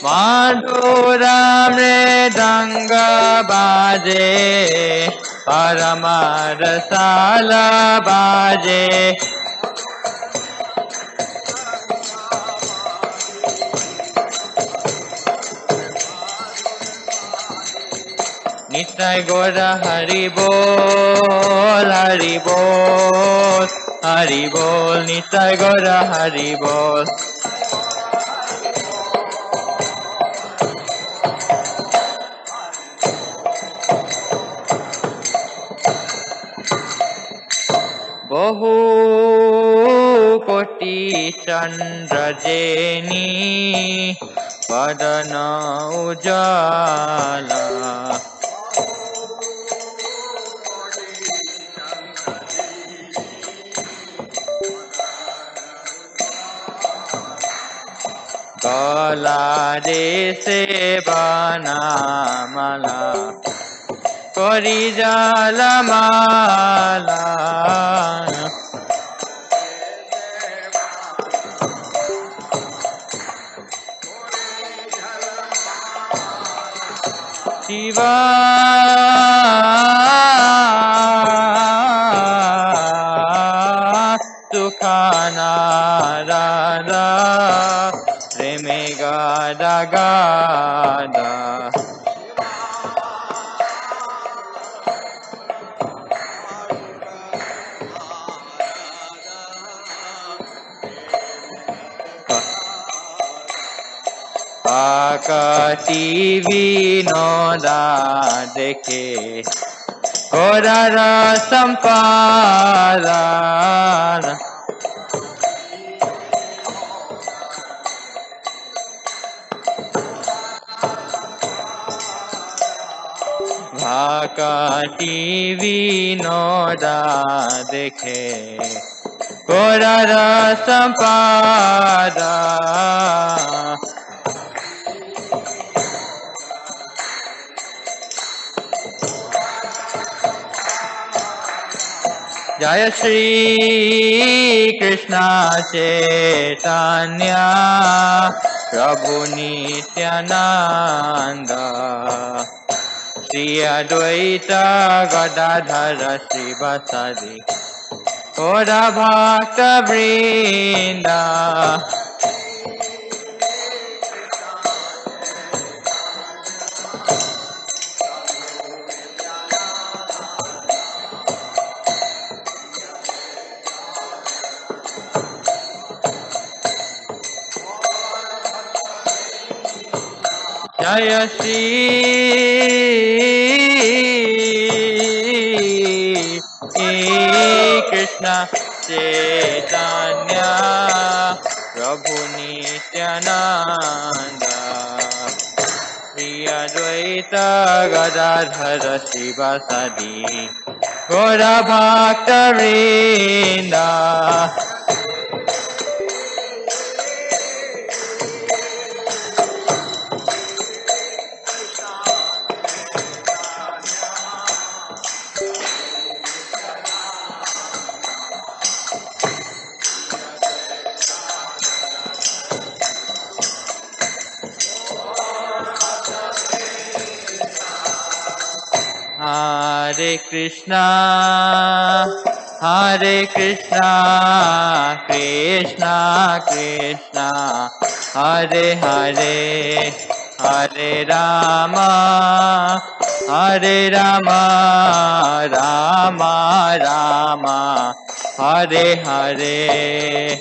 Madhura mridanga baje, Paramarasala baje. Nitai Gora Hari Bol, Hari Bol, Hari Bol, Nitai Gora Hari Bol. Bahu Koti Chandra Jeni Padana Ujala. Gala de se bana mala Kori jala mala Shiva Sukhana Rada Reme Gada Gada Akati Vinoda Dekhe Kodara Sampadana Bhakati Vinoda Dekhe Kodara Sampada Jaya Shri Krishna Chaitanya Prabhu Nityananda Shri Advaita Gadadhara Srivasadi Gaura Bhakta Vrinda Jaya Shri Krishna Chaitanya Prabhu Nityananda Shri Advaita Gadadhara Srivasadi Gaura Bhakta Vrinda Hare Krishna, Krishna Krishna, Hare Hare, Hare Rama, Rama Rama, Hare Hare.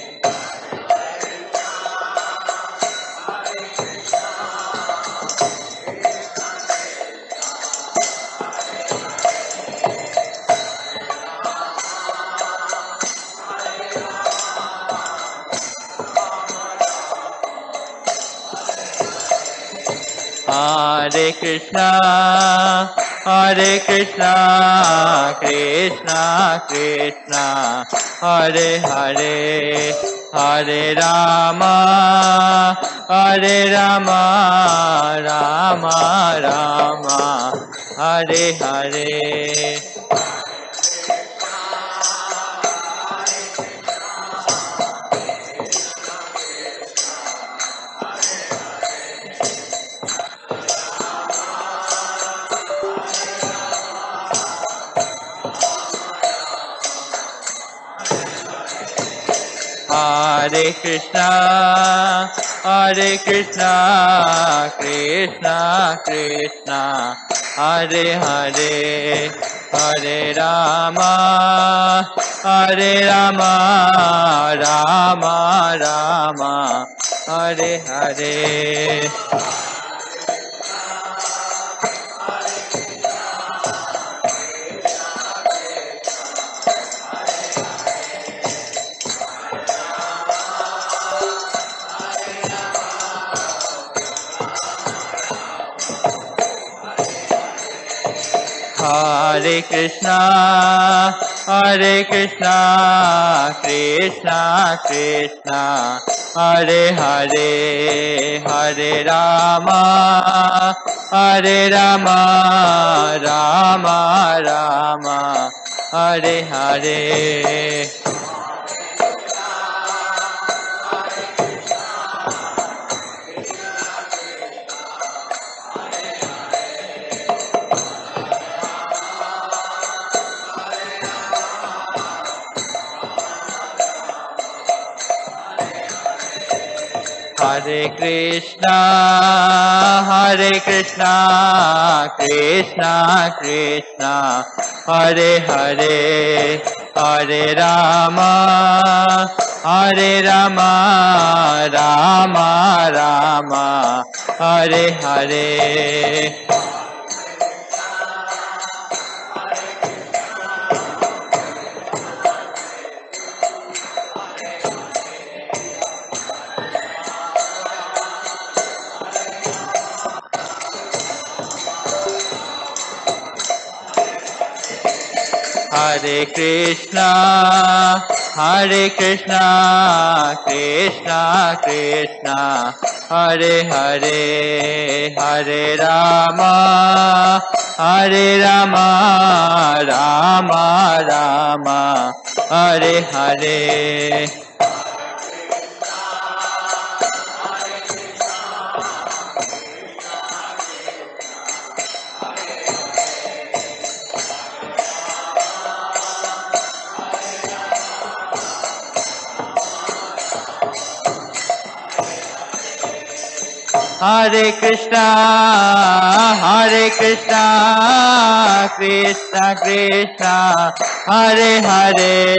Hare Krishna, Krishna Krishna, Hare Hare, Hare Rama, Rama Rama, Hare Hare. Hare Krishna, Krishna Krishna, Hare Hare, Hare Rama, Rama Rama, Hare Hare. Hare Krishna, Krishna Krishna, Hare Hare, Hare Rama, Rama Rama, Hare Hare. Hare Krishna, Krishna Krishna, Hare Hare, Hare Rama, Rama Rama, Hare Hare. Hare Krishna, Krishna Krishna, Hare Hare, Hare Rama, Rama Rama, Hare Hare. Hare Krishna, Krishna Krishna, Hare Hare,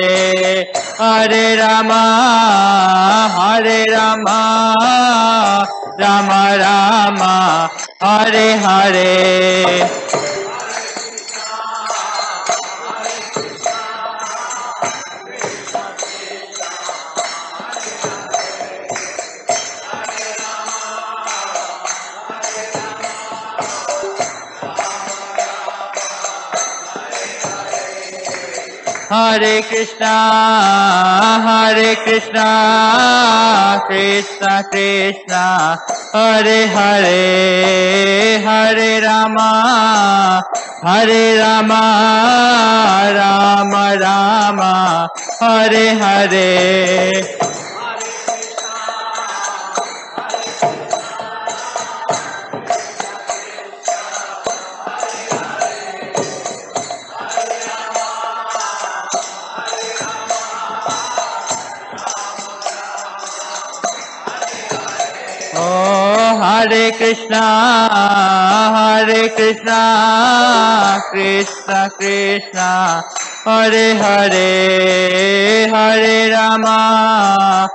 Hare Rama, Rama Rama, Hare Hare. Hare Krishna, Krishna Krishna, Hare Hare, Hare Rama, Rama Rama, Hare Hare. Hare Krishna, Krishna, Hare Hare, Hare Rama,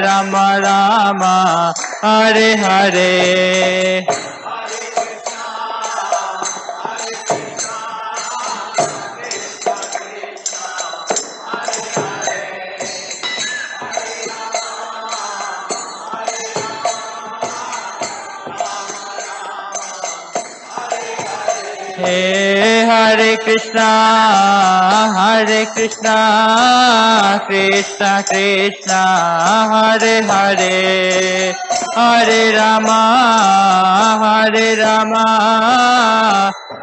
Rama Rama, Hare Hare. Hare Krishna, Krishna Krishna, Hare Hare, Hare Rama,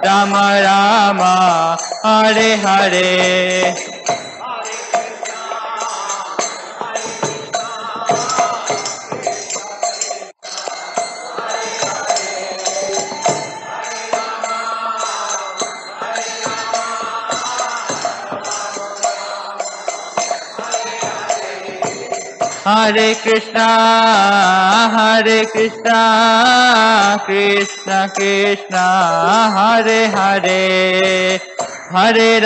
Rama Rama, Hare Hare. Hare Krishna, Krishna Krishna, Hare Hare, Hare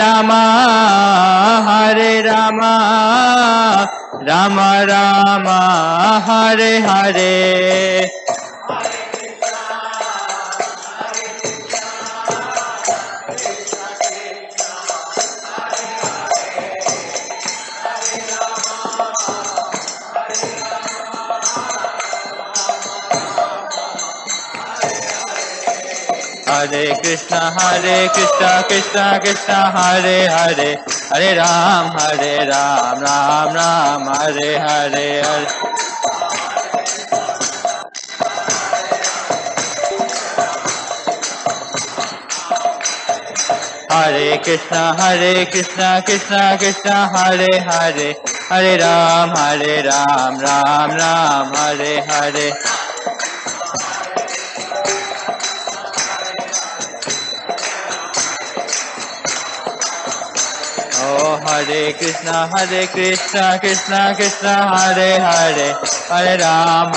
Rama, Rama Rama, Hare Hare. Hare Krishna, Krishna Krishna, Hare Hare, Hare Ram, Ram Ram, Hare Hare, Hare. Hare Krishna, Krishna Krishna, Hare Hare, Hare Ram, Ram Ram, Hare Hare. Oh, Hare Krishna, Krishna Krishna, Hare Hare, Hare Ram,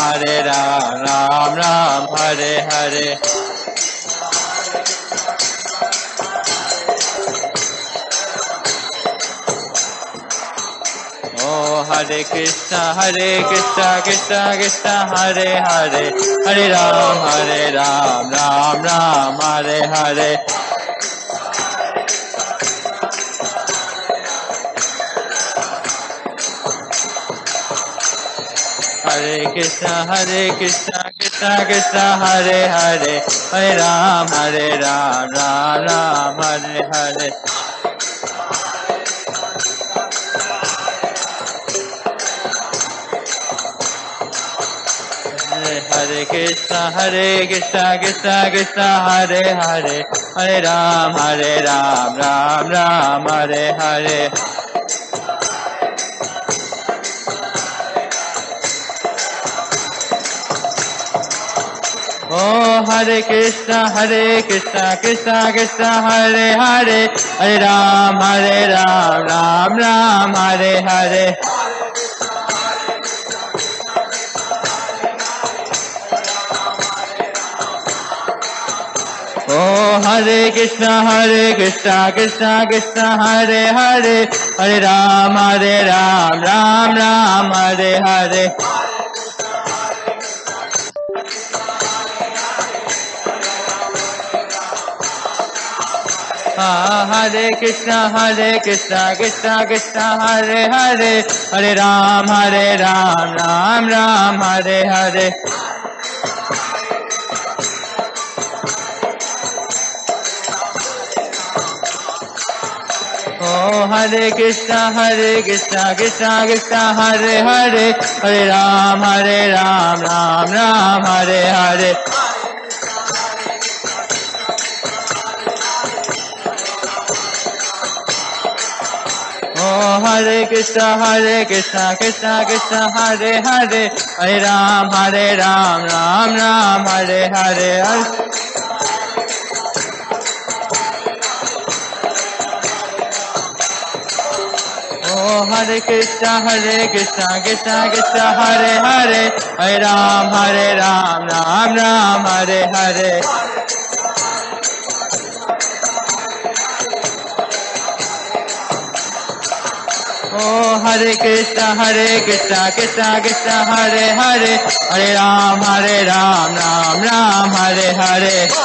Ram Ram, Hare Hare. Oh, Hare Krishna, Krishna Krishna, Hare Hare, Hare Ram, Ram Ram, Hare Hare. Hare Krishna, Krishna Krishna, Hare Hare, Hare Ram, Ram Ram, Hare Hare. Hare Krishna, Krishna Hare Hare, Hare Ram, Ram Ram, Hare Hare. Oh, Hare Krishna, Krishna Krishna, Hare Hare, Hare Ram, Ram Ram, Hare Hare. Oh, Hare Krishna, Krishna Krishna, Hare Hare, Hare Ram, Ram Ram, Hare Hare. Hare Krishna, Krishna Hare Hare, Hare Ram, Ram Ram, Hare Hare. Oh, Hare Krishna, Krishna Hare Hare, Hare Ram, Ram Ram, Hare Hare. Oh, Hare Krishna, Krishna Hare Hare, Hare Ram, Ram Ram, Hare Hare. Oh, Hare Krishna, Krishna Hare Hare, Hare Ram, Ram Ram, Hare Hare. Oh, Hare Krishna, Krishna Hare Hare, Hare Ram, Ram Ram, Hare Hare.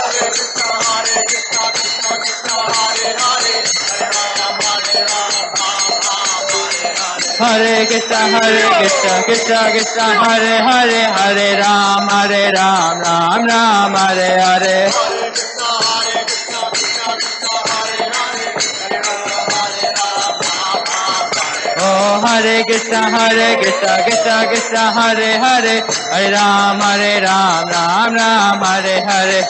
Hare Krishna, Krishna Hare Hare, Hare Ram, Ram Ram, Hare Hare. Oh, Hare Krishna, Krishna Hare Hare, Hare Ram, Ram Ram, Hare Hare.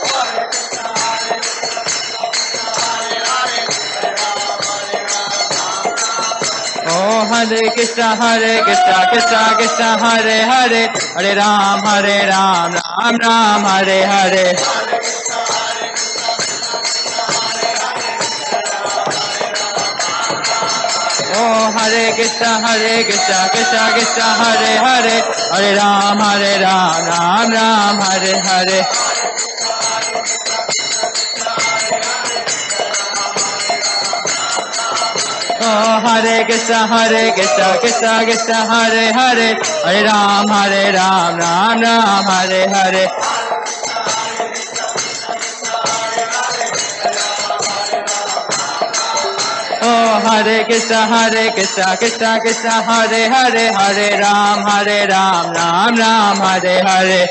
Oh, Hare Krishna, Krishna Hare Hare, Hare Ram, Ram Ram, Hare Hare. Oh Hare Krishna Krishna Krishna Hare Hare Hare Ram Ram Ram Hare Hare Oh Hare Krishna Krishna Krishna Hare Hare Hare Ram Ram Ram Hare Hare Oh Hare Krishna Krishna Krishna Hare Hare Hare Ram Ram Ram Hare Hare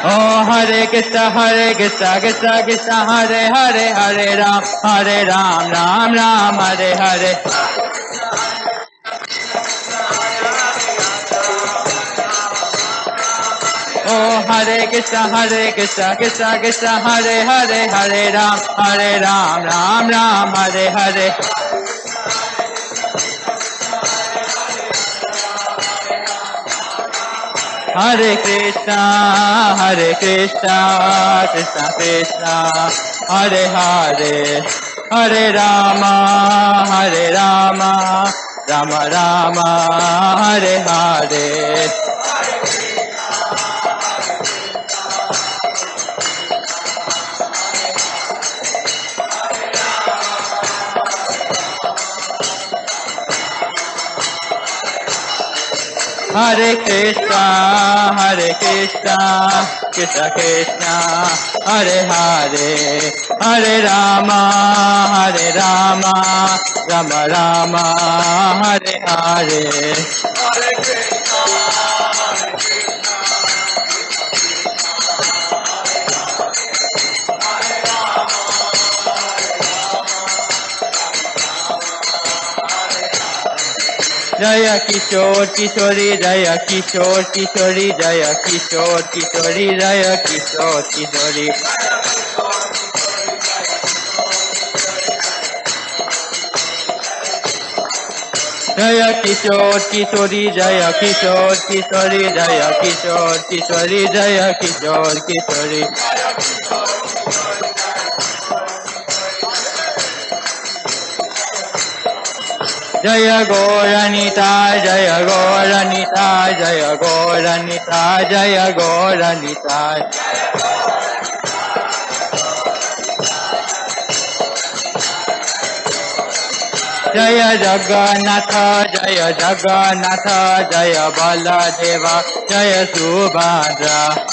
Oh Hare Krishna Krishna Krishna Hare Hare Hare Ram Ram Ram Hare Hare Oh Hare Krishna Krishna Hare Hare Hare Ram Ram Ram Hare Hare Hare Krishna Krishna Krishna Hare Hare Hare Rama Rama Rama Hare Hare Hare Krishna Krishna Krishna Hare Hare Hare Rama Rama Rama Hare Hare Hare Krishna Jaya Kishore Kishori Jaya Kishore Kishori Jaya Kishore Kishori Jaya Kishore Kishori Jaya Kishore Kishori Jaya Kishore Kishori Jaya Kishore Kishori Jaya Kishore Kishori Jaya Gauranita Jaya Gauranita Jaya Gauranita Jaya Gauranita Jaya Jagannatha Jaya Jagannatha Jaya Baladeva Jaya Subhadra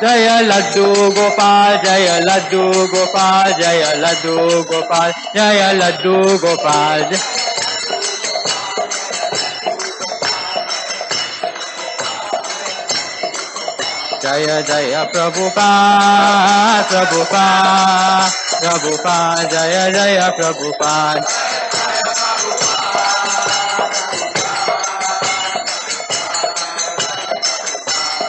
Jaya Laddu Gopal Jaya Laddu Gopal Jaya Laddu Gopal Jaya Laddu Gopal Jaya Jaya Prabhupada Prabhupada Prabhupada Jaya Jaya Prabhupada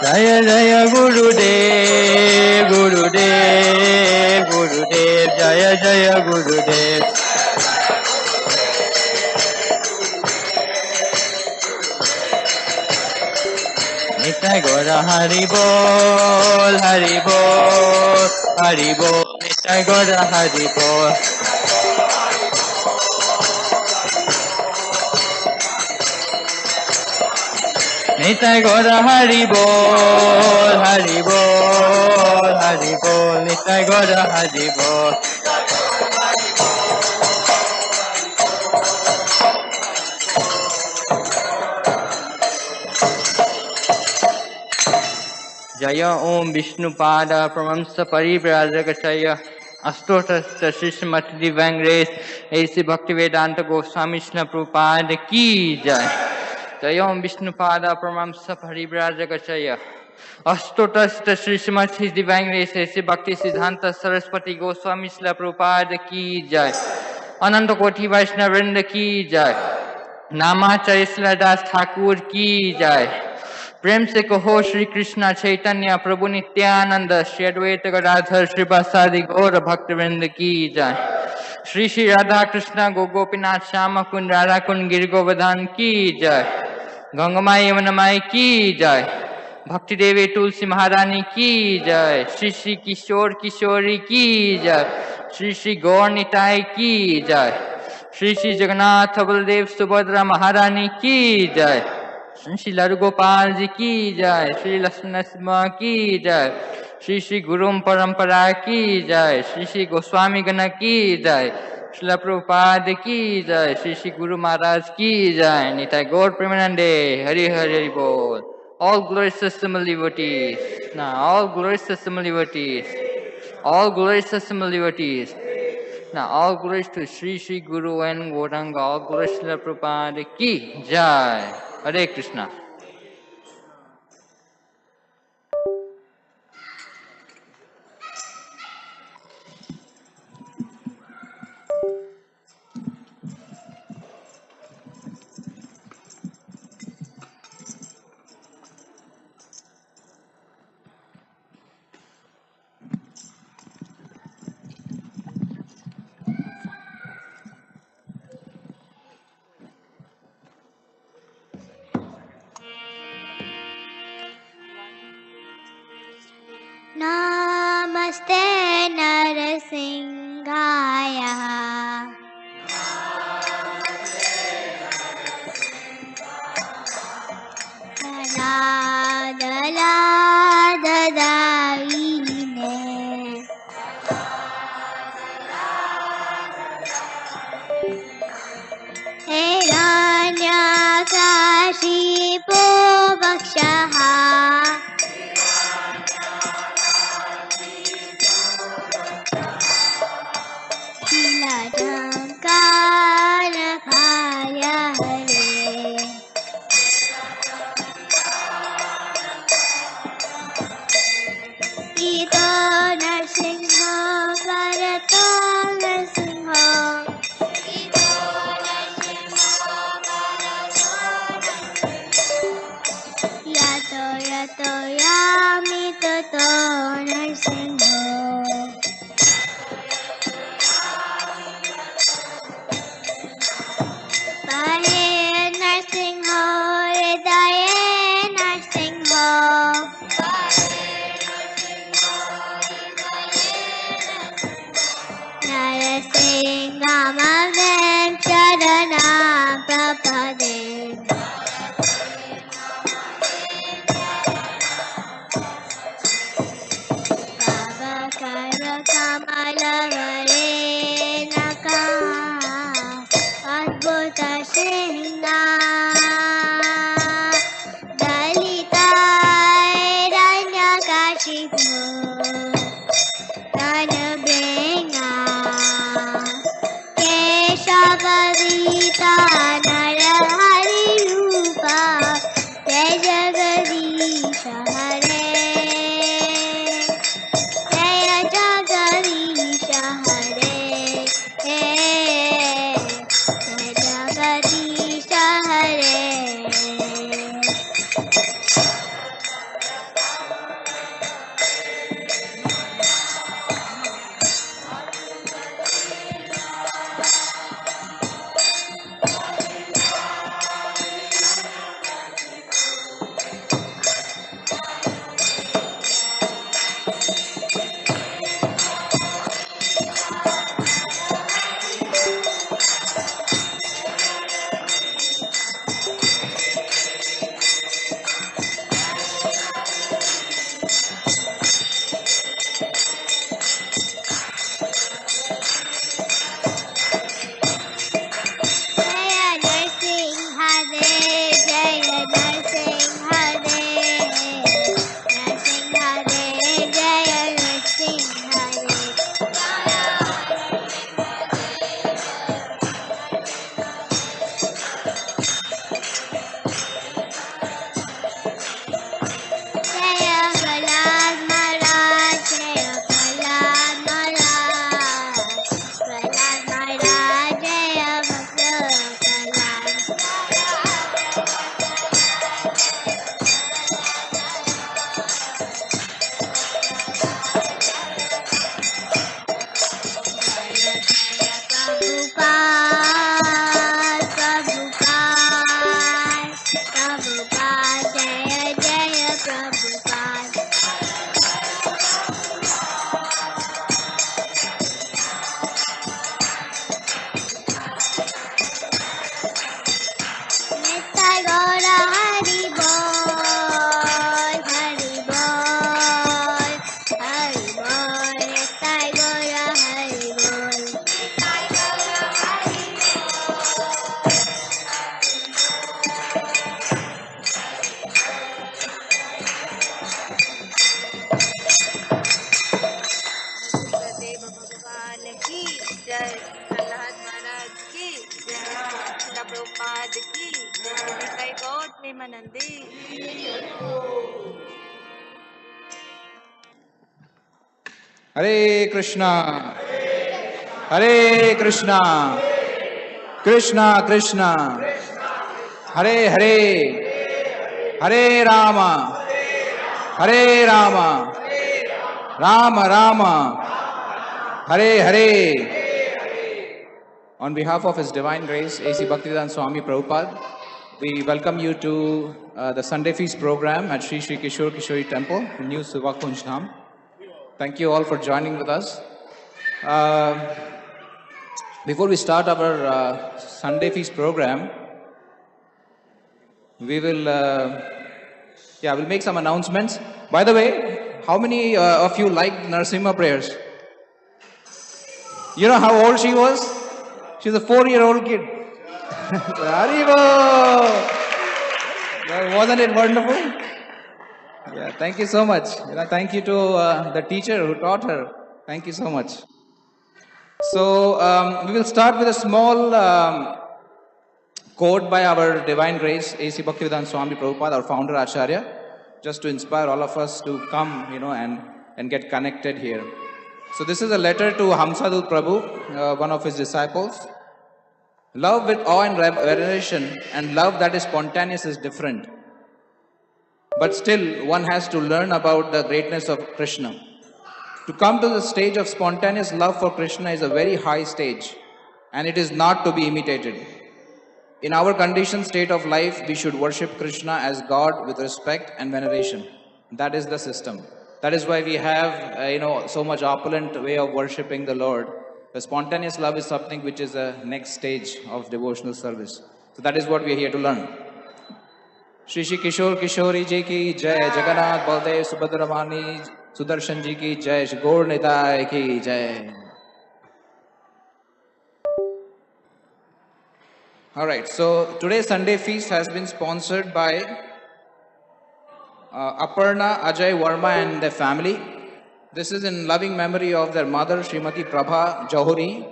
Jaya Jaya Gurudev Gurudev Gurudev Jaya Jaya Gurudev Nitai Gaura Hari Bol Hari Bol Hari Bol Nitai Gaura Hari Bol Nitai Gaura Hari Bol Hari Bol Hari Bol Nitai Gaura Hari Bol Jaya Om Vishnupada Paramsa Parivrajagacaya Astotasta Shishmati Divangres A.C. Bhaktivedanta Goswami Prabhupada Ki Jai Jaya Om Vishnupada Paramsa Parivrajagacaya Astotasta Shishmati Divangres A.C. Bhakti Siddhanta Saraswati Goswami Prabhupada Ki Jai Ananta Koti Vaishnavrinda Ki Jai Namacharya Srilas Thakur Ki Jai प्रेम से कहो श्री कृष्ण चैतन्य प्रभु नित्यानंद श्री अद्वैत गदाधर श्रीवासादि गौर भक्तवृंद की जय श्री श्री राधा कृष्ण गोपीनाथ श्याम कुंड राधा कुंड गिर गोवर्धन की जय गंगामाई यमुनामाई की जय। भक्ति देवी तुलसी महारानी की जय। श्री श्री किशोर किशोरी की जय। श्री श्री गौर निताई की जय। श्री श्री जगन्नाथ बलदेव सुभद्रा महारानी की जय। श्री लड्डू गोपाल जी की जय। श्री लक्ष्मण नरसिम्हा की जय। श्री श्री गुरु परंपरा की जय। श्री श्री गोस्वामी गण की जय। श्रील प्रभुपाद की जय। श्री श्री गुरु महाराज की जय। निताई गौर प्रेमानंदे। हरि हरि हरि बोल। All glorious testimony devotees. Now, all glorious testimony devotees. All glorious testimony devotees. Now, all glorious to Sri Sri Guru and Gauranga. All glorious to Prabhupada ki jai. Hare Krishna. Namaste Narasimhaya. Dadadadadavine. Hiranyakashipo Vakshaha. Hare Krishna, Hare Krishna, Krishna Krishna, Hare Hare, Hare Rama, Hare Rama, Rama Rama, Hare Hare. On behalf of His Divine Grace, A.C. Bhaktivedanta Swami Prabhupada, we welcome you to the Sunday Feast program at Sri Sri Kishore Kishori Temple in New Sivakunj Dham. Thank you all for joining with us. Before we start our Sunday Feast program, we will we'll make some announcements. By the way, how many of you like Narasimha prayers? You know how old she was? She's a 4-year-old kid. Haribo! Wasn't it wonderful? Yeah, thank you so much. Thank you to the teacher who taught her. Thank you so much. So we will start with a small quote by our Divine Grace, A.C. Bhaktivedanta Swami Prabhupada, our founder Acharya, just to inspire all of us to come, and get connected here. So this is a letter to Hamsadut Prabhu, one of his disciples. Love with awe and veneration and love that is spontaneous is different. But still, one has to learn about the greatness of Krishna. To come to the stage of spontaneous love for Krishna is a very high stage, and it is not to be imitated. In our conditioned state of life, we should worship Krishna as God with respect and veneration. That is the system. That is why we have, so much opulent way of worshipping the Lord. The spontaneous love is something which is a next stage of devotional service. So that is what we are here to learn. Shri Shri Kishore Kishori Ji ki Jai, Jagannath Baldev Subhadramani Sudarshan Ji ki Jai, Shri Gaur Nitai ki Jai. Alright, so today's Sunday feast has been sponsored by Aparna Ajay Verma and their family. This is in loving memory of their mother, Srimati Prabha Johuri,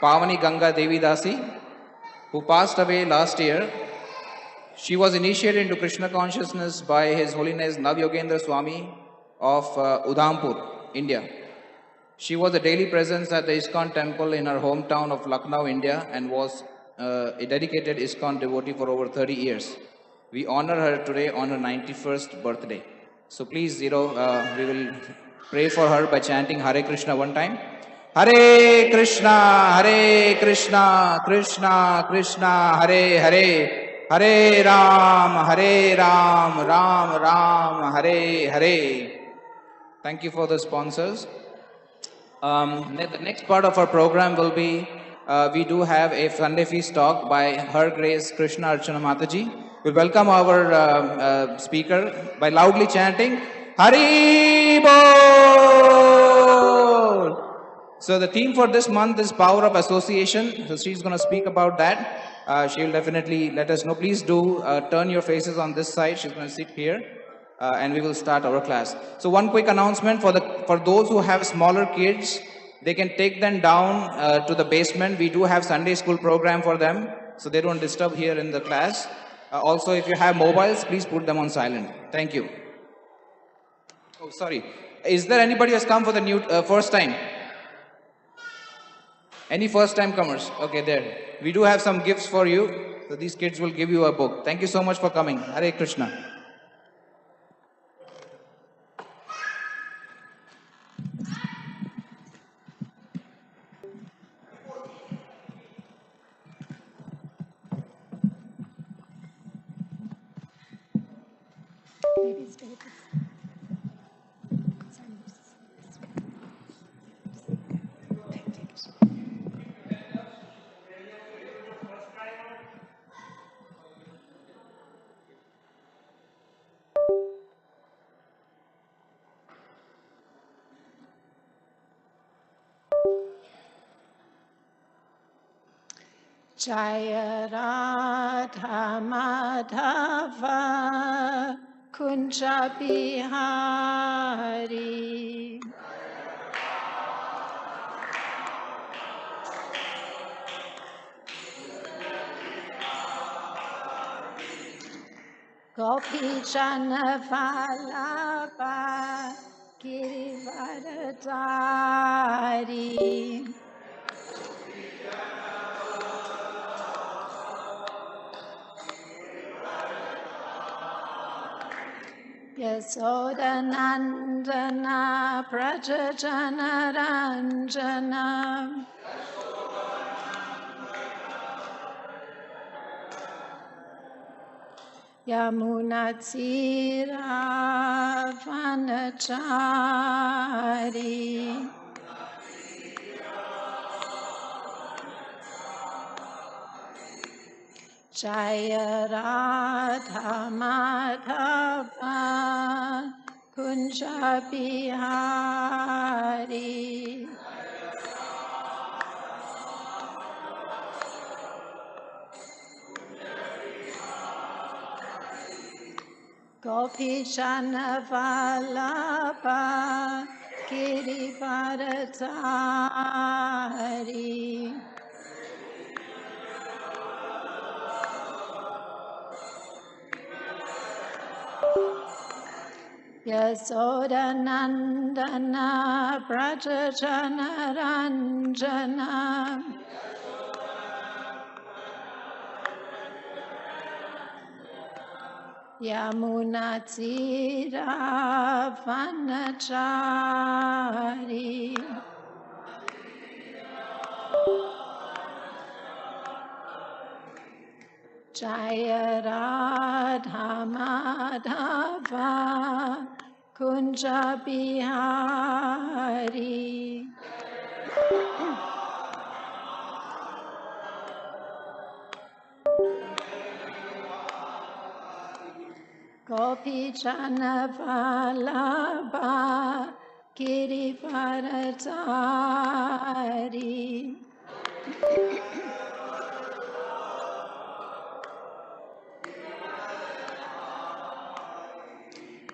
Pavani Ganga Devi Dasi, who passed away last year. She was initiated into Krishna consciousness by His Holiness Navyogendra Swami of Udhampur, India. She was a daily presence at the ISKCON temple in her hometown of Lucknow, India, and was a dedicated ISKCON devotee for over 30 years. We honor her today on her 91st birthday. So please, we will pray for her by chanting Hare Krishna one time. Hare Krishna, Krishna Krishna, Hare Hare. Hare Ram, Ram Ram, Hare Hare. Thank you for the sponsors. The next part of our program will be, we do have a Sunday feast talk by Her Grace Krishna Archana Mataji. We'll welcome our speaker by loudly chanting, Hari Bol! So the theme for this month is Power of Association. So she's going to speak about that. She will definitely let us know. Please do turn your faces on this side. She's going to sit here. And we will start our class. So one quick announcement for those who have smaller kids, they can take them down to the basement. We do have Sunday school program for them, so they don't disturb here in the class. Also, if you have mobiles, please put them on silent. Thank you. Oh, sorry. Is there anybody who has come for the first time? Any first time comers? Okay, there. We do have some gifts for you. So these kids will give you a book. Thank you so much for coming. Hare Krishna. Jaya Radha Madhava Kunja Bihari Gopi Jana Vallabha Girivardhari. Yasodanandana Prajajanaranjana Yamunatira Vanachari Jaya Radha Madhava Kunja Bihari Gopi Jana Vallabha Girivardhari Yasodanandana Prajajanaranjana Yamunatira Vanachari Jaya Radha Madhava Kunja Bihari Gopi Jana Vallabha Girivardhari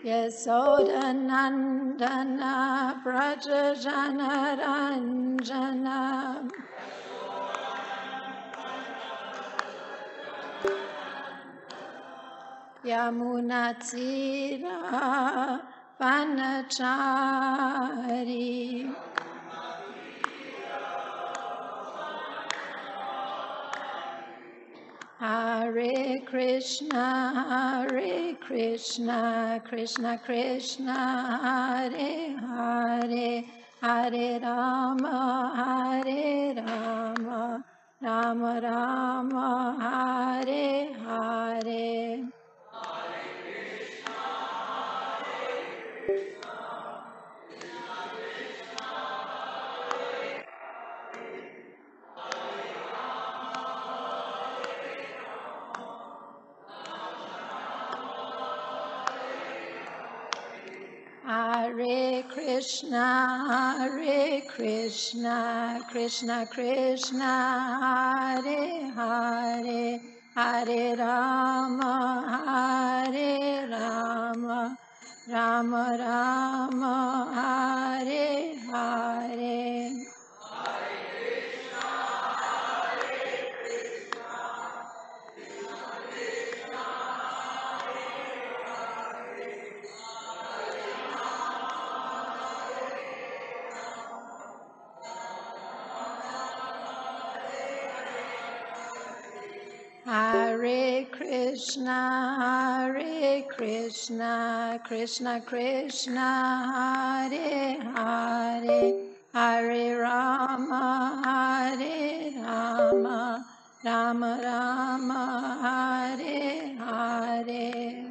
Yasodanandana Prajajanaranjana Yamunatira Vanachari Hare Krishna, Krishna Krishna, Hare Hare, Hare Rama, Rama Rama, Hare Hare. Hare Krishna, Krishna Krishna, Hare Hare, Hare Rama, Rama Rama, Hare Hare. Hare Krishna, Krishna Krishna, Hare Hare, Hare Rama, Rama Rama, Hare Hare.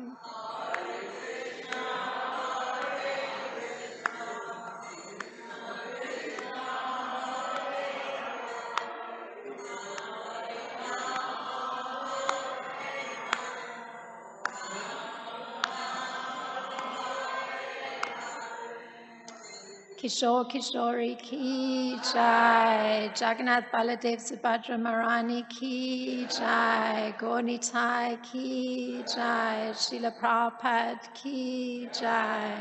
Kishore Kishori ki jai, Jagannath Baladev Subhadra Marani ki jai, Gornitai ki jai, Srila Prabhupada ki jai.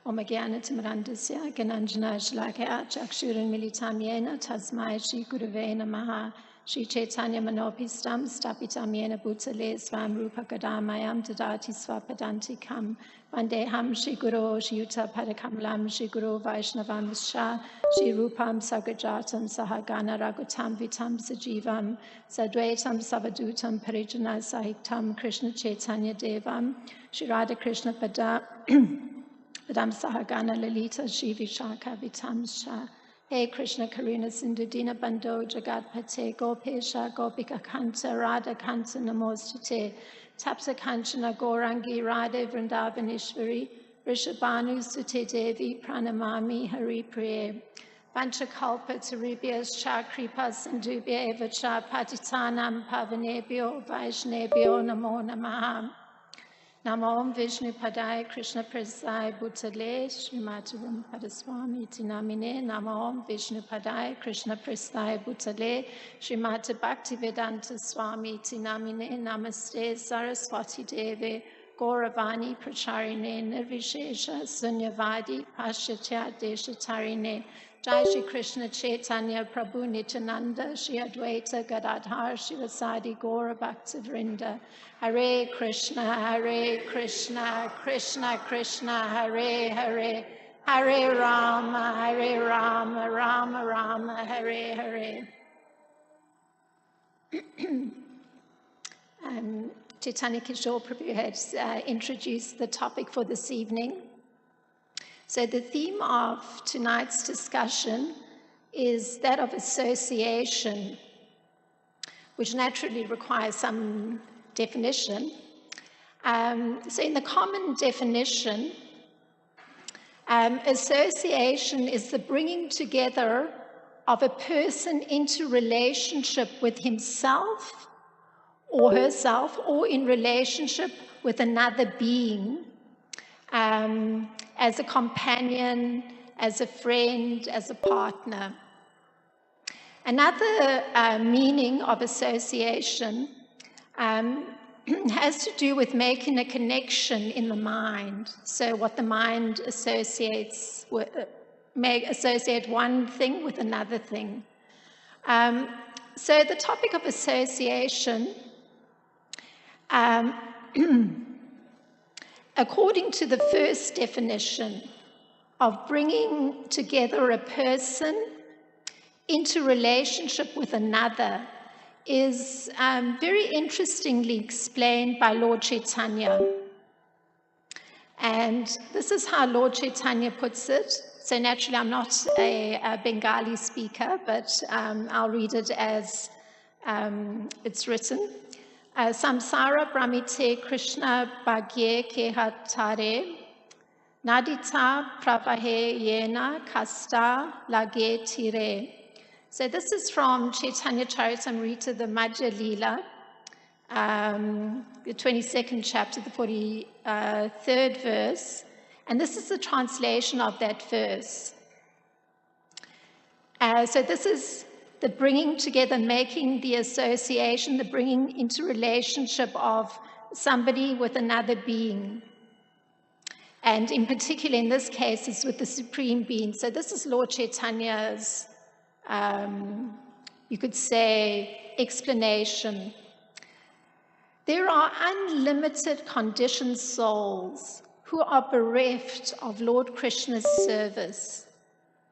Om Jnanatimirandasya Gananjana Shlakaya Chakshuran Militam Yena Tasmai Shri Gurave Namaha Shri Chaitanya Manopistam Stapitam Yena Bhutale Swam Rupa Kadamayam Dadati Swapadantikam Vandeham Shri Guru Shri Yuta Padakamalam Shri Guru Vaishnavam Sha Shri Rupam Sagajatam Sahagana Ragutam Vitam Sajivam Sadvaitam Savadutam Parijana Sahiktam Krishna Chaitanya Devam Shri Radha Krishna Padam Sahagana Lalita Shri Vishaka Vitam Sha Hey Krishna Karuna Sindhu Dina Bandho Jagat Pate Gopesha Gopika Kanta Radha Kanta Namostute Tapsa Kanchana Gaurangi Radhe Vrindavaneshwari Rishabhanu Sute Devi Pranamami Hari Priye Vanchakalpa Taribhyas Cha Kripa Sindhubhya Eva Cha Patitanam Pavanebhyo Vaishnebhyo Namo Namaha Namo Vishnu Padaya Krishna Prasaya Bhutale Srimati Padaswami Tinamine Namo Vishnu Padaya Krishna Prasaya Bhutale Srimati Bhaktivedanta Swami Tinamine Namaste Saraswati Deve Gauravani Pracharine Nirvishesha Sunyavadi Paschatya Deshatarine Jai Shri Krishna Chaitanya Prabhu Nityananda Shri Advaita Gadadhar Shivasadi Gaura Bhaktivinoda Hare Krishna, Krishna Krishna, Hare Hare, Hare Rama, Rama Rama, Hare Hare. Chaitanya Kishore Prabhu has introduced the topic for this evening. So the theme of tonight's discussion is that of association, which naturally requires some definition. So in the common definition, association is the bringing together of a person into relationship with himself or herself, or in relationship with another being, as a companion, as a friend, as a partner. Another meaning of association has to do with making a connection in the mind. So what the mind associates with, may associate one thing with another thing. So the topic of association, according to the first definition of bringing together a person into relationship with another, is very interestingly explained by Lord Chaitanya. And this is how Lord Chaitanya puts it. So naturally, I'm not a Bengali speaker, but I'll read it as it's written. Samsara Brahmite Krishna Bhagye Kehatare Nadita Pravahe Yena Kasta Lage Tire. So this is from Chaitanya Charitamrita, the Madhya Leela, the 22nd chapter, the 43rd verse. And this is the translation of that verse. So this is the bringing together, making the association, the bringing into relationship of somebody with another being. And in particular, in this case, it's with the Supreme Being. So this is Lord Chaitanya's, you could say, explanation. There are unlimited conditioned souls who are bereft of Lord Krishna's service,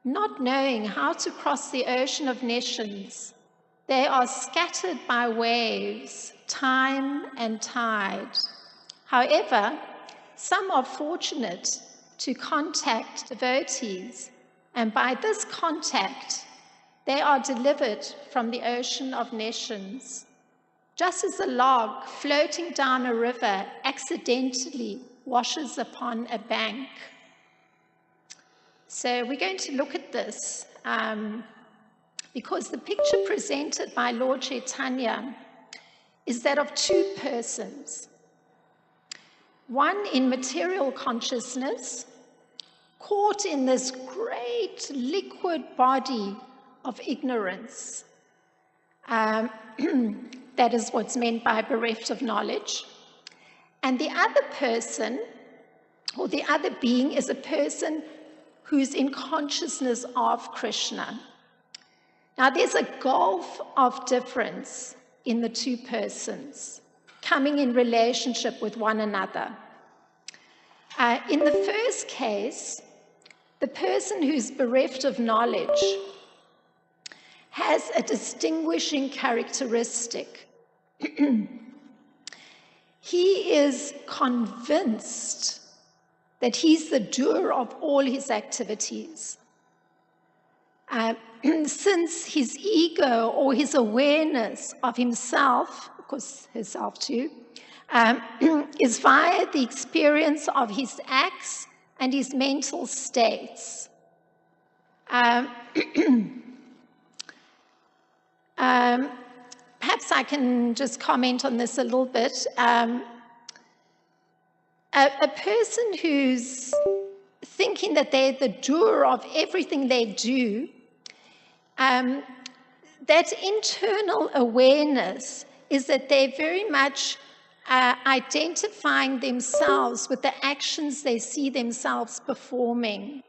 not knowing how to cross the ocean of nations. They are scattered by waves, time and tide. However, some are fortunate to contact devotees, and by this contact, they are delivered from the ocean of nations. Just as a log floating down a river accidentally washes upon a bank. So we're going to look at this because the picture presented by Lord Chaitanya is that of two persons. One in material consciousness, caught in this great liquid body of ignorance. That is what's meant by bereft of knowledge. And the other person, or the other being, is a person who's in consciousness of Krishna. Now, there's a gulf of difference in the two persons coming in relationship with one another. In the first case, the person who's bereft of knowledge has a distinguishing characteristic. He is convinced that he's the doer of all his activities. Since his ego or his awareness of himself, of course herself too, is via the experience of his acts and his mental states. Perhaps I can just comment on this a little bit. A person who's thinking that they're the doer of everything they do, that internal awareness is that they're very much identifying themselves with the actions they see themselves performing.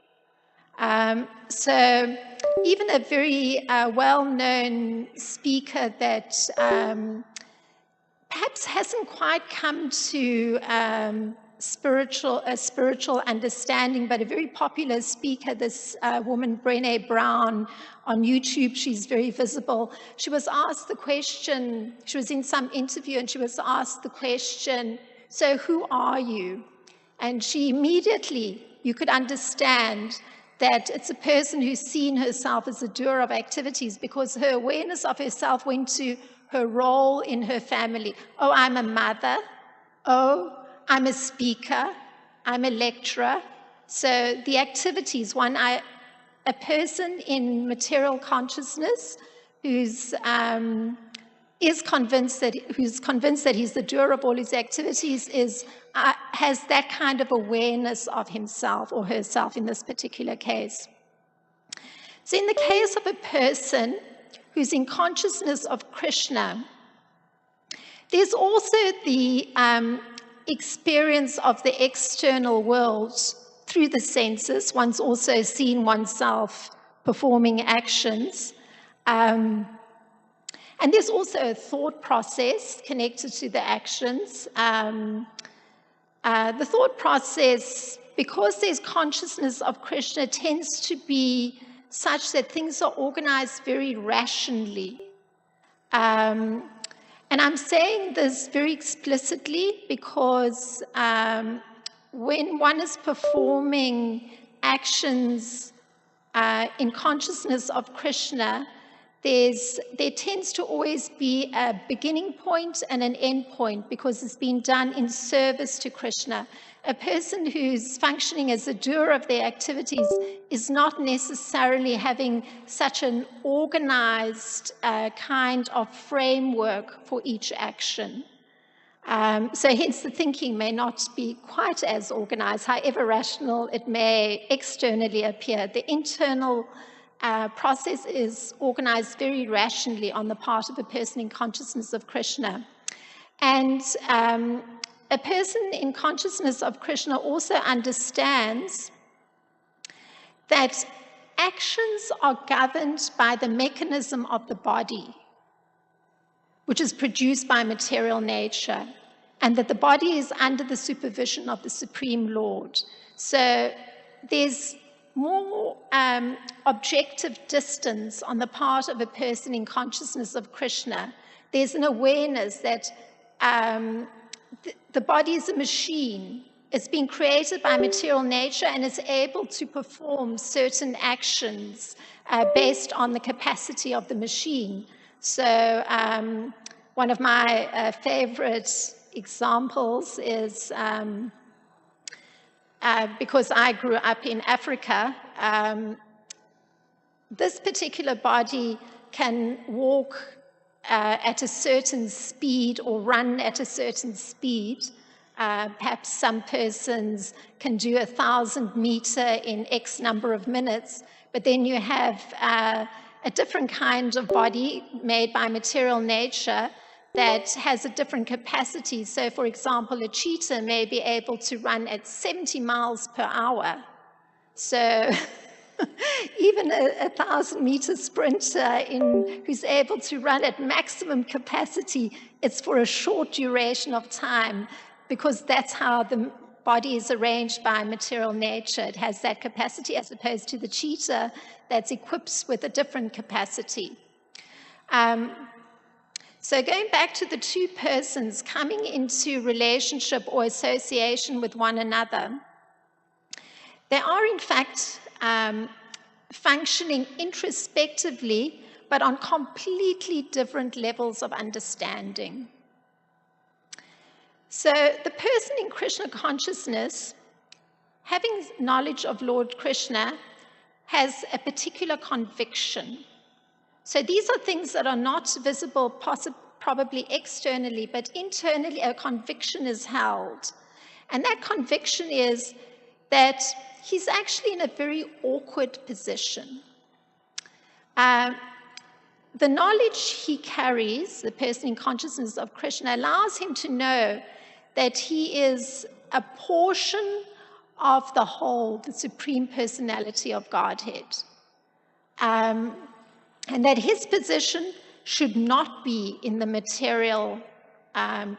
So even a very well-known speaker that perhaps hasn't quite come to a spiritual understanding, but a very popular speaker, this woman, Brené Brown, on YouTube, she's very visible. She was asked the question, she was in some interview and she was asked the question, so who are you? And she immediately, you could understand that it's a person who's seen herself as a doer of activities because her awareness of herself went to her role in her family. Oh, I'm a mother. Oh, I'm a speaker. I'm a lecturer. So the activities, a person in material consciousness who's convinced that he's the doer of all his activities has that kind of awareness of himself or herself in this particular case. So in the case of a person who's in consciousness of Krishna, there's also the experience of the external world through the senses. One's also seen oneself performing actions. And there's also a thought process connected to the actions. The thought process, because there's consciousness of Krishna, tends to be such that things are organized very rationally. And I'm saying this very explicitly because when one is performing actions in consciousness of Krishna, there tends to always be a beginning point and an end point because it's been done in service to Krishna. A person who's functioning as a doer of their activities is not necessarily having such an organized kind of framework for each action. So hence the thinking may not be quite as organized, however rational it may externally appear. The internal process is organized very rationally on the part of a person in consciousness of Krishna. And a person in consciousness of Krishna also understands that actions are governed by the mechanism of the body, which is produced by material nature, and that the body is under the supervision of the Supreme Lord. So there's more objective distance on the part of a person in consciousness of Krishna. There's an awareness that the body is a machine. It's been created by material nature and is able to perform certain actions based on the capacity of the machine. So one of my favorite examples is because I grew up in Africa, this particular body can walk at a certain speed or run at a certain speed. Perhaps some persons can do 1,000 meter in X number of minutes, but then you have a different kind of body made by material nature that has a different capacity. So, for example, a cheetah may be able to run at 70 miles per hour. So even a 1,000-meter sprinter who's able to run at maximum capacity, it's for a short duration of time, because that's how the body is arranged by material nature. It has that capacity, as opposed to the cheetah that's equipped with a different capacity. So going back to the two persons coming into relationship or association with one another, they are in fact functioning introspectively, but on completely different levels of understanding. So the person in Krishna consciousness, having knowledge of Lord Krishna, has a particular conviction. So these are things that are not visible, probably externally, but internally a conviction is held. And that conviction is that he's actually in a very awkward position. The knowledge he carries, the person in consciousness of Krishna, allows him to know that he is a portion of the whole, the Supreme Personality of Godhead. And that his position should not be in the material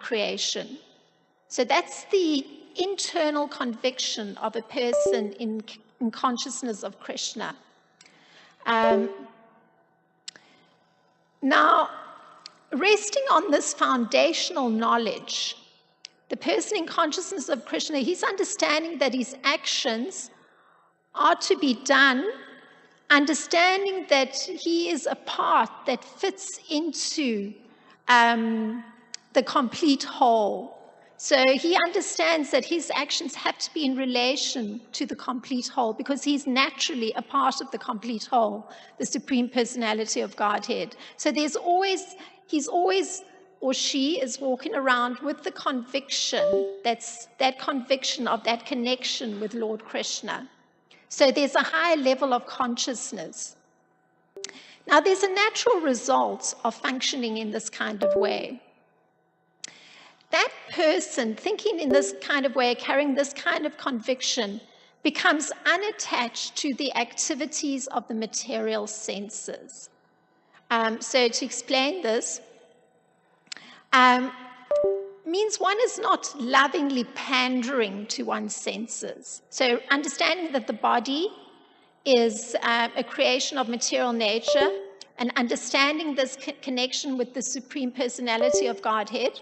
creation. So that's the internal conviction of a person in consciousness of Krishna. Now, resting on this foundational knowledge, the person in consciousness of Krishna, he's understanding that his actions are to be done, understanding that he is a part that fits into the complete whole. So he understands that his actions have to be in relation to the complete whole, because he's naturally a part of the complete whole, the Supreme Personality of Godhead. So he's always, or she is walking around with the conviction, that conviction of that connection with Lord Krishna. So there's a high level of consciousness. Now, there's a natural result of functioning in this kind of way. That person thinking in this kind of way, carrying this kind of conviction, becomes unattached to the activities of the material senses. So to explain this, means one is not lovingly pandering to one's senses. So understanding that the body is a creation of material nature, and understanding this connection with the Supreme Personality of Godhead,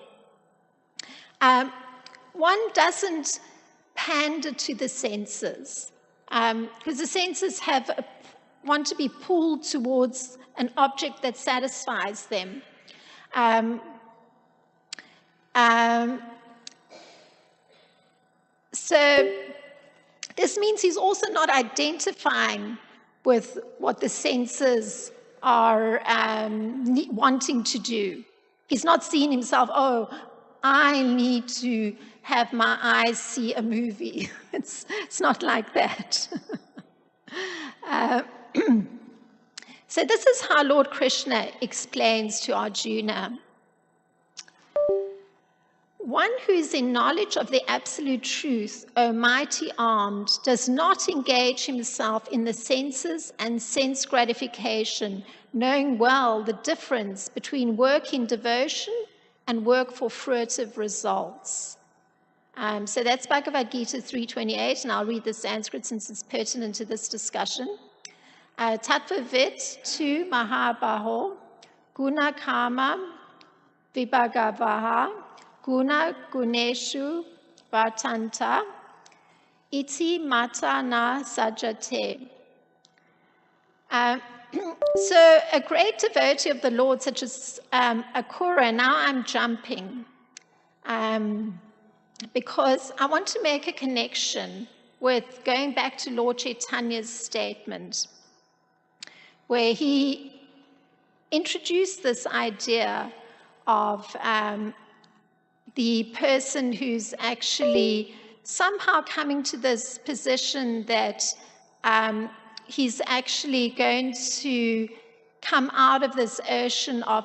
one doesn't pander to the senses, because the senses want to be pulled towards an object that satisfies them. So this means he's also not identifying with what the senses are wanting to do. He's not seeing himself, oh, I need to have my eyes see a movie. It's not like that. So this is how Lord Krishna explains to Arjuna. One who is in knowledge of the absolute truth, O mighty armed, does not engage himself in the senses and sense gratification, knowing well the difference between work in devotion and work for fruitive results. So that's Bhagavad Gita 3.28, and I'll read the Sanskrit since it's pertinent to this discussion. Tattvavit tu mahabaho guna kama vibhagavaha guna guneshu vartanta iti mata na sajate. So a great devotee of the Lord, such as Akura, now I'm jumping, because I want to make a connection with going back to Lord Chaitanya's statement, where he introduced this idea of the person who's actually somehow coming to this position that he's actually going to come out of this ocean of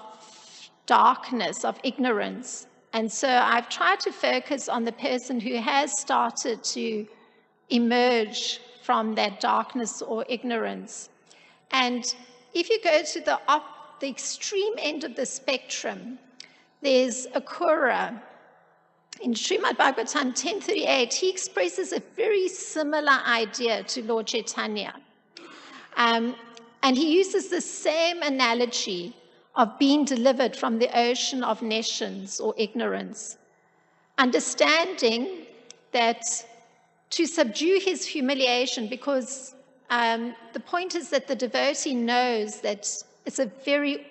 darkness, of ignorance. And so I've tried to focus on the person who has started to emerge from that darkness or ignorance. And if you go to the extreme end of the spectrum, there's Akrura. In Srimad Bhagavatam 10:38, he expresses a very similar idea to Lord Chaitanya. And he uses the same analogy of being delivered from the ocean of nescience or ignorance, understanding that to subdue his humiliation, because the point is that the devotee knows that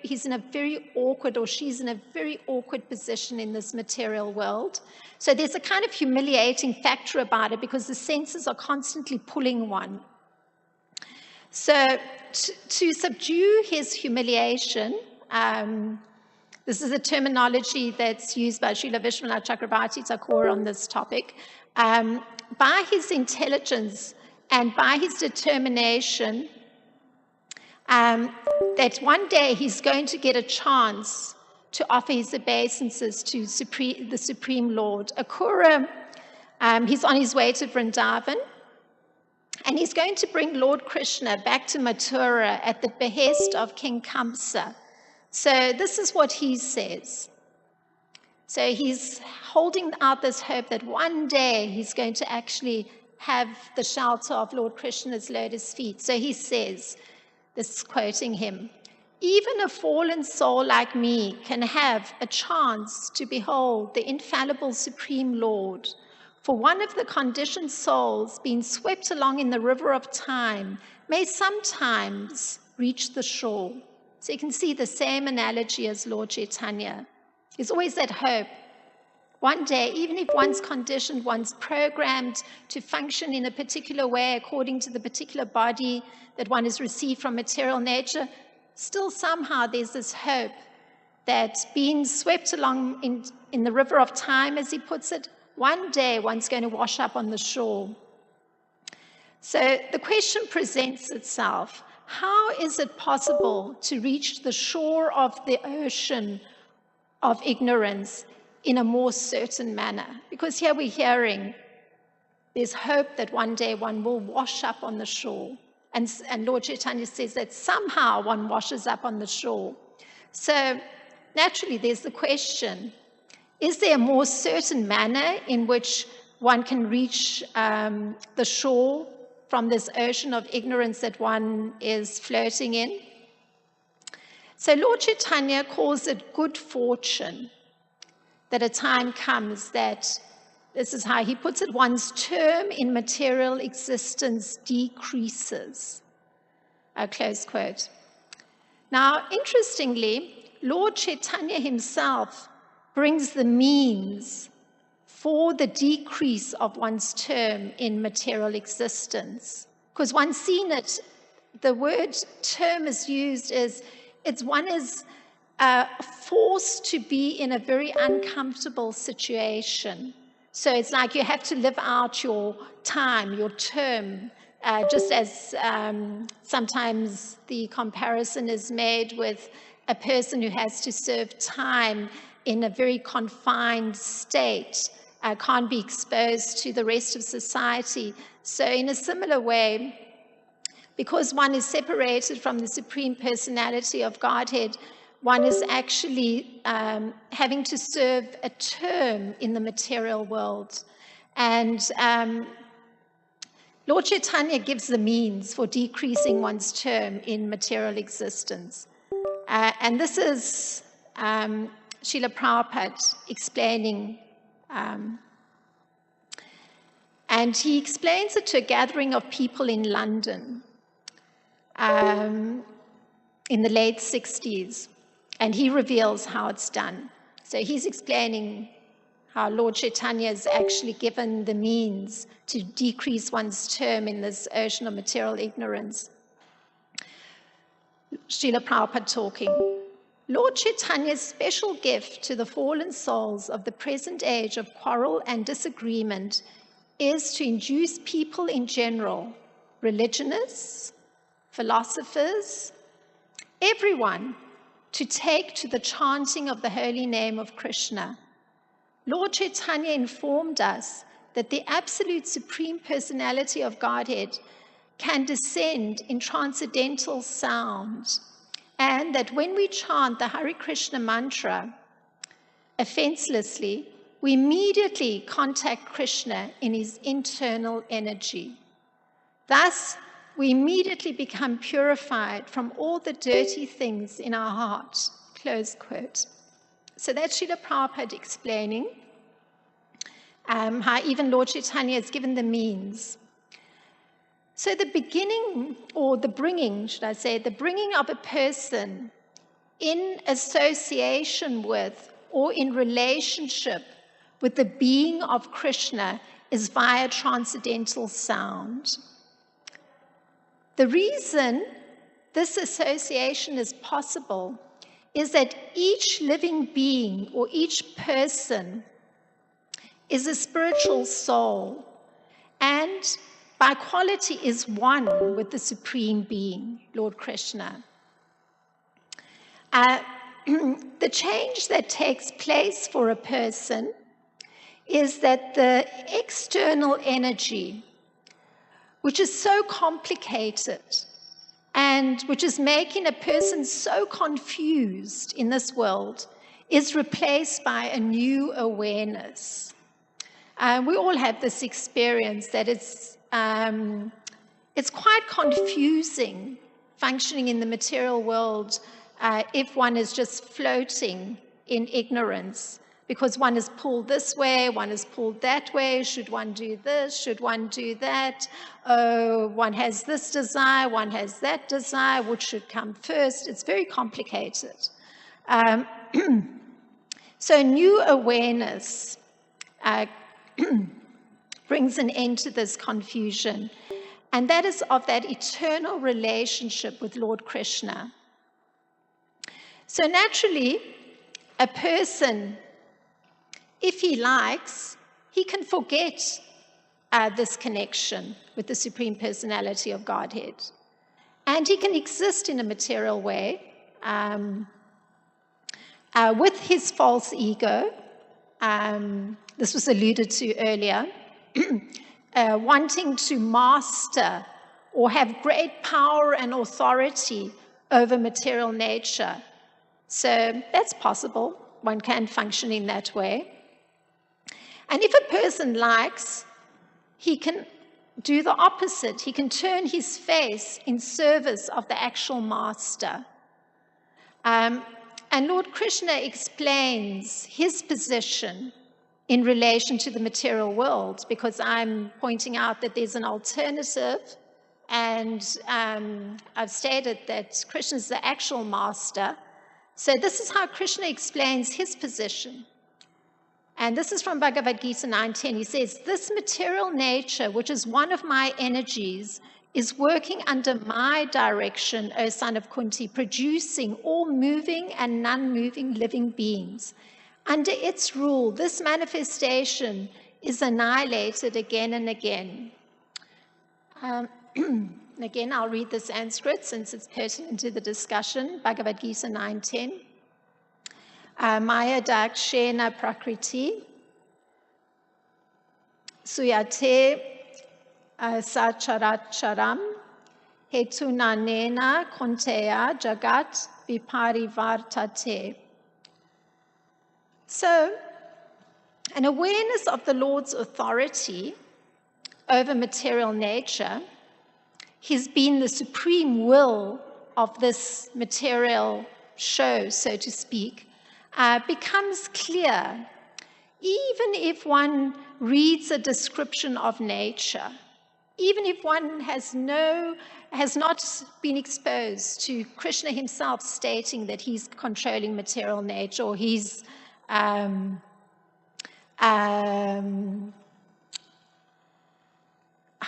he's in a very awkward, or she's in a very awkward position in this material world. So there's a kind of humiliating factor about it because the senses are constantly pulling one. So to subdue his humiliation, this is a terminology that's used by Srila Vishwanath Chakravarti Thakur on this topic. By his intelligence and by his determination, that one day he's going to get a chance to offer his obeisances to the Supreme Lord. Akrura, he's on his way to Vrindavan, and he's going to bring Lord Krishna back to Mathura at the behest of King Kamsa. So this is what he says. So he's holding out this hope that one day he's going to actually have the shelter of Lord Krishna's lotus feet. So he says, this is quoting him, "Even a fallen soul like me can have a chance to behold the infallible Supreme Lord. For one of the conditioned souls being swept along in the river of time may sometimes reach the shore." So you can see the same analogy as Lord Chaitanya. There's always that hope. One day, even if one's conditioned, one's programmed to function in a particular way according to the particular body that one has received from material nature, still somehow there's this hope that being swept along in the river of time, as he puts it, one day one's going to wash up on the shore. So the question presents itself, how is it possible to reach the shore of the ocean of ignorance in a more certain manner? Because here we're hearing there's hope that one day one will wash up on the shore. And Lord Chaitanya says that somehow one washes up on the shore. So naturally there's the question, is there a more certain manner in which one can reach the shore from this ocean of ignorance that one is floating in? So Lord Chaitanya calls it good fortune that a time comes that, this is how he puts it, one's term in material existence decreases. Close quote. Now, interestingly, Lord Chaitanya himself brings the means for the decrease of one's term in material existence. Because one's seen it, the word term is used as, one is forced to be in a very uncomfortable situation. So it's like you have to live out your time, your term, just as sometimes the comparison is made with a person who has to serve time in a very confined state, can't be exposed to the rest of society. So in a similar way, because one is separated from the Supreme Personality of Godhead, one is actually having to serve a term in the material world. And Lord Chaitanya gives the means for decreasing one's term in material existence. And this is Srila Prabhupada explaining. And he explains it to a gathering of people in London in the late 60s. And he reveals how it's done. So he's explaining how Lord Chaitanya has actually given the means to decrease one's term in this ocean of material ignorance. Srila Prabhupada talking. Lord Chaitanya's special gift to the fallen souls of the present age of quarrel and disagreement is to induce people in general, religionists, philosophers, everyone, to take to the chanting of the holy name of Krishna. Lord Chaitanya informed us that the absolute Supreme Personality of Godhead can descend in transcendental sound, and that when we chant the Hare Krishna mantra offenselessly, we immediately contact Krishna in his internal energy. Thus, we immediately become purified from all the dirty things in our heart, close quote. So that's Srila Prabhupada explaining how even Lord Chaitanya has given the means. So the beginning, or the bringing, should I say, the bringing of a person in association with or in relationship with the being of Krishna is via transcendental sound. The reason this association is possible is that each living being or each person is a spiritual soul and by quality is one with the Supreme Being, Lord Krishna. The change that takes place for a person is that the external energy, which is so complicated and which is making a person so confused in this world, is replaced by a new awareness. We all have this experience that it's quite confusing functioning in the material world if one is just floating in ignorance, because one is pulled this way, one is pulled that way. Should one do this? Should one do that? Oh, one has this desire, one has that desire. Which should come first? It's very complicated. So new awareness brings an end to this confusion, and that is of that eternal relationship with Lord Krishna. So naturally, a person, if he likes, he can forget this connection with the Supreme Personality of Godhead. And he can exist in a material way with his false ego. This was alluded to earlier. Wanting to master or have great power and authority over material nature. So that's possible. One can function in that way. And if a person likes, he can do the opposite. He can turn his face in service of the actual master. And Lord Krishna explains his position in relation to the material world, because I'm pointing out that there's an alternative, and I've stated that Krishna is the actual master. So this is how Krishna explains his position. And this is from Bhagavad Gita 9:10. He says, "This material nature, which is one of my energies, is working under my direction, O son of Kunti, producing all moving and non-moving living beings. Under its rule, this manifestation is annihilated again and again." Again, I'll read the Sanskrit since it's pertinent to the discussion. Bhagavad Gita 9:10. Maya dakshena prakriti suyate sacharatcharam hetunanena konteya jagat viparivartate. So, an awareness of the Lord's authority over material nature, his being the supreme will of this material show, so to speak, becomes clear even if one reads a description of nature, even if one has not been exposed to Krishna himself stating that he's controlling material nature, or he's how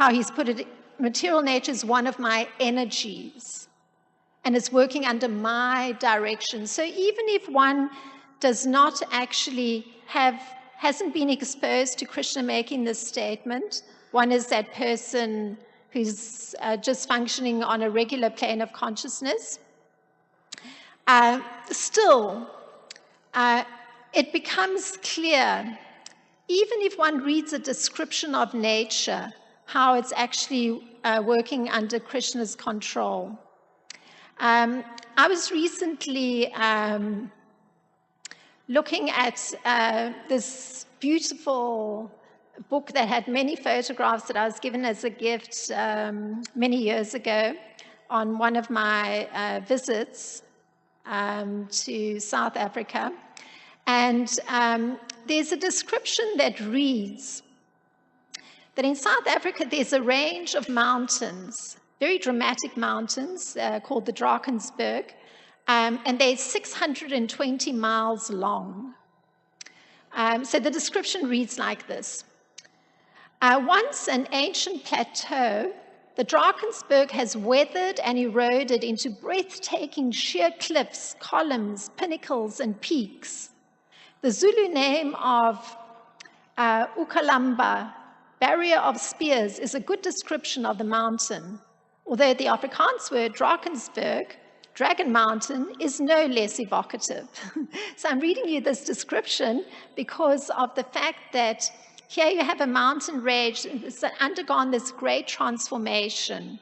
he's put it, material nature is one of my energies and it's working under my direction. So even if one does not actually hasn't been exposed to Krishna making this statement, one is that person who's just functioning on a regular plane of consciousness, still it becomes clear, even if one reads a description of nature, how it's actually working under Krishna's control. I was recently looking at this beautiful book that had many photographs that I was given as a gift many years ago on one of my visits to South Africa. And there's a description that reads that in South Africa there's a range of mountains, very dramatic mountains called the Drakensberg, and they're 620 miles long. So the description reads like this. Once an ancient plateau, the Drakensberg has weathered and eroded into breathtaking sheer cliffs, columns, pinnacles, and peaks. The Zulu name of Ukalamba, barrier of spears, is a good description of the mountain, although the Afrikaans word Drakensberg, Dragon Mountain, is no less evocative. So I'm reading you this description because of the fact that here you have a mountain range that's undergone this great transformation.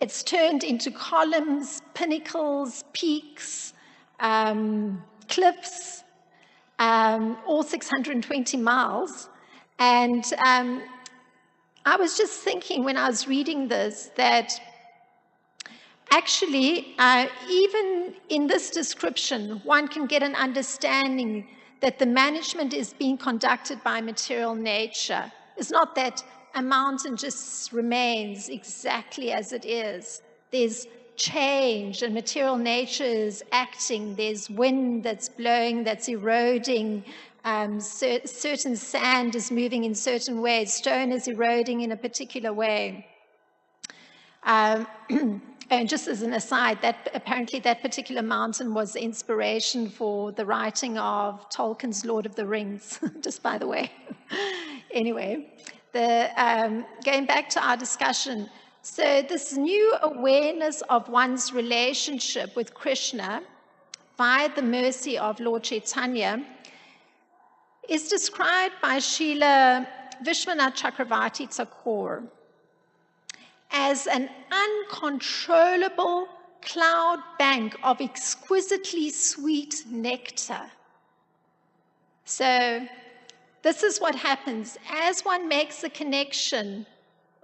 It's turned into columns, pinnacles, peaks, cliffs, all 620 miles. And I was just thinking when I was reading this that actually, even in this description, one can get an understanding that the management is being conducted by material nature. It's not that a mountain just remains exactly as it is. There's change, and material nature is acting. There's wind that's blowing, that's eroding. Certain sand is moving in certain ways. Stone is eroding in a particular way. And just as an aside, apparently that particular mountain was the inspiration for the writing of Tolkien's Lord of the Rings, just by the way. Anyway, going back to our discussion, so this new awareness of one's relationship with Krishna via the mercy of Lord Chaitanya is described by Srila Vishwanath Chakravarti Thakur as an uncontrollable cloud bank of exquisitely sweet nectar. So this is what happens. As one makes a connection,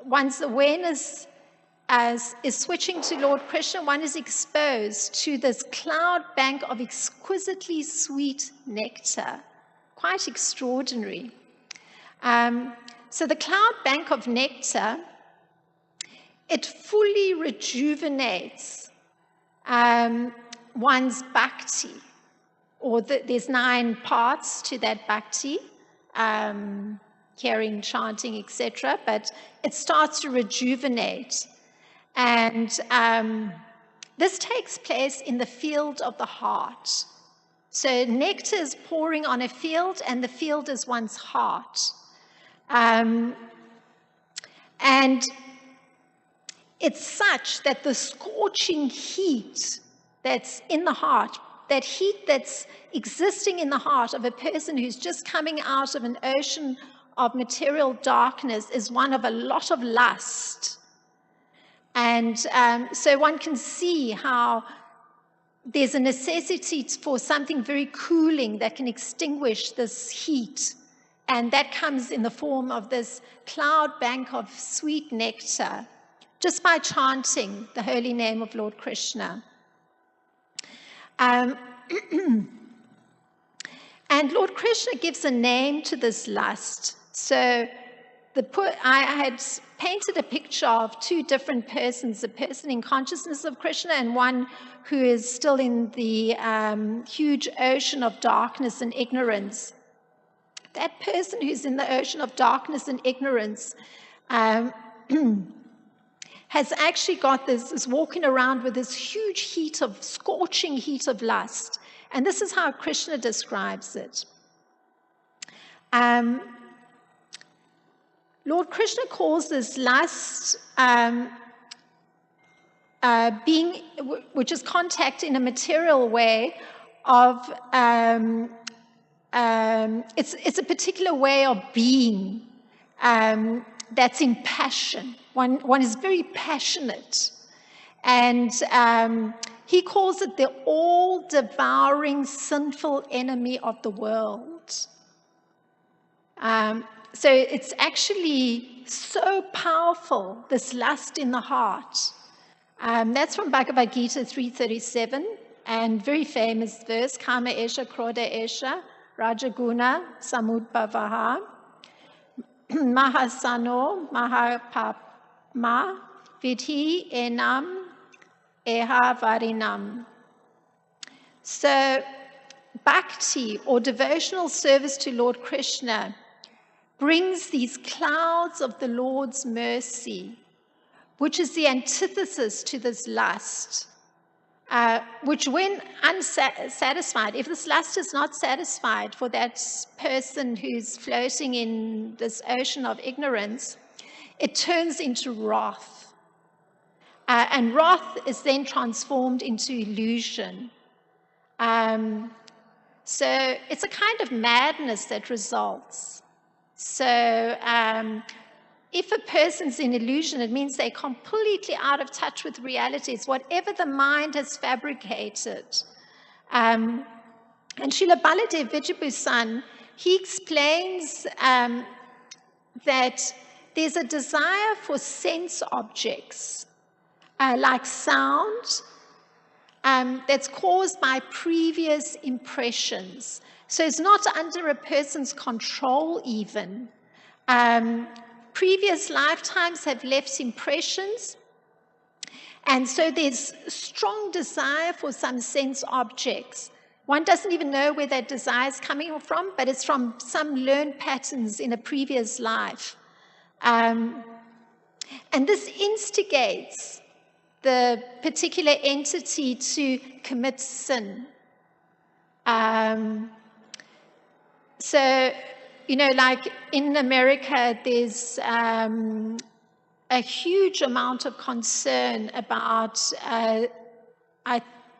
one's awareness is switching to Lord Krishna, one is exposed to this cloud bank of exquisitely sweet nectar. Quite extraordinary. So the cloud bank of nectar, it fully rejuvenates one's bhakti, or there's 9 parts to that bhakti, hearing, chanting, etc., but it starts to rejuvenate. And this takes place in the field of the heart. So nectar is pouring on a field, and the field is one's heart. And it's such that the scorching heat that's in the heart, that heat that's existing in the heart of a person who's just coming out of an ocean of material darkness, is one of a lot of lust. And so one can see how there's a necessity for something very cooling that can extinguish this heat. And that comes in the form of this cloud bank of sweet nectar, just by chanting the holy name of Lord Krishna. And Lord Krishna gives a name to this lust. So I had painted a picture of 2 different persons, a person in consciousness of Krishna and one who is still in the huge ocean of darkness and ignorance. That person who's in the ocean of darkness and ignorance has actually got is walking around with this huge scorching heat of lust. And this is how Krishna describes it. Lord Krishna calls this lust which is contact in a material way of, it's a particular way of being. that's in passion. One is very passionate. And he calls it the all-devouring sinful enemy of the world. So it's actually so powerful, this lust in the heart. That's from Bhagavad Gita 3:37, and very famous verse, Kama esha krodha esha rajaguna samudbhavaha mahasano mahapapma vidhi enam eha varinam. So bhakti, or devotional service to Lord Krishna, brings these clouds of the Lord's mercy, which is the antithesis to this lust, which when unsatisfied, if this lust is not satisfied for that person who's floating in this ocean of ignorance, it turns into wrath. And wrath is then transformed into illusion. So it's a kind of madness that results. So if a person's in illusion, it means they're completely out of touch with reality. It's whatever the mind has fabricated. And Srila Baladev Vijayabhusan, he explains that there's a desire for sense objects, like sound, that's caused by previous impressions. So it's not under a person's control even. Previous lifetimes have left impressions, and so there's strong desire for some sense objects. One doesn't even know where that desire is coming from, but it's from some learned patterns in a previous life. And this instigates the particular entity to commit sin. So, you know, like in America, there's a huge amount of concern about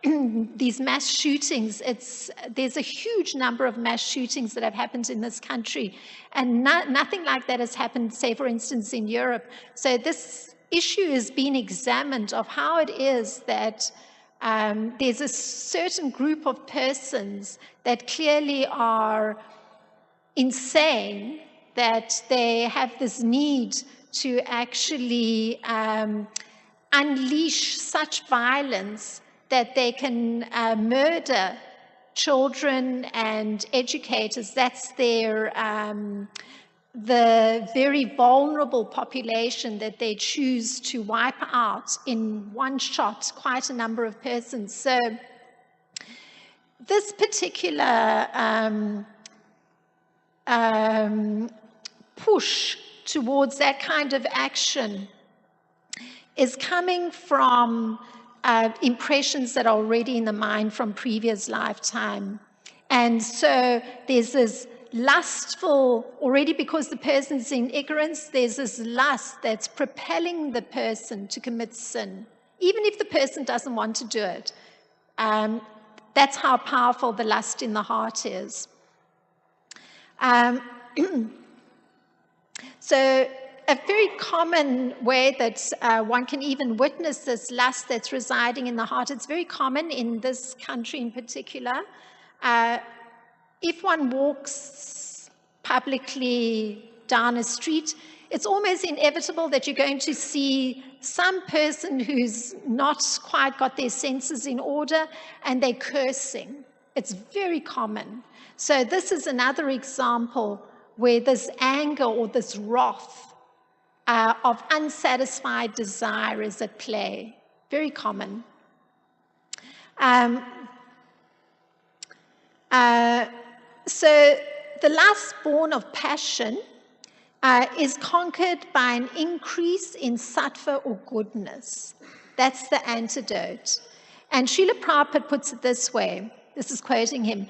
these mass shootings. There's a huge number of mass shootings that have happened in this country, and nothing like that has happened, say, for instance, in Europe. So this issue is being examined of how it is that there's a certain group of persons that clearly are insane, that they have this need to actually unleash such violence that they can murder children and educators. That's their the very vulnerable population that they choose to wipe out in one shot, quite a number of persons. So this particular push towards that kind of action is coming from impressions that are already in the mind from previous lifetime. And so there's this lustful, already because the person's in ignorance, there's this lust that's propelling the person to commit sin, even if the person doesn't want to do it. That's how powerful the lust in the heart is. So a very common way that one can even witness this lust that's residing in the heart, it's very common in this country in particular. If one walks publicly down a street, it's almost inevitable that you're going to see some person who's not quite got their senses in order and they're cursing. It's very common. So this is another example where this anger or this wrath of unsatisfied desire is at play. Very common. So the lust born of passion is conquered by an increase in sattva or goodness. That's the antidote. And Srila Prabhupada puts it this way, this is quoting him,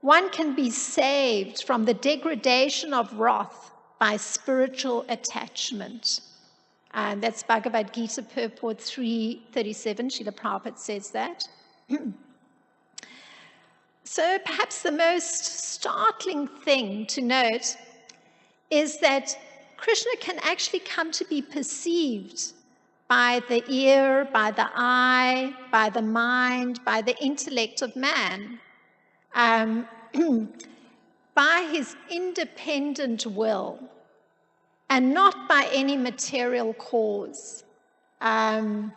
one can be saved from the degradation of wrath by spiritual attachment. And that's Bhagavad Gita purport 3:37, Srila Prabhupada says that. So perhaps the most startling thing to note is that Krishna can actually come to be perceived by the ear, by the eye, by the mind, by the intellect of man, by his independent will, and not by any material cause. In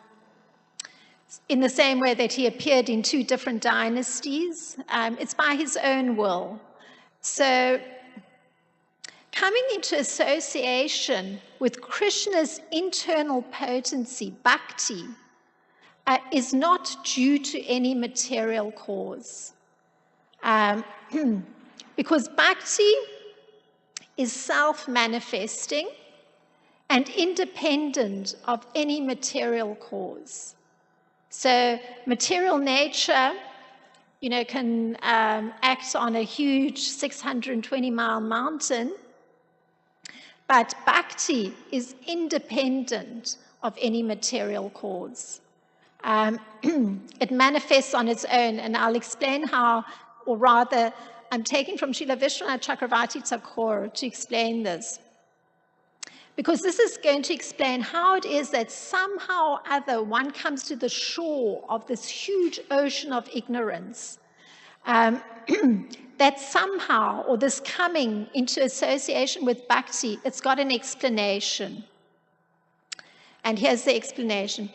the same way that he appeared in 2 different dynasties, it's by his own will. So coming into association with Krishna's internal potency, bhakti, is not due to any material cause. Because bhakti is self-manifesting and independent of any material cause. So material nature, can act on a huge 620-mile mountain, but bhakti is independent of any material cause. It manifests on its own, and I'll explain how, or rather, I'm taking from Srila Vishwanath Chakravarti Thakur to explain this. Because this is going to explain how it is that somehow or other one comes to the shore of this huge ocean of ignorance. That somehow, or this coming into association with bhakti, it's got an explanation. And here's the explanation.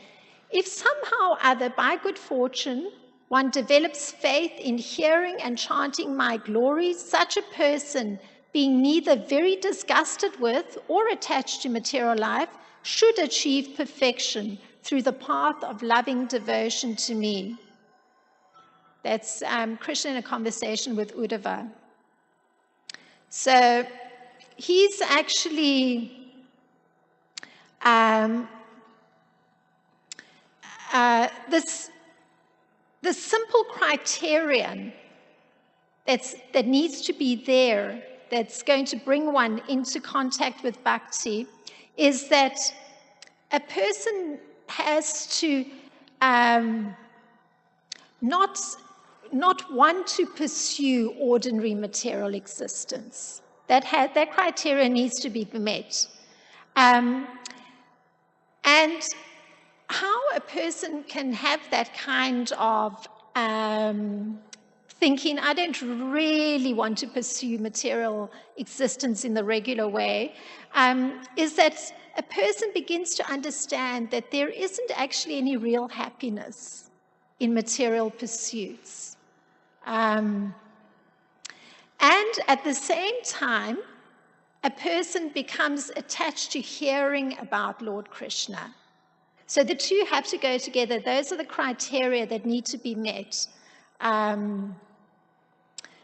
If somehow or other, by good fortune, one develops faith in hearing and chanting my glories, such a person, being neither very disgusted with or attached to material life, should achieve perfection through the path of loving devotion to me. That's Krishna in a conversation with Uddhava. So he's actually the simple criterion that needs to be there, that's going to bring one into contact with bhakti, is that a person has to not want to pursue ordinary material existence. That criteria needs to be met. And how a person can have that kind of thinking, I don't really want to pursue material existence in the regular way, is that a person begins to understand that there isn't actually any real happiness in material pursuits. And at the same time, a person becomes attached to hearing about Lord Krishna. So the two have to go together. Those are the criteria that need to be met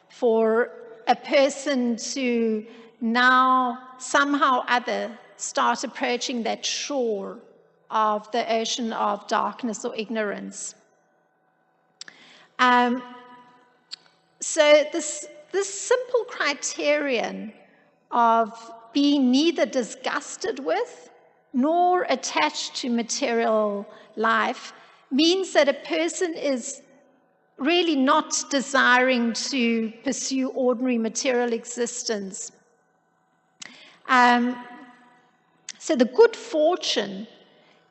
for a person to now somehow or other start approaching that shore of the ocean of darkness or ignorance. So this simple criterion of being neither disgusted with nor attached to material life means that a person is really not desiring to pursue ordinary material existence. So the good fortune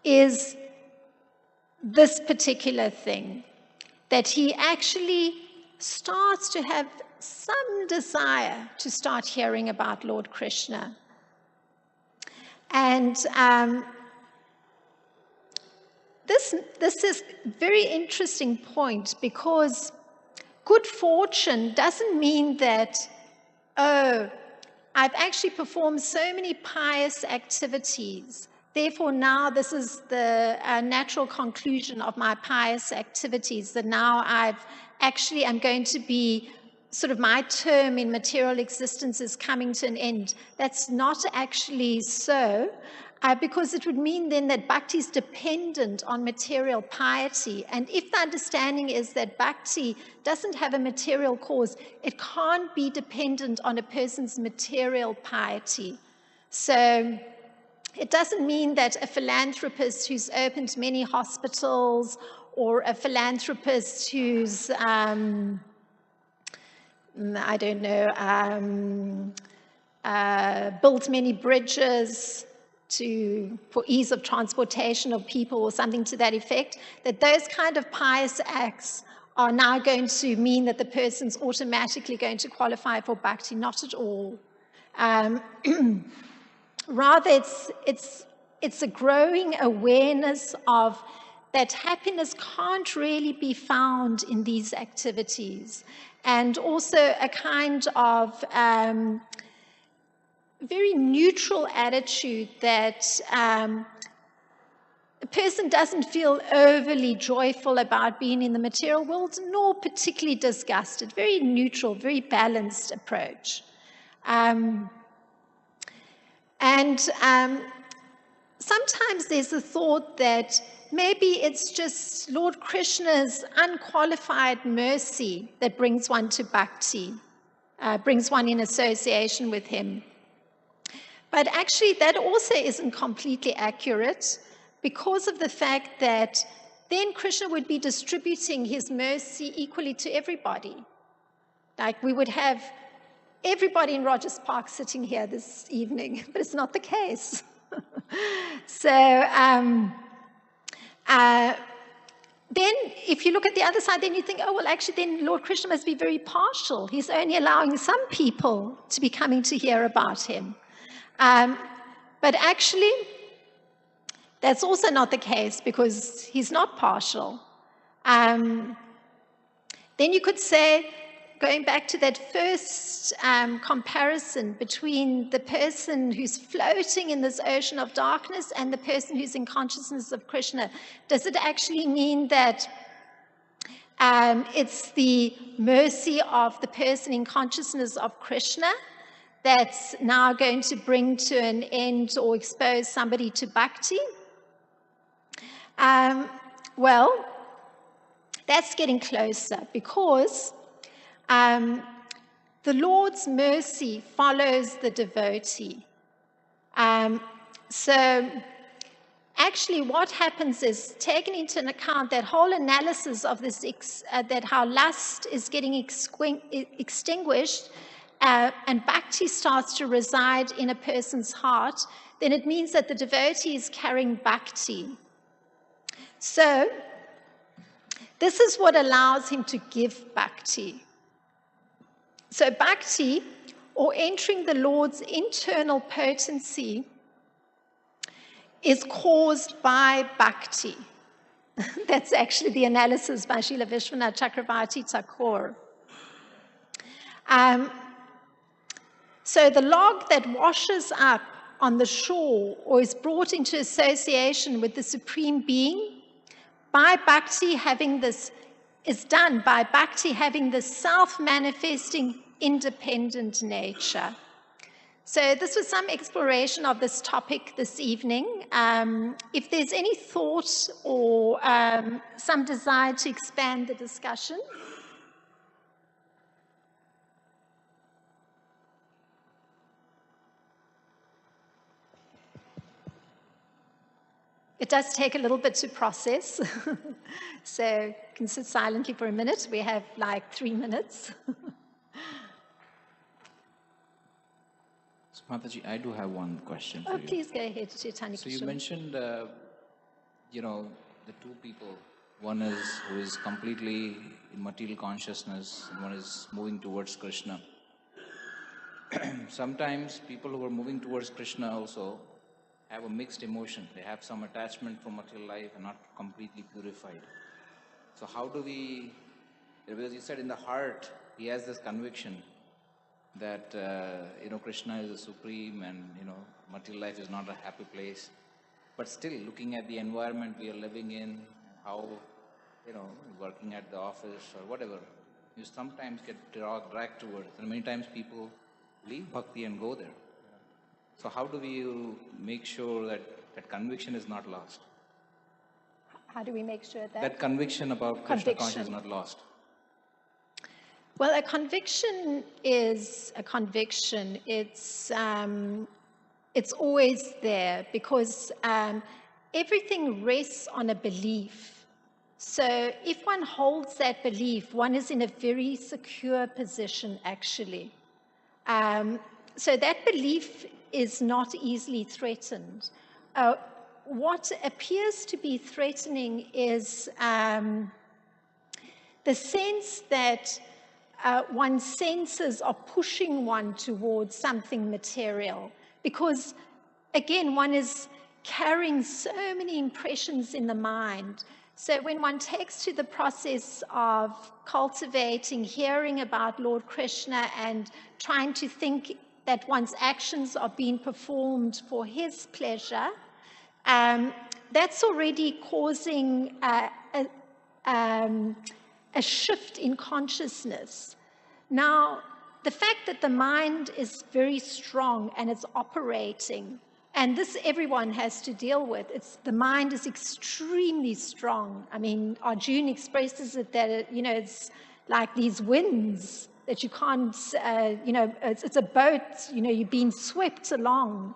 is this particular thing, that he actually starts to have some desire to start hearing about Lord Krishna. And this is a very interesting point, because good fortune doesn't mean that, oh, I've actually performed so many pious activities, therefore now this is the natural conclusion of my pious activities, that now I'm going to be, sort of my term in material existence is coming to an end. That's not actually so, because it would mean then that bhakti is dependent on material piety. And if the understanding is that bhakti doesn't have a material cause, it can't be dependent on a person's material piety. So it doesn't mean that a philanthropist who's opened many hospitals, or a philanthropist who's built many bridges for ease of transportation of people or something to that effect, that those kind of pious acts are now going to mean that the person's automatically going to qualify for bhakti. Not at all. Rather, it's a growing awareness of that happiness can't really be found in these activities, and also a kind of very neutral attitude that a person doesn't feel overly joyful about being in the material world, nor particularly disgusted. Very neutral, very balanced approach. Sometimes there's a thought that maybe it's just Lord Krishna's unqualified mercy that brings one to bhakti, brings one in association with him. But actually, that also isn't completely accurate, because of the fact that then Krishna would be distributing his mercy equally to everybody. Like we would have everybody in Rogers Park sitting here this evening, but it's not the case. So then if you look at the other side, then you think, oh, well, actually, then Lord Krishna must be very partial. He's only allowing some people to be coming to hear about him. But actually, that's also not the case, because he's not partial. Then you could say, going back to that first comparison between the person who's floating in this ocean of darkness and the person who's in consciousness of Krishna, does it actually mean that it's the mercy of the person in consciousness of Krishna that's now going to bring to an end or expose somebody to bhakti? Well, that's getting closer, because the Lord's mercy follows the devotee. So actually what happens is, taken into account that whole analysis of this, that how lust is getting extinguished, and bhakti starts to reside in a person's heart, then it means that the devotee is carrying bhakti. So this is what allows him to give bhakti. So bhakti, or entering the Lord's internal potency, is caused by bhakti. That's actually the analysis by Srila Vishwanath Chakravarti Thakur. So the log that washes up on the shore or is brought into association with the Supreme Being, by bhakti having this, is done by bhakti having the self-manifesting independent nature. So this was some exploration of this topic this evening. If there's any thought or some desire to expand the discussion. It does take a little bit to process. So you can sit silently for a minute. We have like 3 minutes. So, Mataji, I do have one question for you. Please go ahead, Chaitanya So you Kishore. mentioned, the two people. One is who is completely in material consciousness, and one is moving towards Krishna. Sometimes people who are moving towards Krishna also have a mixed emotion. They have some attachment for material life and not completely purified. So how do we, because you said in the heart, he has this conviction that, Krishna is the supreme and, material life is not a happy place. But still, looking at the environment we are living in, how, working at the office or whatever, you sometimes get dragged towards, and many times people leave bhakti and go there. So how do we make sure that that conviction is not lost? How do we make sure that? That conviction about Krishna consciousness is not lost. Well, a conviction is a conviction. It's always there, because everything rests on a belief. So if one holds that belief, one is in a very secure position, actually. so that belief is not easily threatened. What appears to be threatening is the sense that one's senses are pushing one towards something material, because again, one is carrying so many impressions in the mind. So when one takes to the process of cultivating, hearing about Lord Krishna and trying to think that one's actions are being performed for his pleasure, that's already causing a shift in consciousness. Now, the fact that the mind is very strong and it's operating, and this everyone has to deal with, the mind is extremely strong. I mean, Arjuna expresses it that, it's like these winds that you can't, it's a boat, you're being swept along.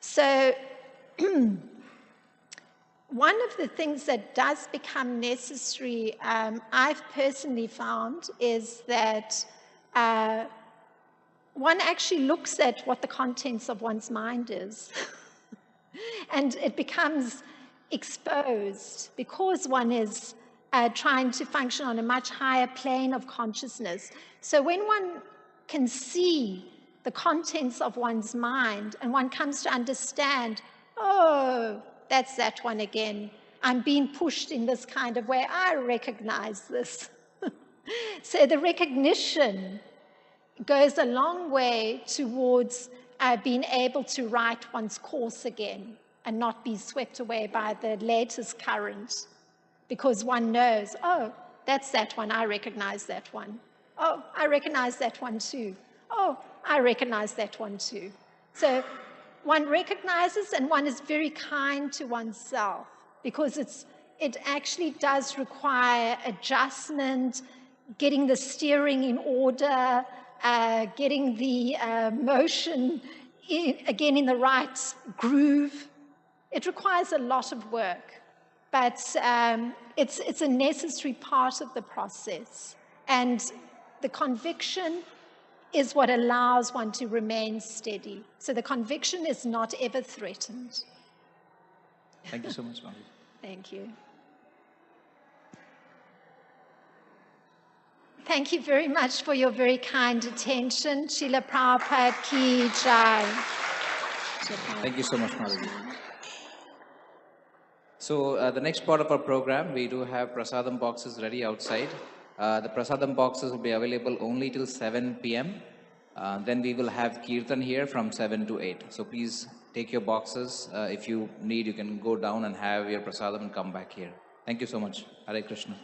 So one of the things that does become necessary, I've personally found, is that one actually looks at what the contents of one's mind is. And it becomes exposed because one is trying to function on a much higher plane of consciousness. So when one can see the contents of one's mind and one comes to understand, oh, that's that one again. I'm being pushed in this kind of way. I recognize this. So the recognition goes a long way towards being able to write one's course again and not be swept away by the latest current, because one knows, oh, that's that one. I recognize that one. Oh, I recognize that one too. Oh, I recognize that one too. So one recognizes, and one is very kind to oneself, because it actually does require adjustment, getting the steering in order, getting the motion again in the right groove. It requires a lot of work, but it's a necessary part of the process. And the conviction is what allows one to remain steady. So the conviction is not ever threatened. Thank you so much, Mami. Thank you. Thank you very much for your very kind attention. Srila Prabhupada ki jai. Thank you so much, Mami. So the next part of our program, we do have prasadam boxes ready outside. The prasadam boxes will be available only till 7 p.m. Then we will have kirtan here from 7 to 8. So please take your boxes. If you need, you can go down and have your prasadam and come back here. Thank you so much. Hare Krishna.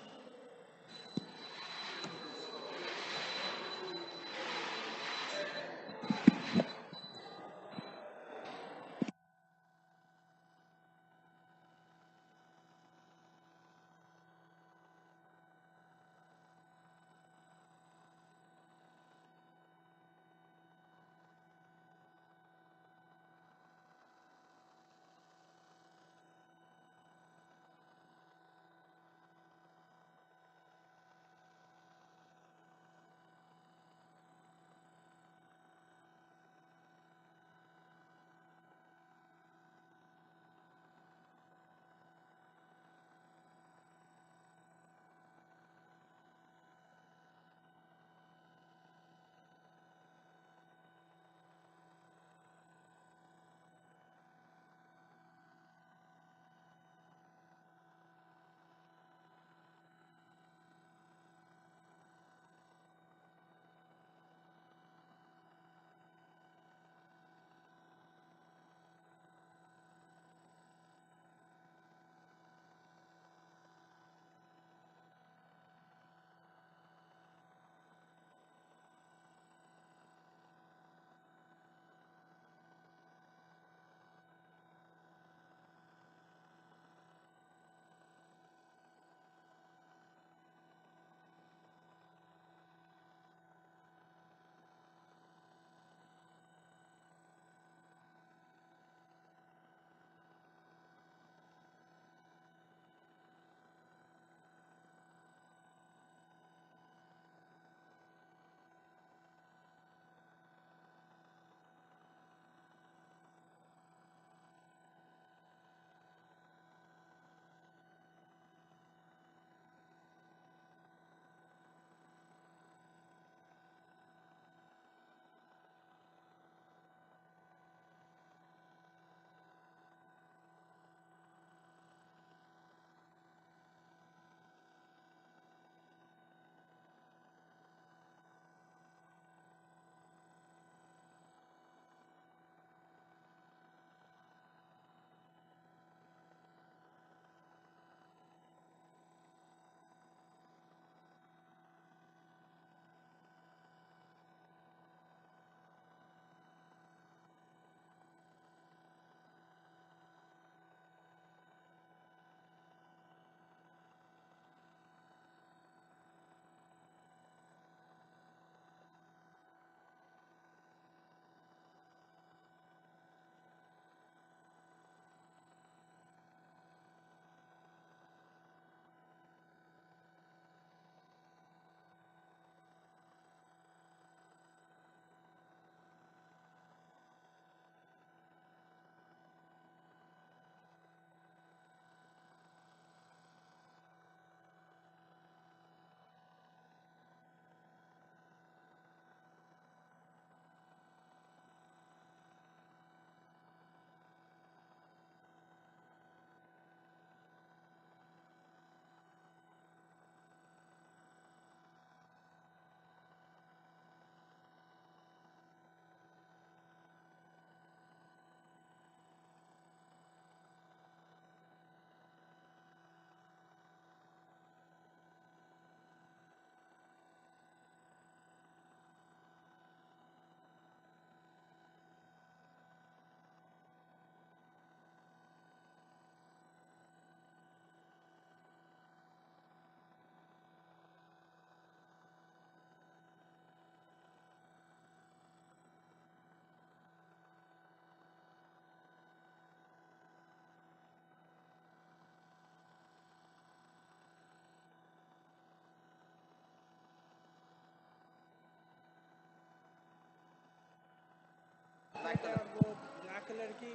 की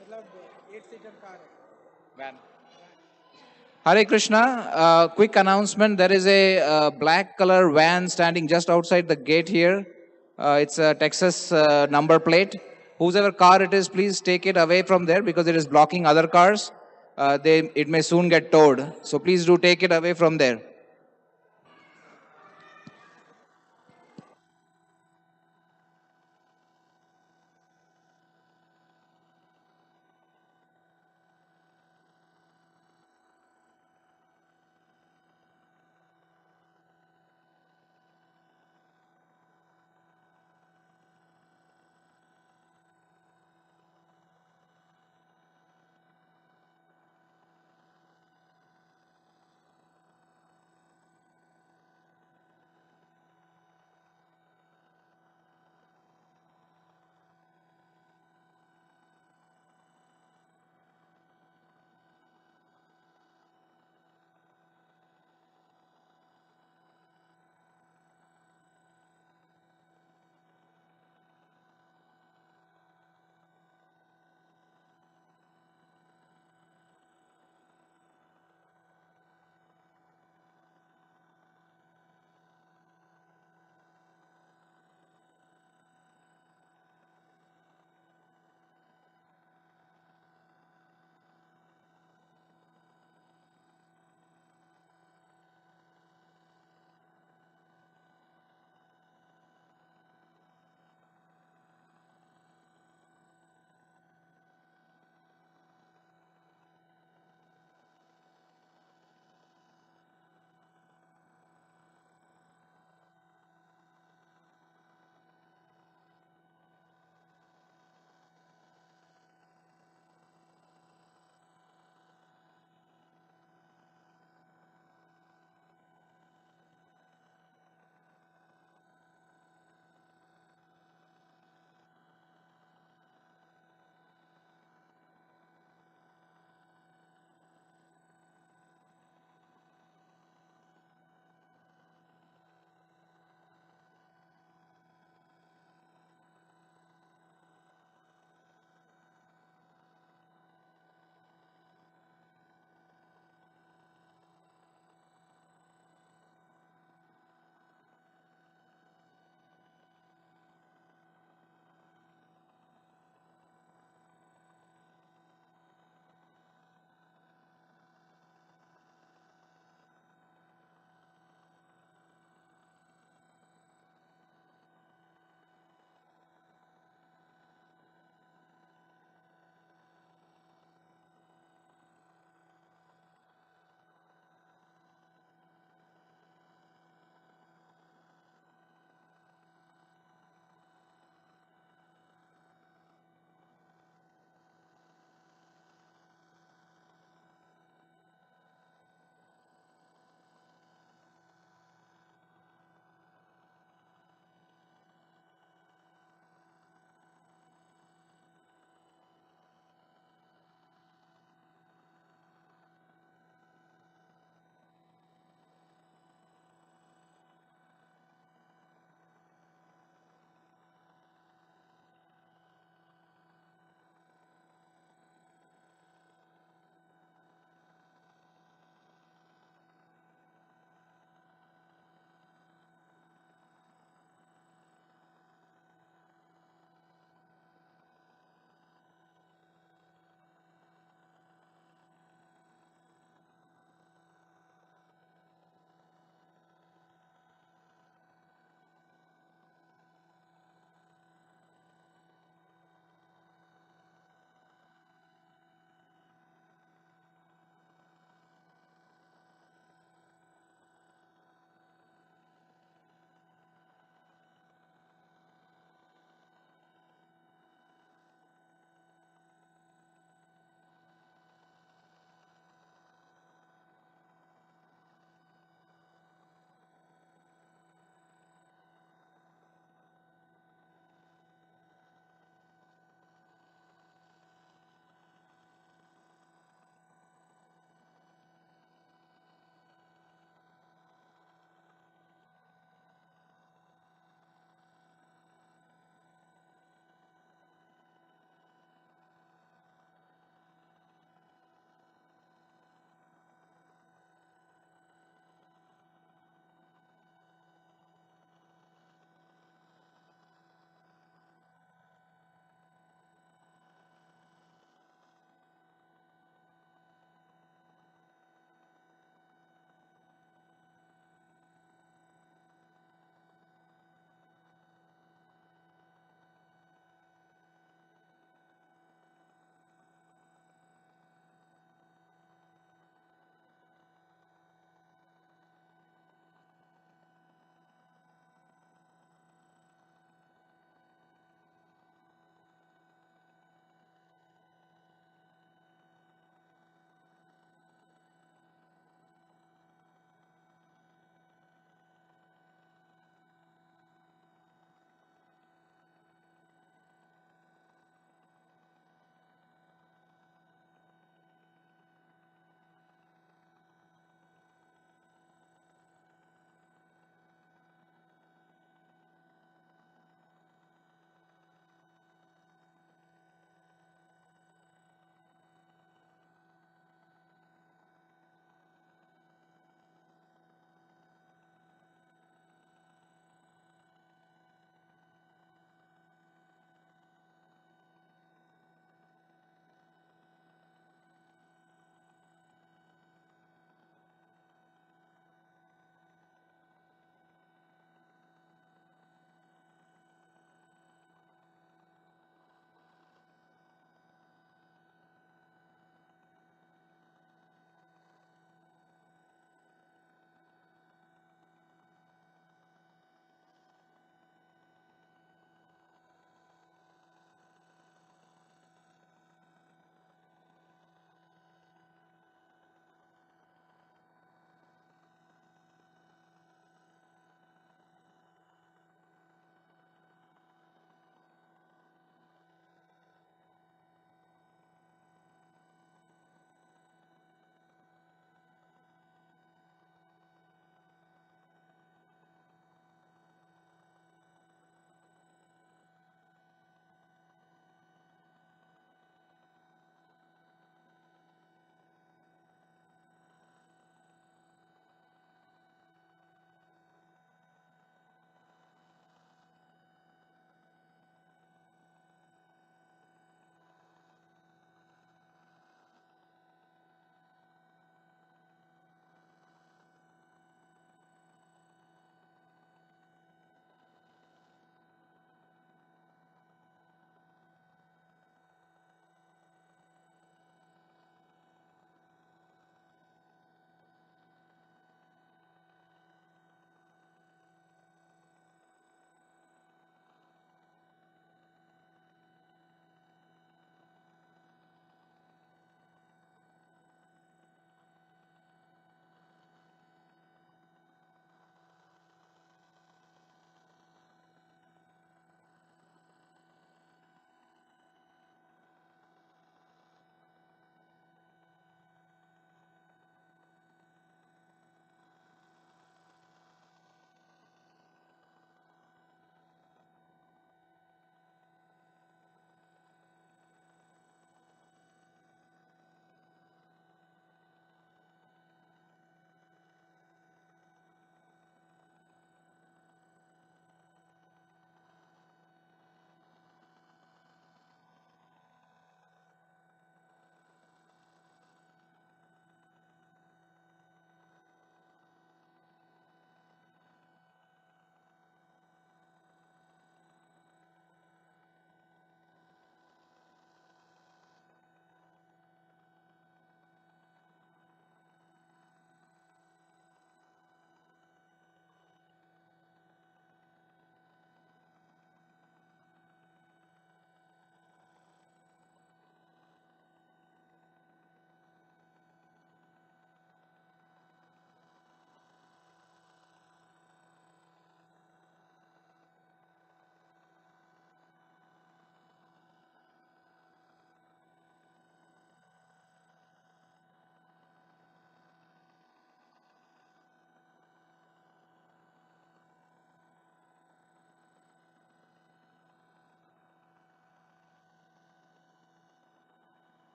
मतलब 8 seater car है। Hare Krishna, quick announcement. There is a black color van standing just outside the gate here. It's a Texas number plate. Whoever car it is, please take it away from there because it is blocking other cars. It may soon get towed. So please do take it away from there.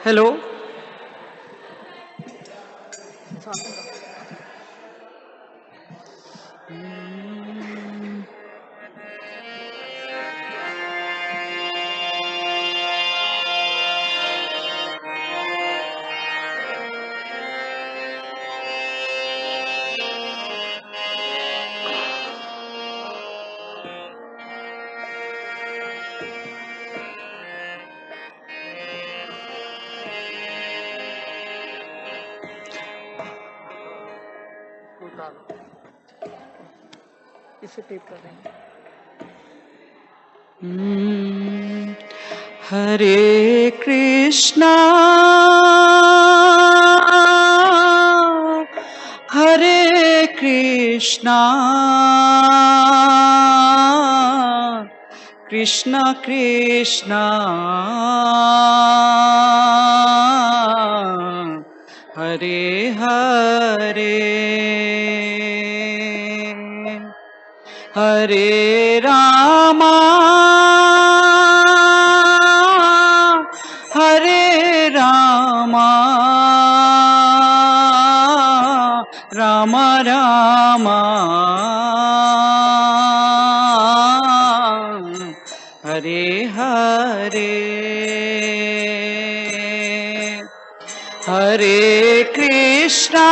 Hello इसे tape कर रहे हैं। हरे कृष्णा हरे कृष्णा कृष्ण कृष्ण हरे हरे हरे रामा हरे रामा राम राम हरे हरे हरे कृष्णा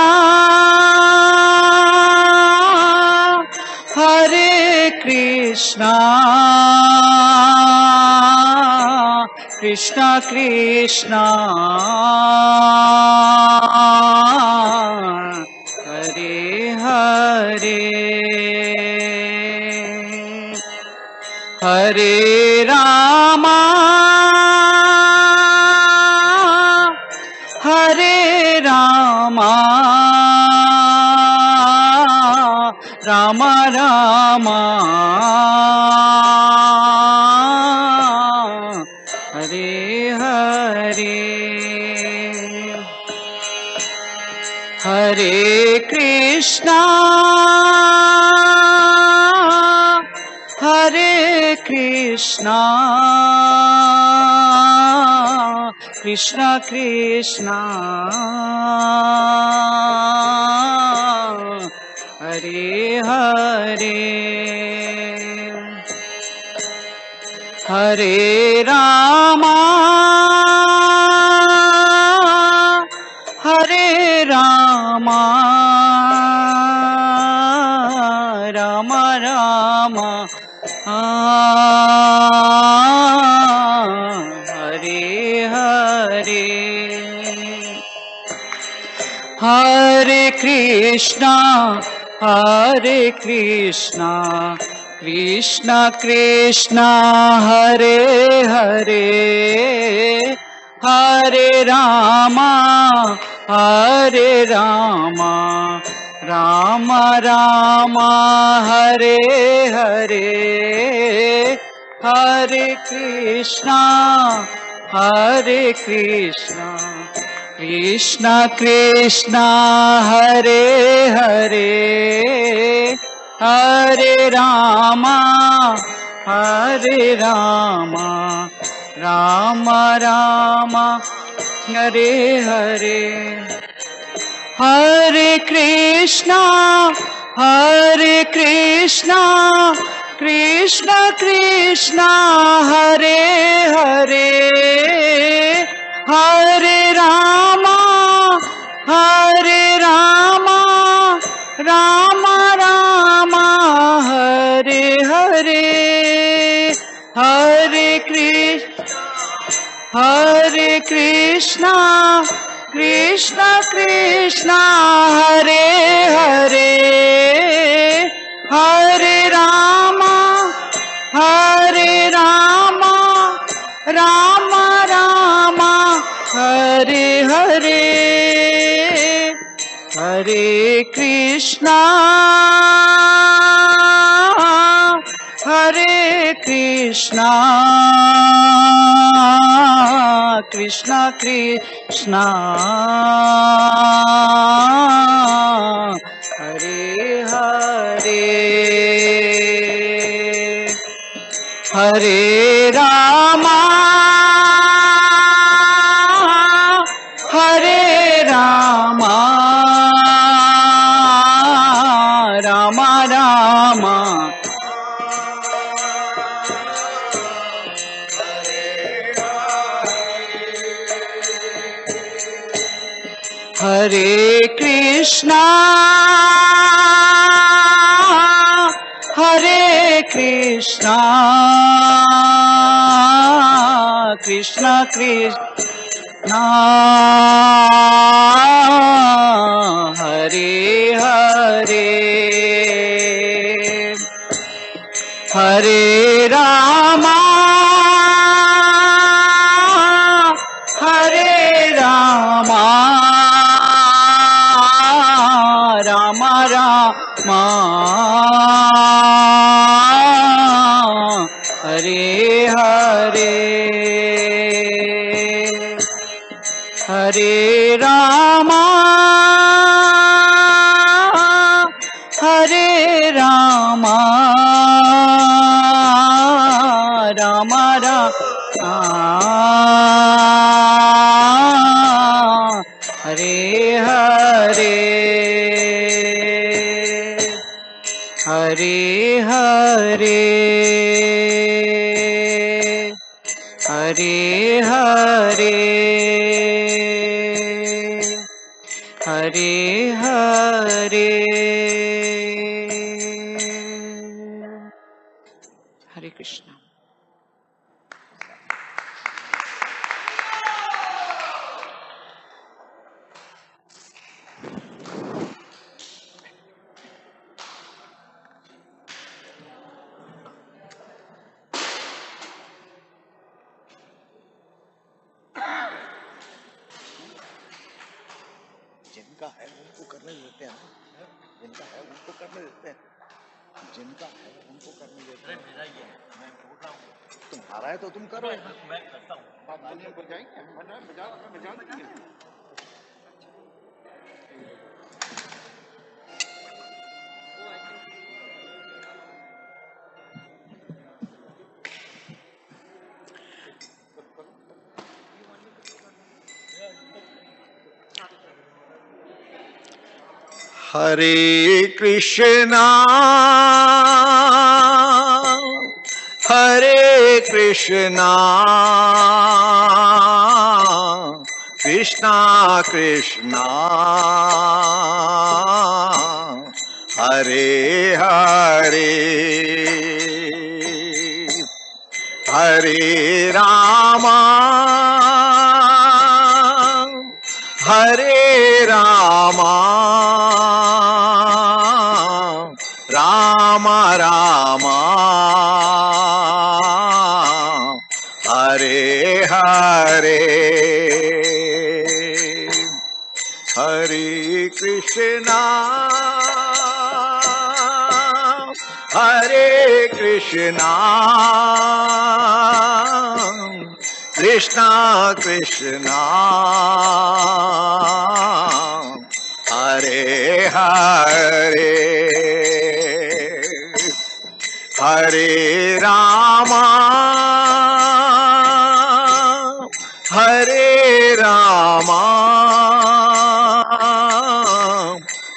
हरे कृष्णा कृष्ण कृष्ण हरे हरे हरे रामा हरे रामा राम राम हरे हरे हरे कृष्णा हरे कृष्णा कृष्ण कृष्ण हरे हरे हरे रामा हरे रामा राम राम हरे हरे हरे कृष्णा कृष्ण कृष्ण हरे हरे हरे रामा राम राम हरे हरे हरे कृष्णा कृष्ण कृष्ण हरे हरे हरे रामा राम राम हरे हरे हरे कृष्णा कृष्ण कृष्ण हरे हरे हरे रामा राम राम हरे हरे हरे कृष्णा कृष्ण कृष्ण हरे हरे हरे रामा राम राम हरे हरे हरे कृष्णा कृष्ण कृष्ण हरे हरे हरे रामा हरे कृष्णा कृष्ण कृष्ण हरे हरे हरे रामा राम राम हरे हरे हरे राम राम राम हरे हरे हरे हरे हरे हरे हरे हरे हरे कृष्ण जिनका है उनको करने देते हैं, जिनका है उनको करने देते हैं, जिनका है उनको करने देते हैं। तुम्हारा है तो तुम करो। मैं करता हूँ। बजाएंगे, बजा देंगे। हरे कृष्णा कृष्णा कृष्णा हरे हरे हरे रामा राम राम हरे हरे हरे कृष्णा कृष्णा कृष्णा हरे हरे हरे रामा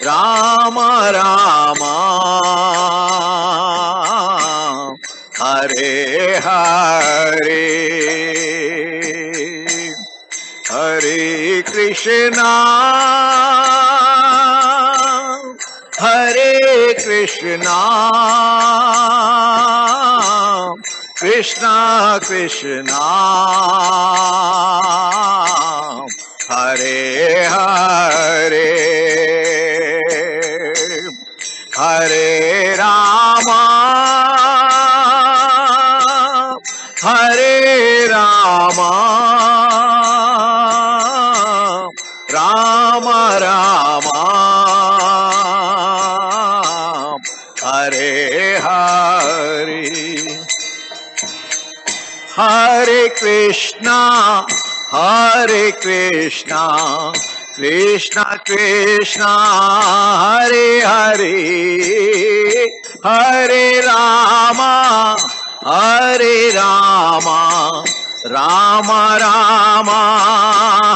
राम राम हरे हरे हरे कृष्णा कृष्णा कृष्णा हरे हरे हरे रामा राम राम हरे हरे हरे कृष्णा कृष्णा कृष्णा हरे हरे हरे रामा राम राम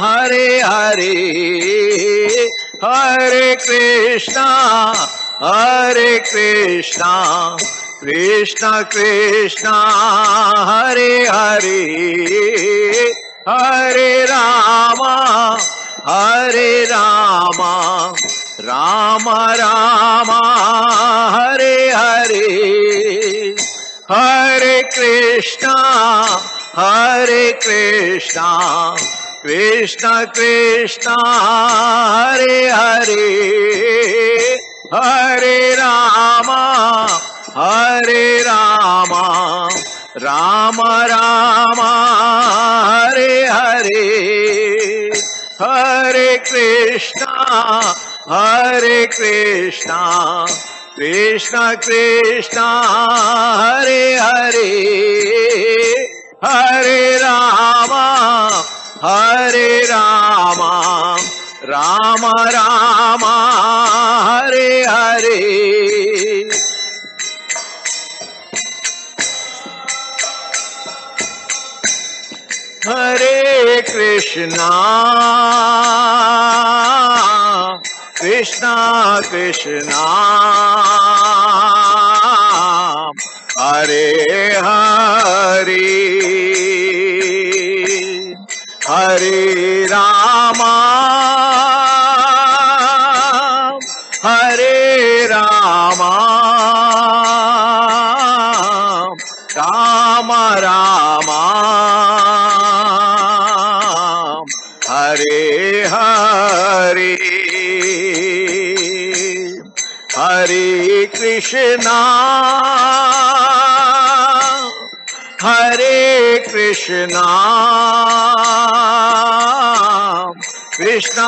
हरे हरे हरे कृष्णा कृष्णा कृष्णा हरे हरे हरे राम राम राम हरे हरे हरे कृष्णा कृष्ण कृष्ण हरे हरे हरे राम राम राम हरे हरे हरे कृष्णा कृष्ण कृष्ण हरे हरे हरे राम राम राम हरे हरे हरे कृष्णा कृष्णा कृष्णा हरे हरे हरे राम राम राम हरे हरे हरे कृष्णा कृष्णा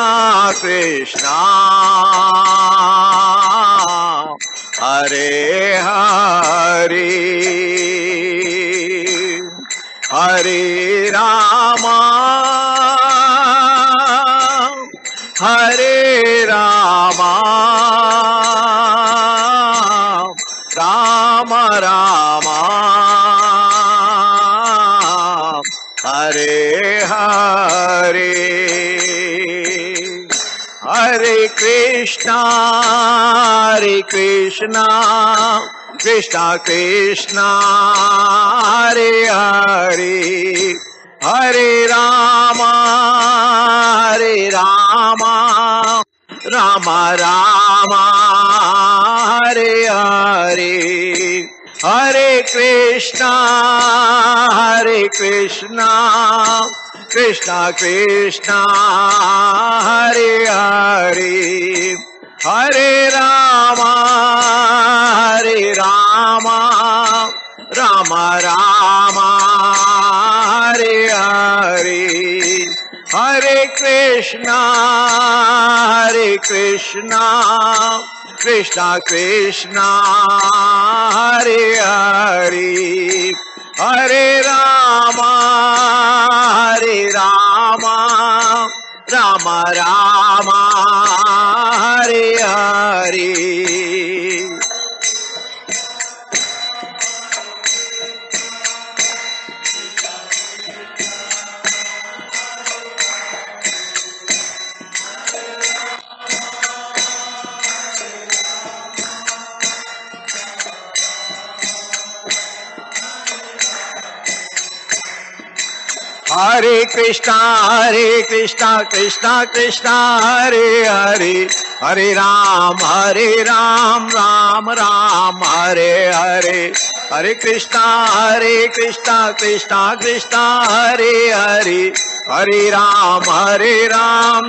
कृष्णा हरे हरे हरे राम राम राम हरे हरे हरे कृष्णा कृष्णा कृष्णा हरे हरे हरे राम राम राम हरे हरे हरे कृष्णा कृष्णा कृष्णा हरे हरे हरे राम राम राम हरे हरे हरे कृष्णा कृष्णा कृष्णा हरे हरे हरे राम राम राम हरे हरे हरे कृष्णा कृष्णा कृष्णा हरे हरे हरे राम राम राम हरे हरे हरे कृष्णा कृष्णा कृष्णा हरे हरे हरे राम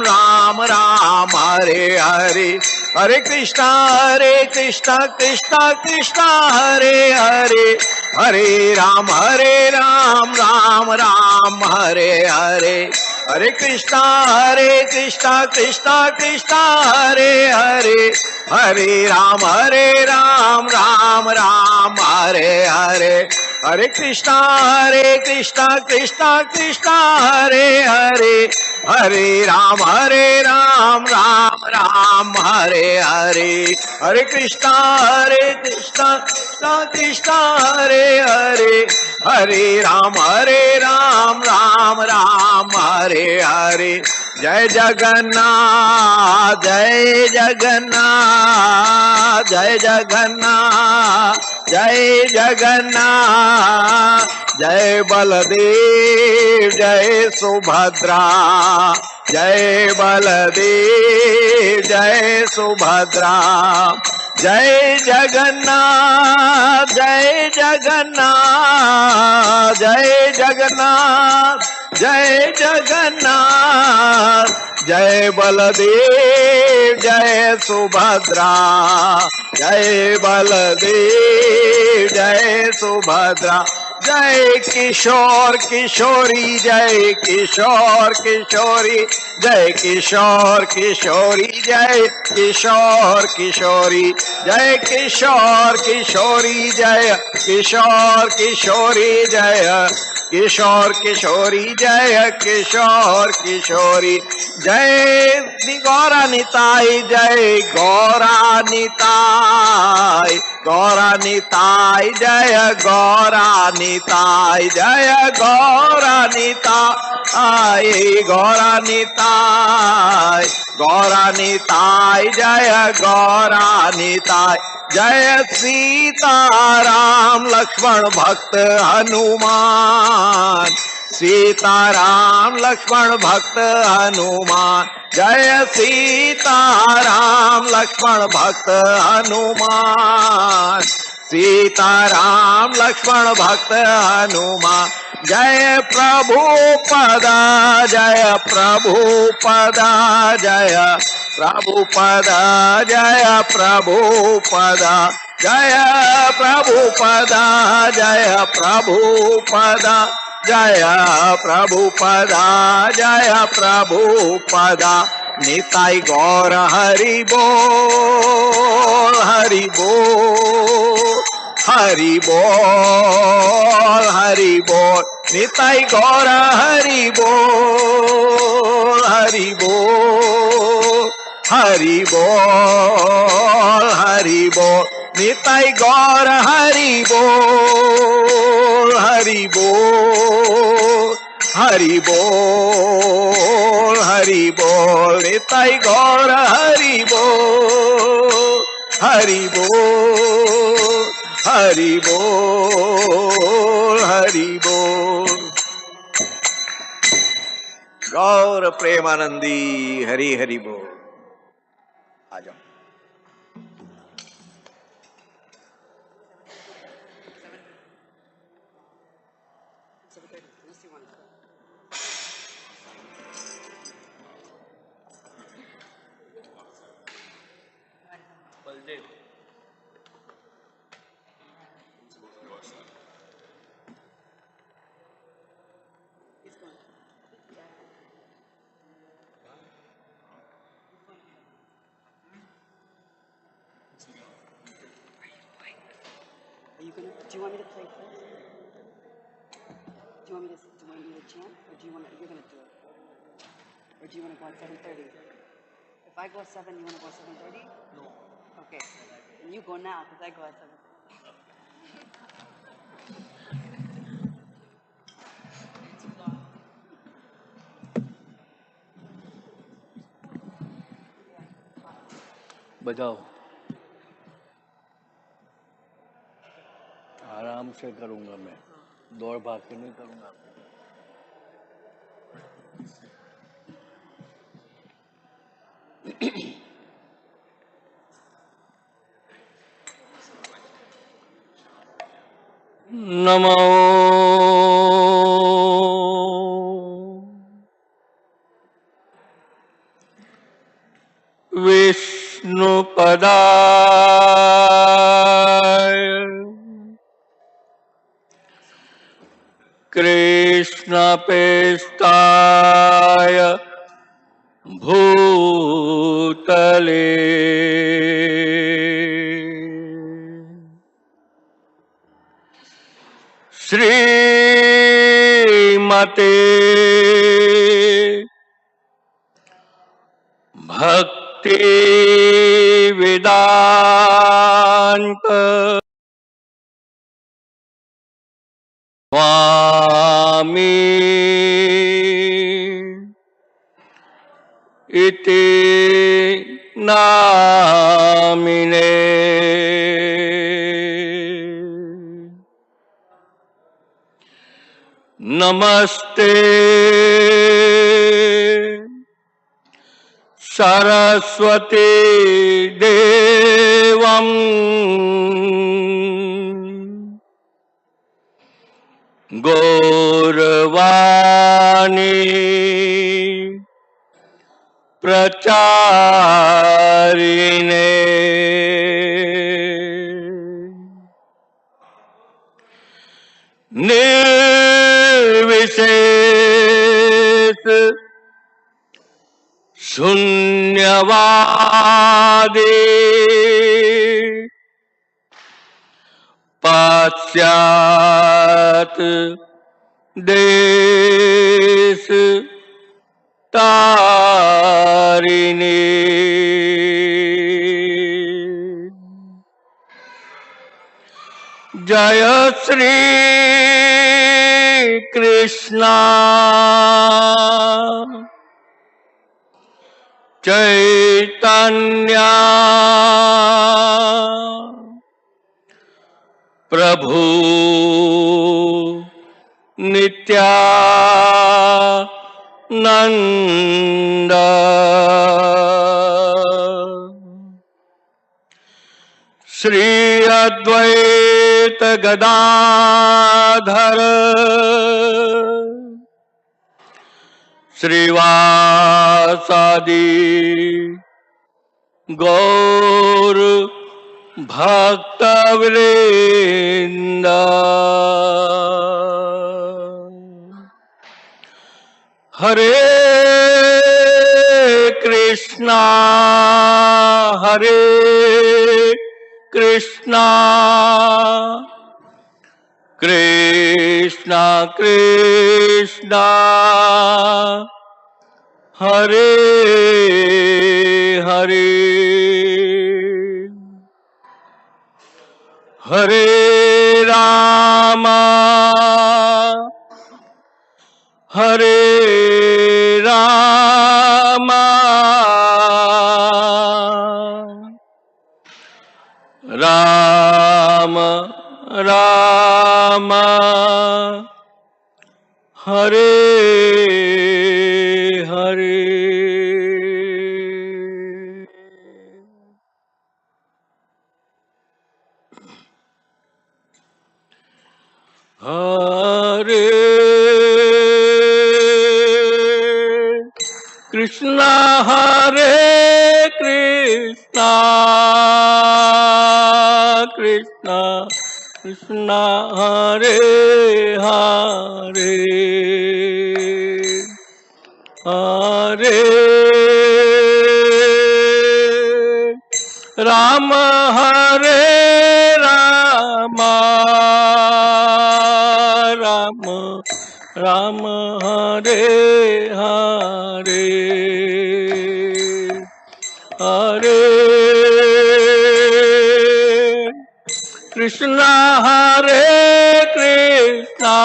राम राम हरे हरे हरे कृष्णा कृष्णा कृष्णा हरे हरे हरे राम राम राम हरे हरे हरे कृष्णा कृष्णा कृष्णा हरे हरे हरे राम राम राम हरे हरे हरे कृष्णा कृष्णा कृष्णा हरे हरे हरे राम राम राम हरे हरे हरे कृष्णा कृष्णा हरे हरे हरे राम राम राम हरे हरे जय जगन्नाथ जय जगन्नाथ जय जगन्नाथ जय जगन्नाथ जय बलदेव जय सुभद्रा जय बलदेव जय सुभद्रा, जय जगन्नाथ जय जगन्नाथ जय जगन्नाथ जय जगन्नाथ, जय बलदेव जय सुभद्रा, जय बलदेव जय सुभद्रा, जय किशोर किशोरी जय किशोर किशोरी, जय किशोर किशोरी जय किशोर किशोरी, जय किशोर किशोरी जय किशोर किशोरी, जय किशोर किशोरी जय किशोर किशोरी, जय गौरा निताई जय गौरा निताई, गौरा निताई जय गौरा निताई, जय गौरा निताई गौरा निताई, गौरा निताई जय गौरा निताई, जय सीताराम लक्ष्मण भक्त हनुमान, सीताराम लक्ष्मण भक्त हनुमान, जय सीताराम लक्ष्मण भक्त हनुमान, सीताराम लक्ष्मण भक्त हनुमान, जय प्रभुपदा जय प्रभुपदा जय प्रभुपदा जय प्रभुपदा, जय प्रभुपदा जय प्रभुपदा, जय प्रभुपदा जय प्रभुपदा, निताई गौर हरि बोल हरि बोल हरि बोल हरि बोल, निताई गौर हरि बोल हरि बोल हरि बोल हरि बोल, निताई गौर हरि बोल हरि बोल हरि बोल हरि बोल, निताई गौर हरि बोल हरि बोल हरि बोल हरि बोल। गौर प्रेमानंदी हरि हरि बोल। आ जाओ। Do you want me to play first? Do you want me to chant, or do you want to, you're going to do it? Or do you want to go at 7:30? If I go at 7, you want to go at 7:30? No. Okay. And you go now, because I go at 7:30. बजाओ। आराम से करूंगा मैं, दौड़ भाग के नहीं करूंगा। नमो विष्णुपदाय कृष्णपेष्टाय भूतले श्रीमते भक्ति वेदांत स्वामी इति नामिने। नमस्ते सरस्वती देवं गौरवाणी प्रचारिणे निर्विशेष शून्यवादी पाश्चात्य देश तारिणी जय श्री कृष्णा चैतन्य प्रभु नित्यानंद श्री अद्वैत गदाधर श्रीवासादि गौर भक्तवृंद हरे कृष्णा कृष्णा कृष्णा कृष्णा हरे हरे हरे राम हरे राम राम राम हरे हरे हरे कृष्णा कृष्णा कृष्णा कृष्णा हरे हरे हरे राम हरे राम राम राम हरे हरे हरे कृष्णा कृष्णा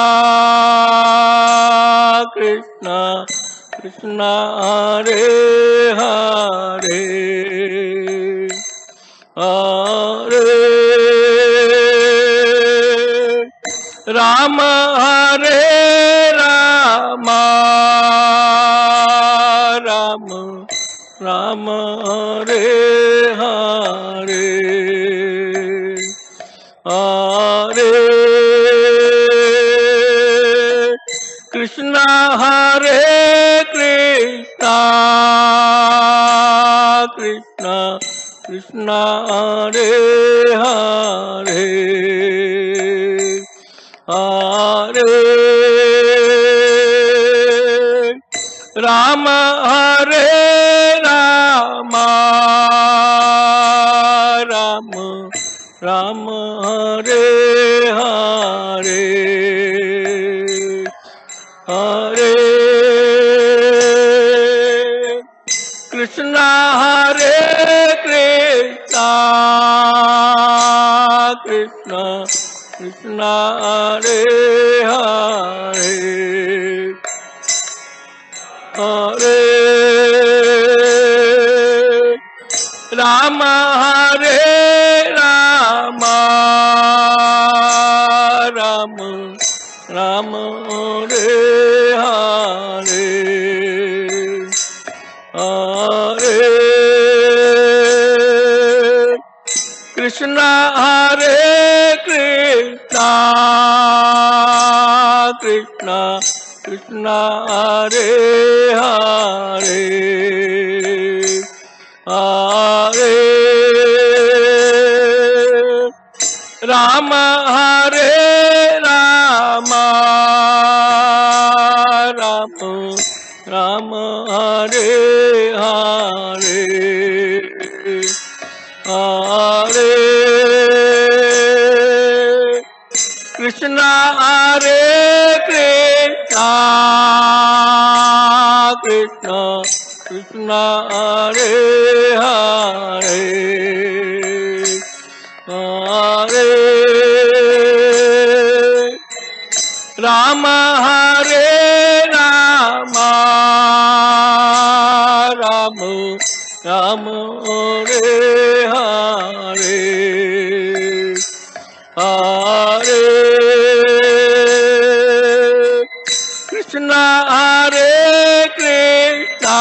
कृष्णा कृष्णा हरे हरे हरे राम हरे राम राम राम हरे हरे हरे कृष्णा कृष्णा कृष्णा कृष्णा हरे हरे हरे राम हरे राम राम राम हरे हरे हरे कृष्णा कृष्णा कृष्णा कृष्णा हरे हरे हरे राम हरे Ram Ram Ram Hare Hare Hare Krishna Hare Krishna Krishna Krishna Hare Hare Hare Rama Hare Rama Rama Rama Hare Hare Hare Krishna Hare Krishna Krishna Krishna Hare Hare Hare Rama Hare Rama Rama Rama Hare Hare Hare Krishna Hare Krishna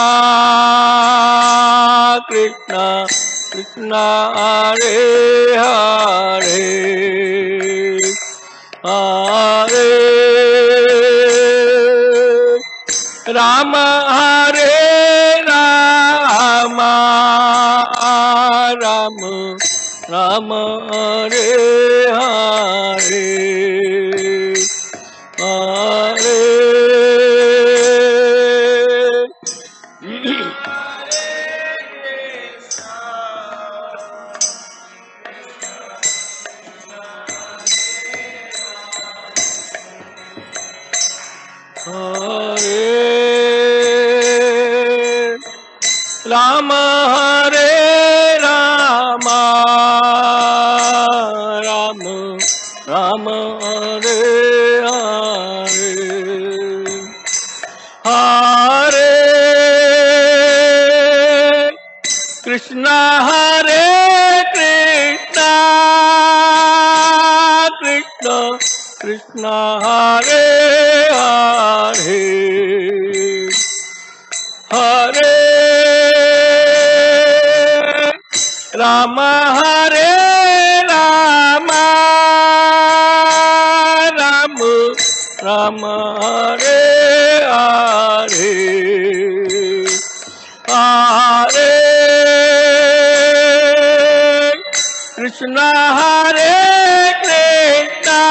Krishna Krishna Hare Hare Hare Rama Hare Rama Rama Rama Hare Hare Hare Hare Rama Hare Rama Rama Rama Hare Hare Hare Krishna Hare Krishna Krishna Krishna Hare Hare Hare Rama Hare Rama Rama Rama Hare Hare Hare Krishna Hare Krishna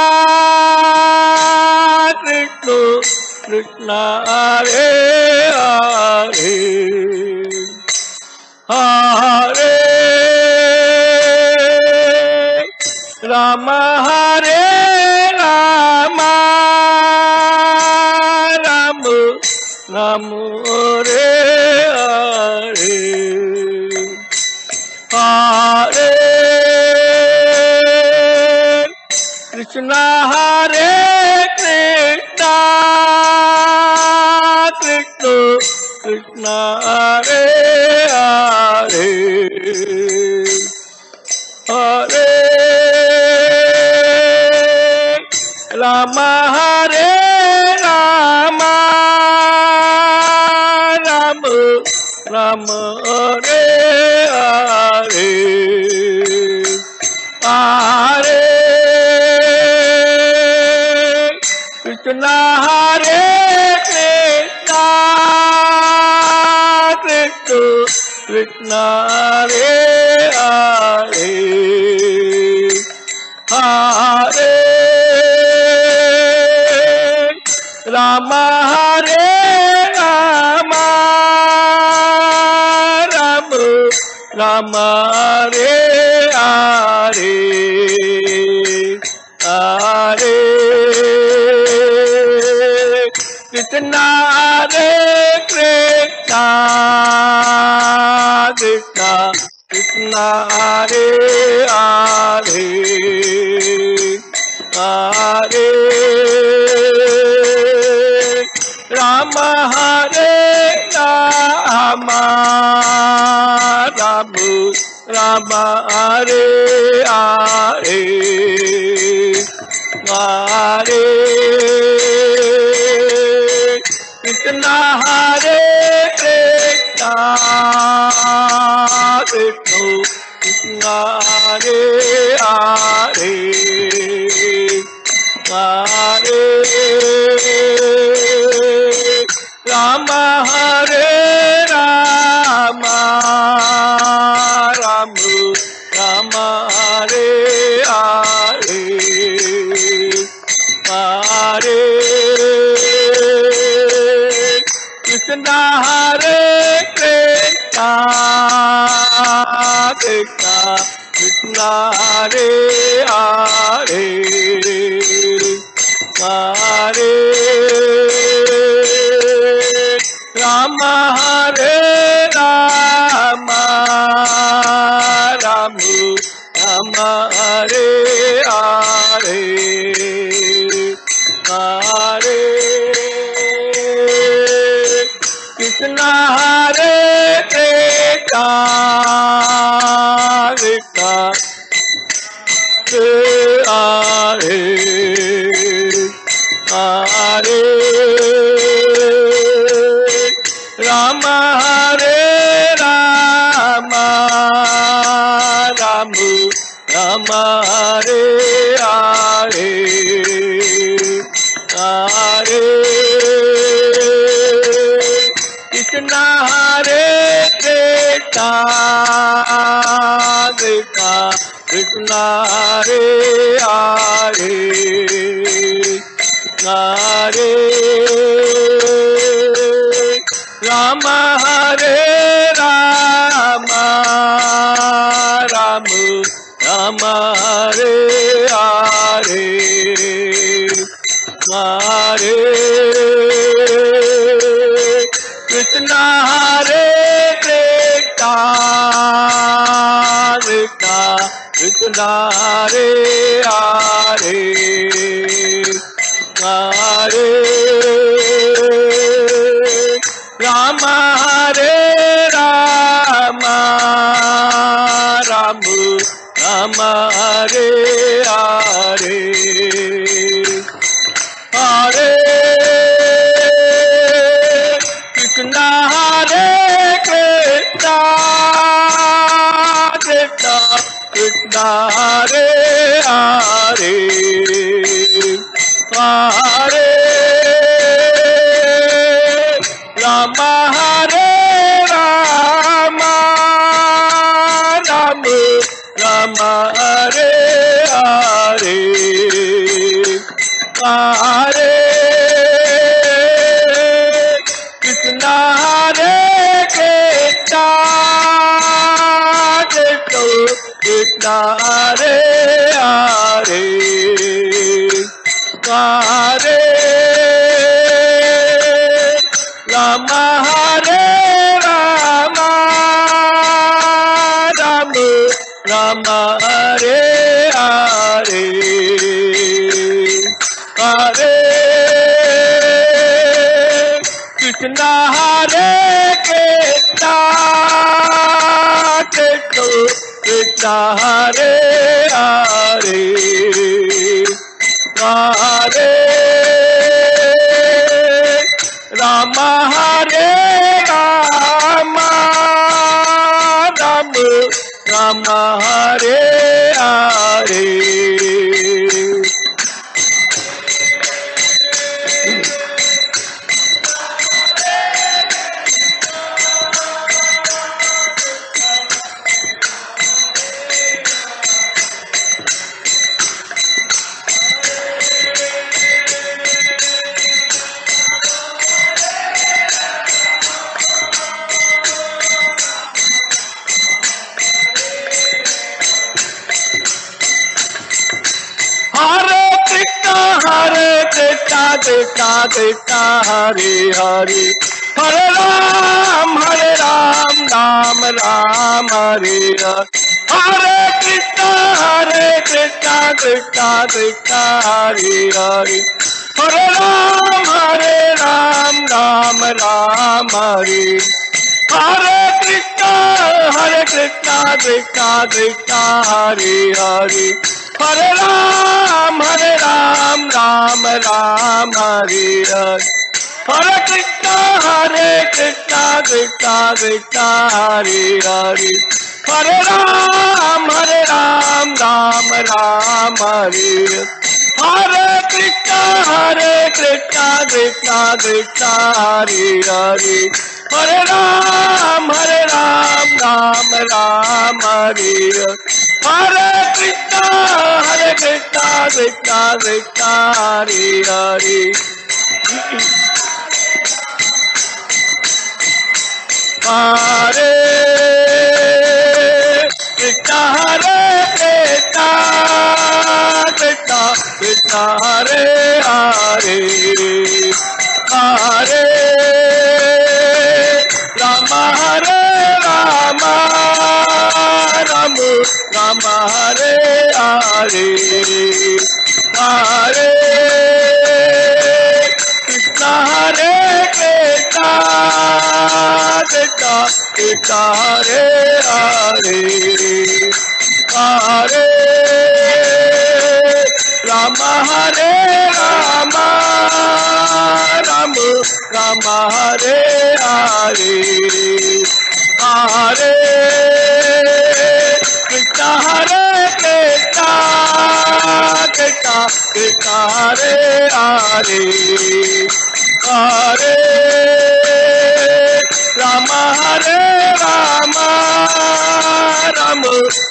Krishna Krishna Hare Hare Hare Rama Hare Rama Rama Rama Hare Hare Hare Krishna Hare Krishna Krishna Krishna Hare Hare Hare Rama Hare Rama Rama Rama Hare Hare Hare Krishna Hare Krishna Krishna Krishna Hare Hare Hare Rama Hare Rama Rama Rama Hare Hare Hare Krishna Hare Krishna Krishna Krishna Hare Hare Hare Rama Hare Rama Rama Rama Hare Hare Hare Krishna Hare Krishna Krishna Krishna Hare Hare Hare Rama Hare Rama Rama Rama Hare Hare Hare Krishna Hare Krishna Krishna Krishna Hare Hare Hare Rama Hare Rama Rama Rama Hare Hare Hare Krishna Hare Krishna Krishna Hare Hare Rama Hare Rama Rama Rama Hare Hare Hare Krishna Hare Krishna Krishna Krishna Hare Hare Hare Rama Hare Rama Rama Rama Hare Hare Hare Krishna Hare Krishna Krishna Krishna Hare Hare Hare Rama Hare Rama Rama Rama Hare Hare Hare Krishna Hare Krishna Krishna Krishna Hare Hare Hare Rama Hare Rama Rama Rama Hare Hare Hare Krishna Hare Krishna Krishna Hare Hare Hare Rama Hare Rama Rama Rama Hare Hare Hare Krishna Hare Krishna Krishna Krishna Hare Hare Hare Rama Hare Rama Rama Rama Hare Hare Krishna Krishna Krishna Hare Hare Hare Ram Ram Ram Hare Hare Hare Krishna Krishna Krishna Hare Hare Hare Ram Ram Hare Hare Krishna Krishna Krishna Hare Hare Hare Ram Ram Ram Hare Hare Hare Krishna, Krishna Krishna, Hare Hare. Hare Ram, Ram Ram, Hare Hare. Hare Krishna, Krishna Krishna, Hare Hare. Hare Ram, Ram Hare Hare. Hare Krishna, Krishna Krishna, Hare Hare. Hare Krishna, Krishna Krishna Krishna, Hare Hare. Hare Rama, Rama Rama, Hare Hare. Hare Krishna, Krishna Krishna Krishna, Hare Hare. Hare Rama, Rama Rama, Hare Hare. Hare Krishna, Krishna Krishna Krishna, Hare Hare. Hare Rama, Rama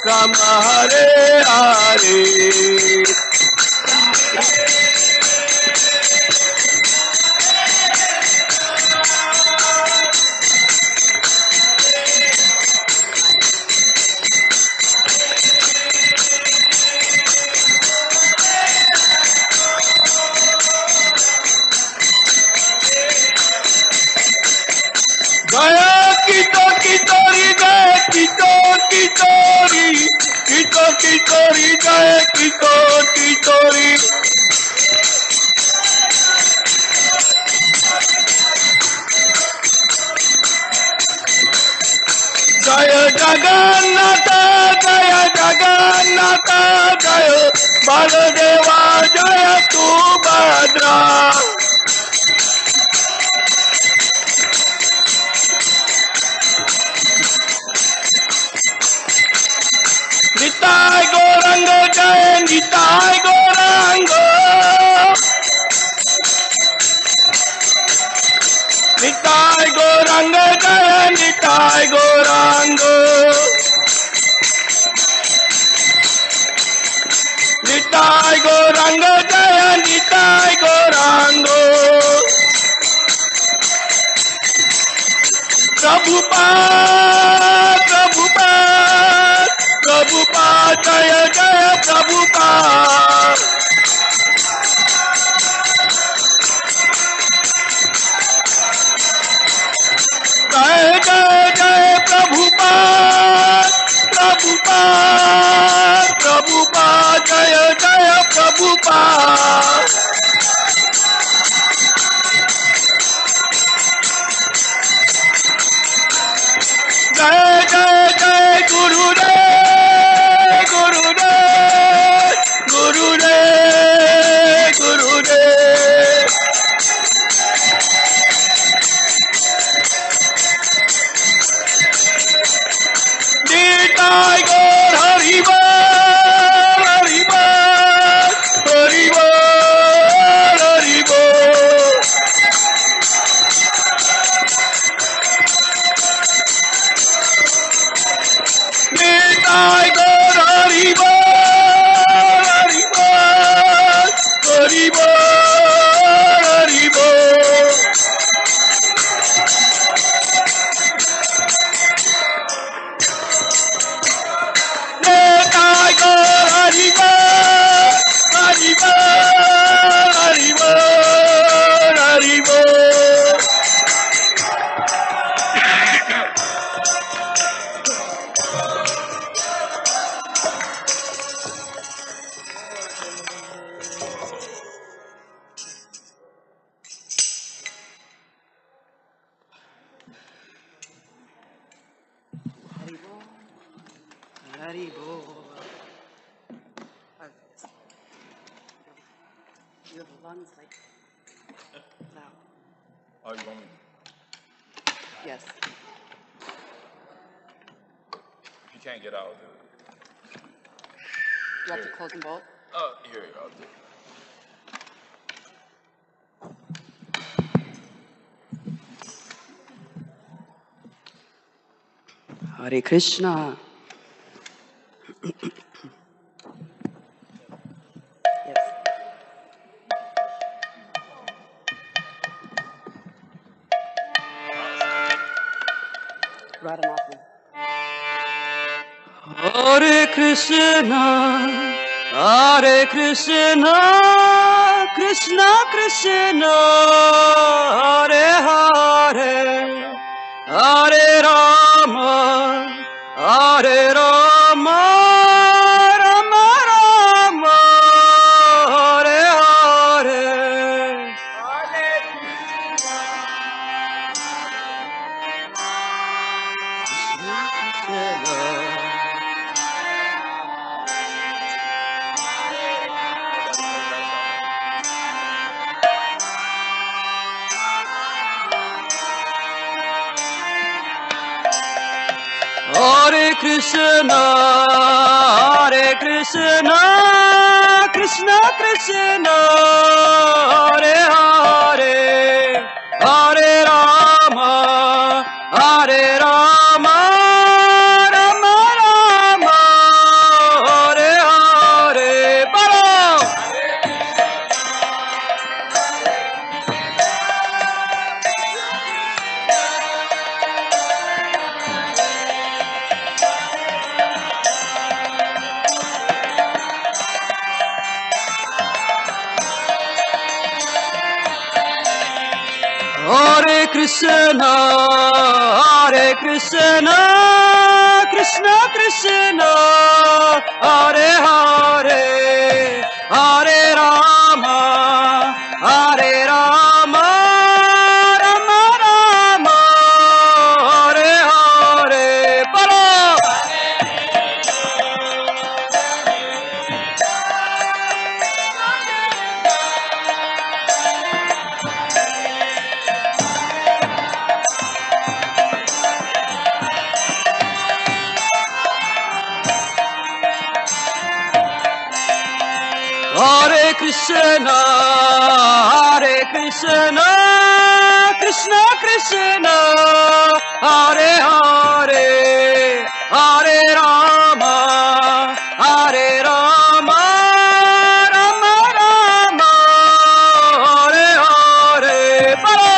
Rama, Hare Hare. Gaya Kitori, Gaya Kitori, Gaya Kitori. Jaya Jagannatha, Jaya Jagannatha, Jaya Baladeva, Jaya Subhadra. Nitai Gauranga, Jaya Nitai Gauranga. Nitai Gauranga, Jaya Nitai Gauranga. Nitai Gauranga, Jaya Nitai Gauranga. Prabhupada, Prabhupada, Prabhupada, Jaya Jaya Prabhupada. Jaya Jaya Jaya Prabhupada, Prabhupada, Prabhupada, Jaya Jaya Prabhupada. Jai Jai Jai Gurudev, Gurudev, Gurudev, Gurudev. Nitai Gaur Hari Bol, Hari Bol, Hari Bol, Hari Bol. Nitai Gaur Hari Bol, Hari Bol, Hari Bol, Hari Bol. Nitai Gaur Hari Bol, Hari Bol, Hari Bol, Hari Bol. Hari Bol. You have lungs like loud. Oh, you want me? Yes. If you can't get out, I'll do it. You have to close them both? Oh, here, I'll do it. Hare Krishna. Yes. Radhanathi. Hare Krishna, Hare Krishna, Krishna Krishna, Hare Hare, Hare Rama, Hare Rama, Rama Rama, Hare Hare. Hare Krishna, Hare Krishna, Krishna Krishna, Hare Hare, Hare Rama, Hare Rama, Rama Rama, Hare Hare. Bolo! Hare Krishna, Hare Krishna, Krishna Krishna, Hare Hare, Hare Rama, Hare Rama, Rama Rama, Hare Hare. Bolo! Hare Krishna, Hare Krishna, Krishna Krishna, Hare Hare, Hare Rama, Hare Rama, Rama Rama, Hare Hare. Bolo!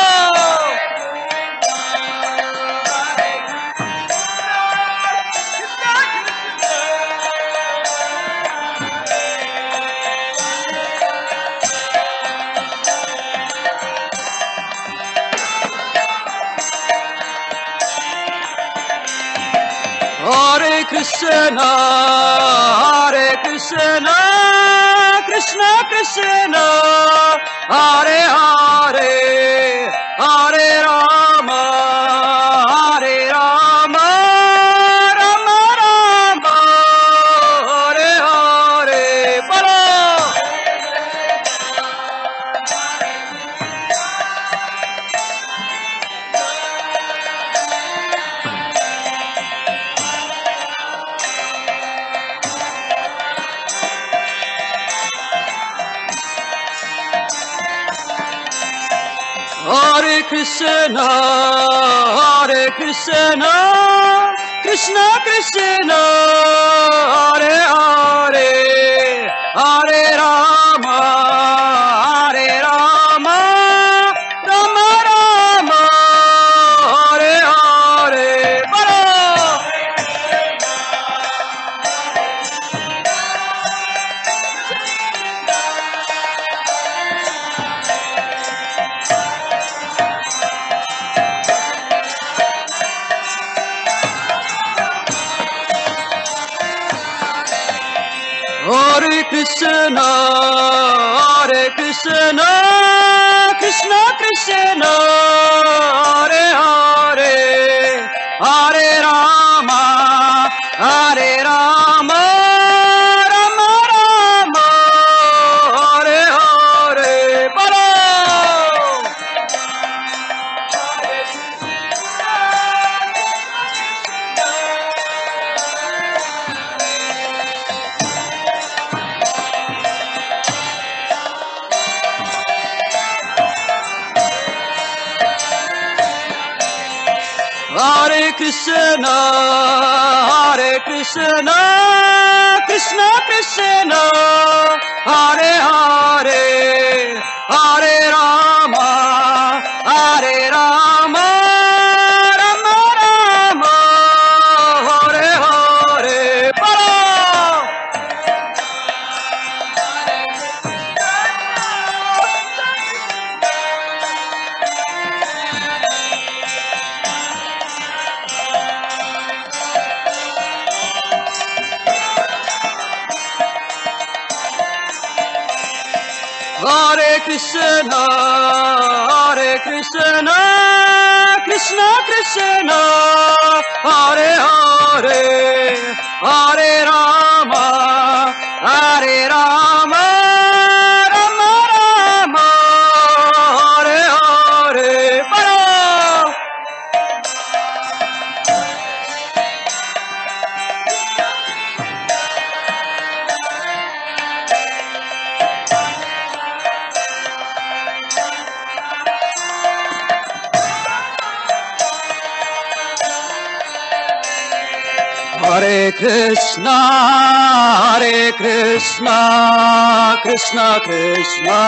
Hare Krishna, Hare Krishna, Krishna Krishna, Hare Hare, Hare Rama, Hare Rama, Rama Rama, Hare Hare. Bolo! Hare Krishna, Hare Krishna, Krishna Krishna, Hare Hare, Hare Rama, Hare Rama, Rama Rama, Hare Hare. Bolo! Hare Krishna, Hare Krishna, Krishna Krishna, Hare Hare, Hare Rama, Hare Rama, Rama Rama, Hare Hare. Bolo! Hare Krishna, Krishna Krishna, Hare Hare, Hare Rama, Rama Rama, Hare Hare. Bolo! Hare Krishna, Krishna Krishna, Hare Hare, Hare Rama, Rama Rama, Hare Hare. Bolo! Hare Krishna, Krishna Krishna,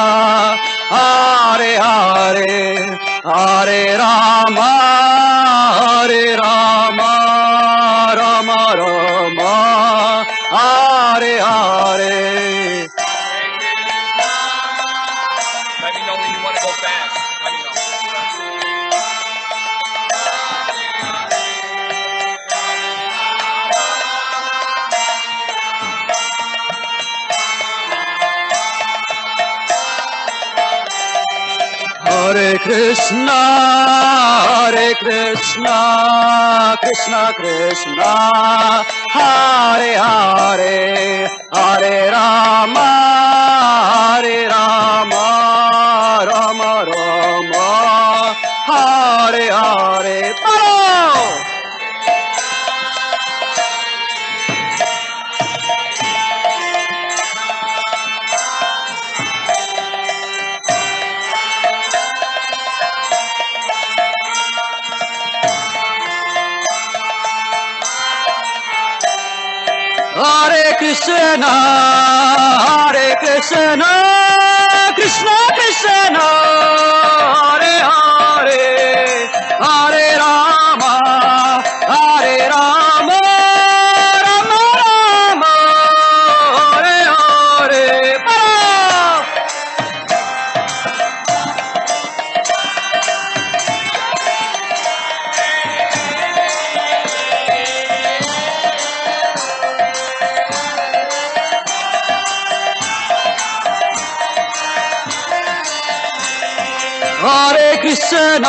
Hare Hare, Hare Rama, Rama Rama, Hare Hare. Let me know when you want to go fast. Let me know. Hare Krishna, Krishna Krishna, Hare Hare, Hare Rama, Rama Rama, Hare Hare. Bolo! Hare Krishna, Krishna Krishna, Hare Hare, Hare Rama, Rama Rama, Hare Hare. Bolo! Hare Krishna,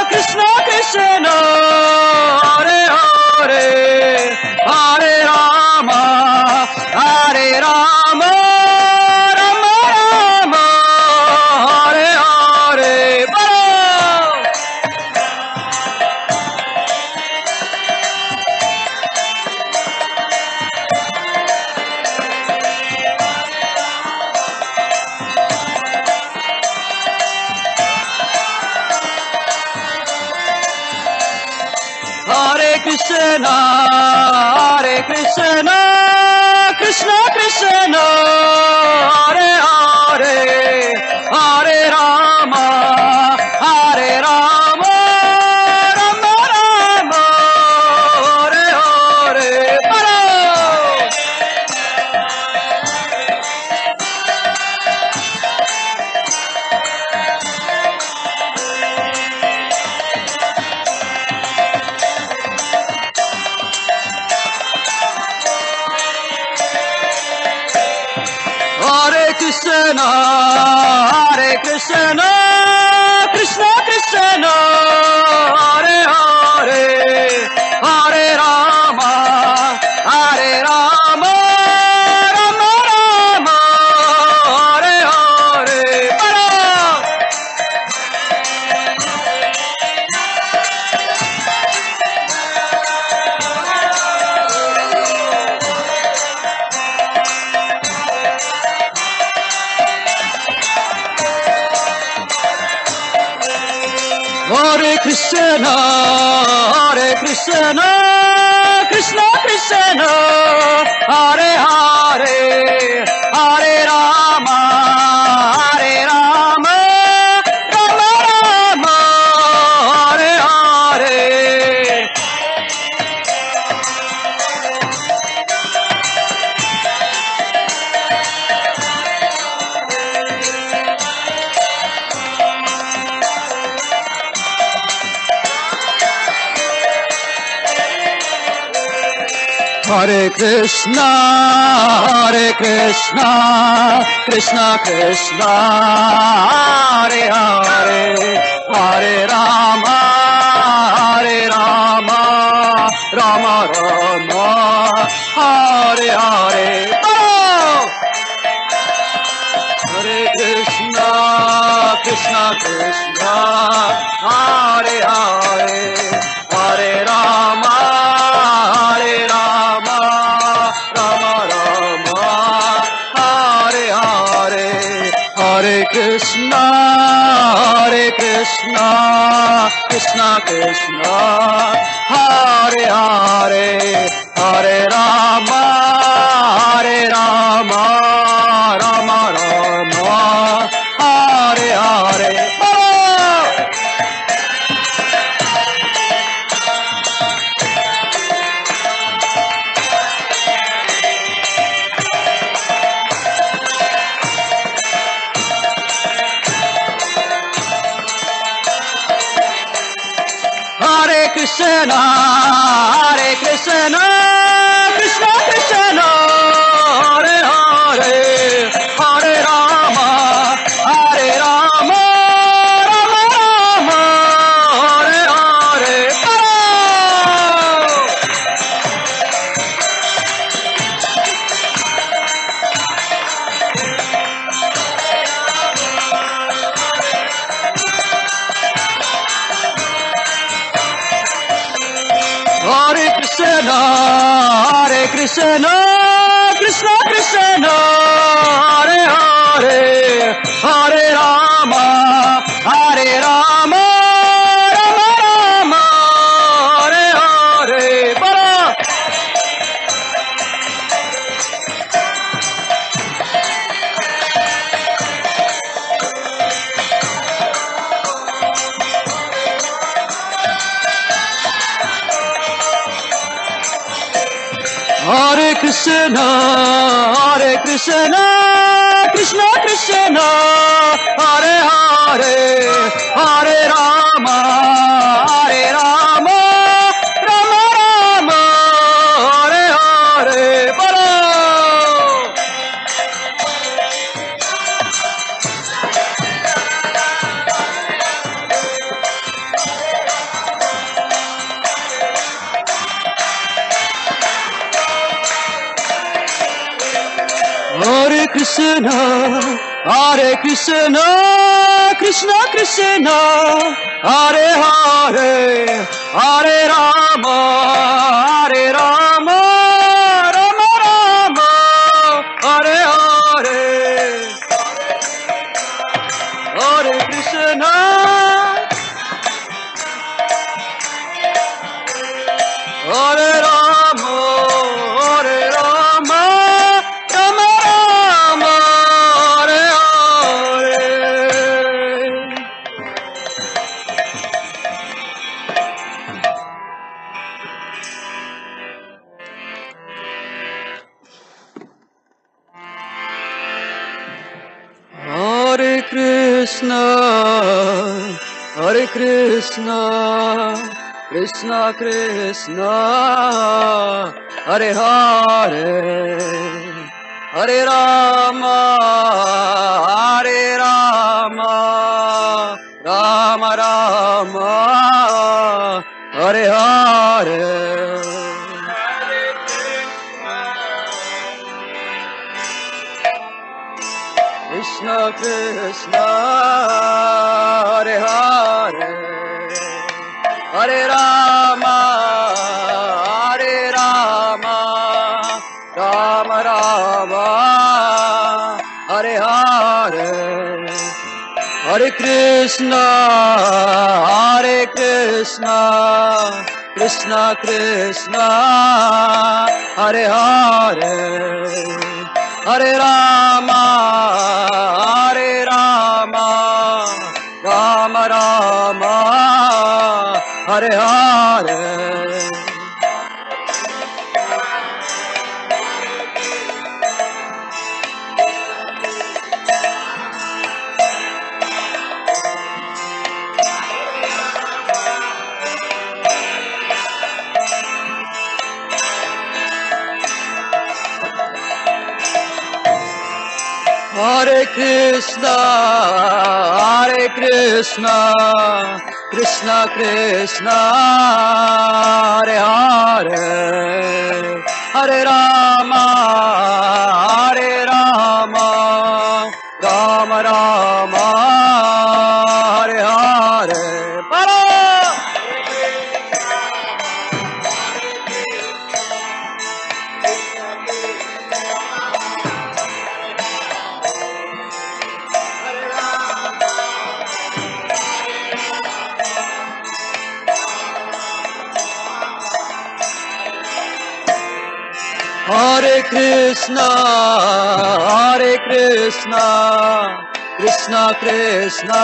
Krishna Krishna, Hare Hare, Hare Rama, Rama Rama, Hare Hare. Bolo! Hare Krishna, Krishna Krishna, Hare Hare, Hare Rama, Rama Rama, Hare Hare. Bolo! Hare Krishna, Krishna Krishna, Hare Hare, Hare Rama, Rama Rama, Hare Hare. Bolo! Hare Krishna, Krishna Krishna, Hare Hare, Hare Rama, Rama Rama, Hare Hare. Hare Krishna, Krishna Krishna, Hare Hare, Hare Rama, Rama Rama, Hare Hare. Oh! Hare Krishna, Krishna Krishna, Hare Hare, Hare Rama, Rama Rama, Hare Hare, Hare Krishna, Krishna Krishna, Hare Hare, Hare Rama, Rama Rama, Hare Hare. Hare Krishna, Krishna Krishna, Hare Hare, Hare Rama, Rama Rama, Hare Hare. Hare Krishna, Krishna Krishna, Hare Hare, Hare Rama, Rama Rama, Hare Hare. Bara. Hare Krishna, Krishna Krishna, Hare Hare, Hare Rama, Rama Rama, Hare Hare. Bara. Hare Krishna, Krishna Krishna, Hare Hare, Hare Rama, Rama Rama, Hare Hare. Hare Krishna, Hare Rama, Rama Rama, Hare Hare. Hare Krishna, Krishna Krishna, Hare Hare, Hare Rama, Rama Rama, Hare Hare. Krishna Krishna, Hare Hare, Hare Rama, Rama Rama, Hare Hare, Hare Krishna, Krishna Krishna, Hare Hare, Hare Rama, Rama Rama, Hare Hare. Hare Krishna, Krishna Krishna, Hare Hare, Hare Rama, Rama Rama, Hare Hare. Para! Hare Krishna, Krishna Krishna,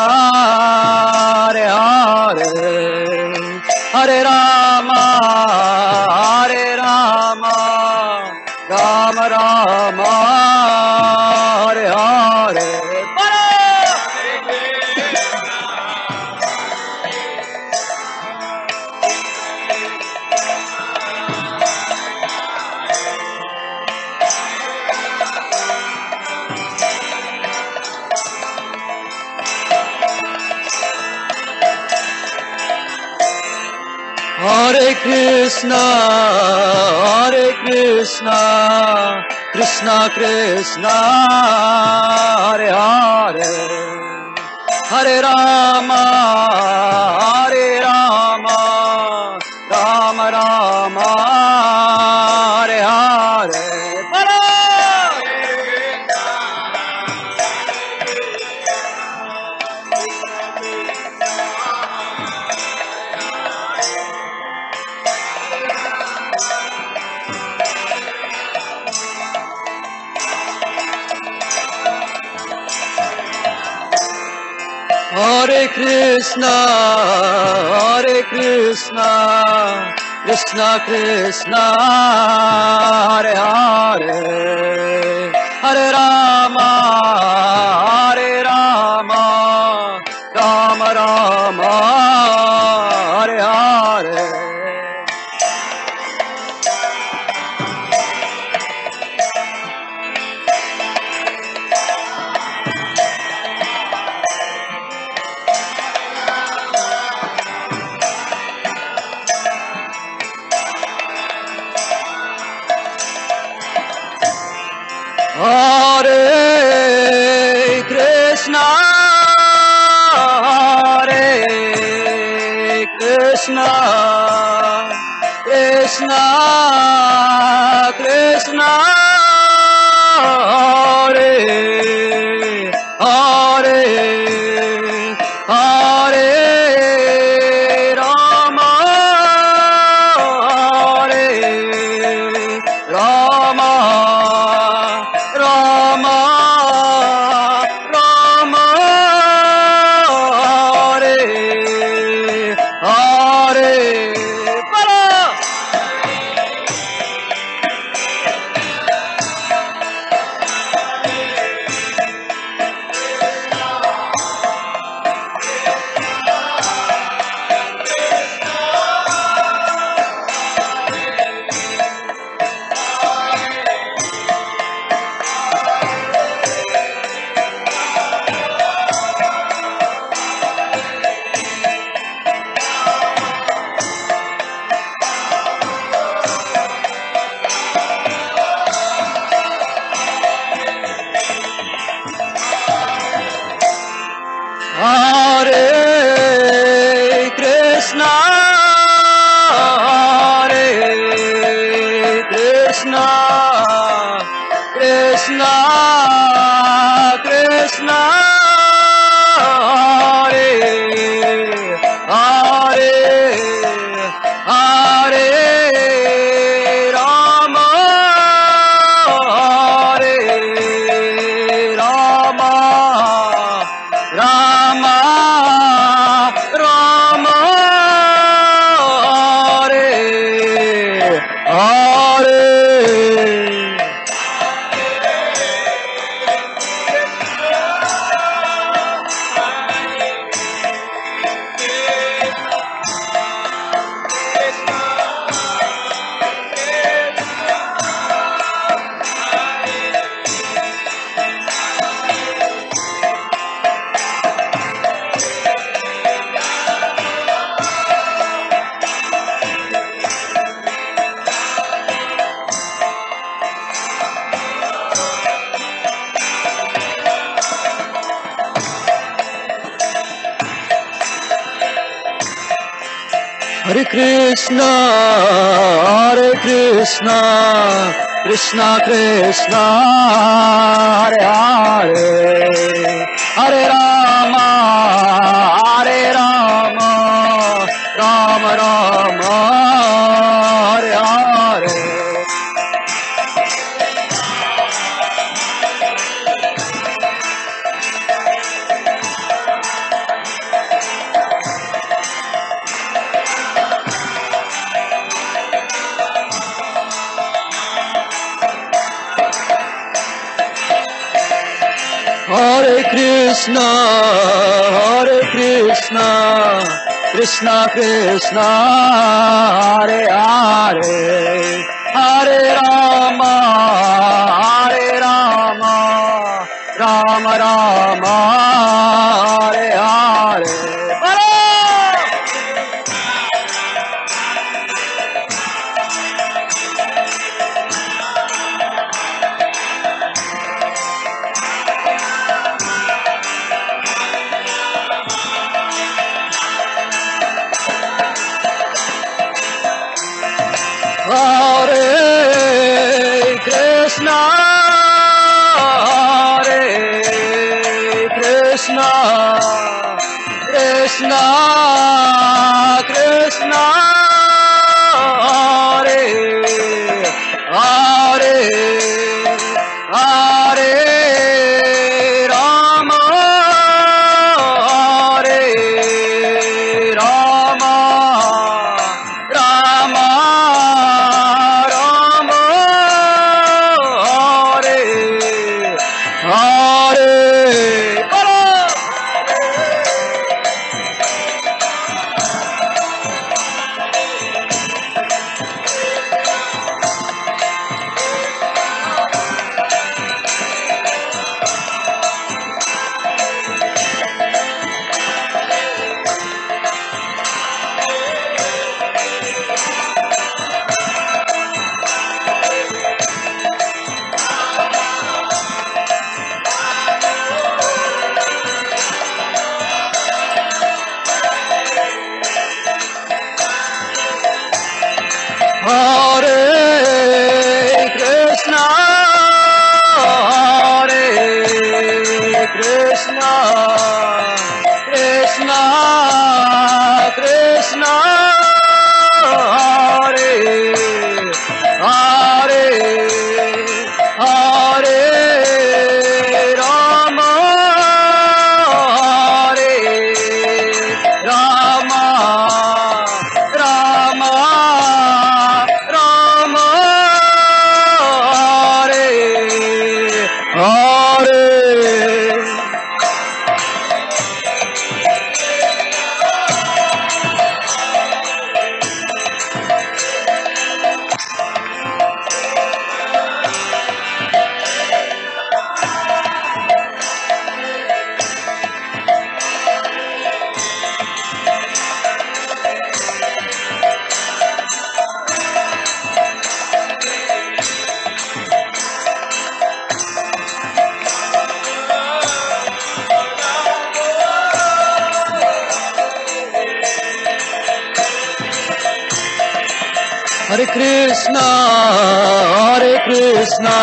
Hare Hare, Hare Rama, Rama Rama, Hare Hare. Hare Krishna, Krishna Krishna, Hare Hare, Hare Rama, Rama Rama, Hare Hare. Hare Krishna, Krishna Krishna, Hare Hare, Hare Rama, Rama Rama, Hare Hare. Hare Krishna, Krishna Krishna, Hare Hare, Hare Rama, Rama Rama. Hare Krishna, Krishna Krishna, Hare Hare, Hare Rama, Rama Rama, Hare Hare. Hare Krishna, Krishna Krishna, Hare Hare, Hare Rama, Rama Rama, Hare Hare. Hare Krishna, Krishna Krishna, Hare Hare, Hare Rama, Hare Rama, Rama Rama, Hare Hare. Hare Krishna,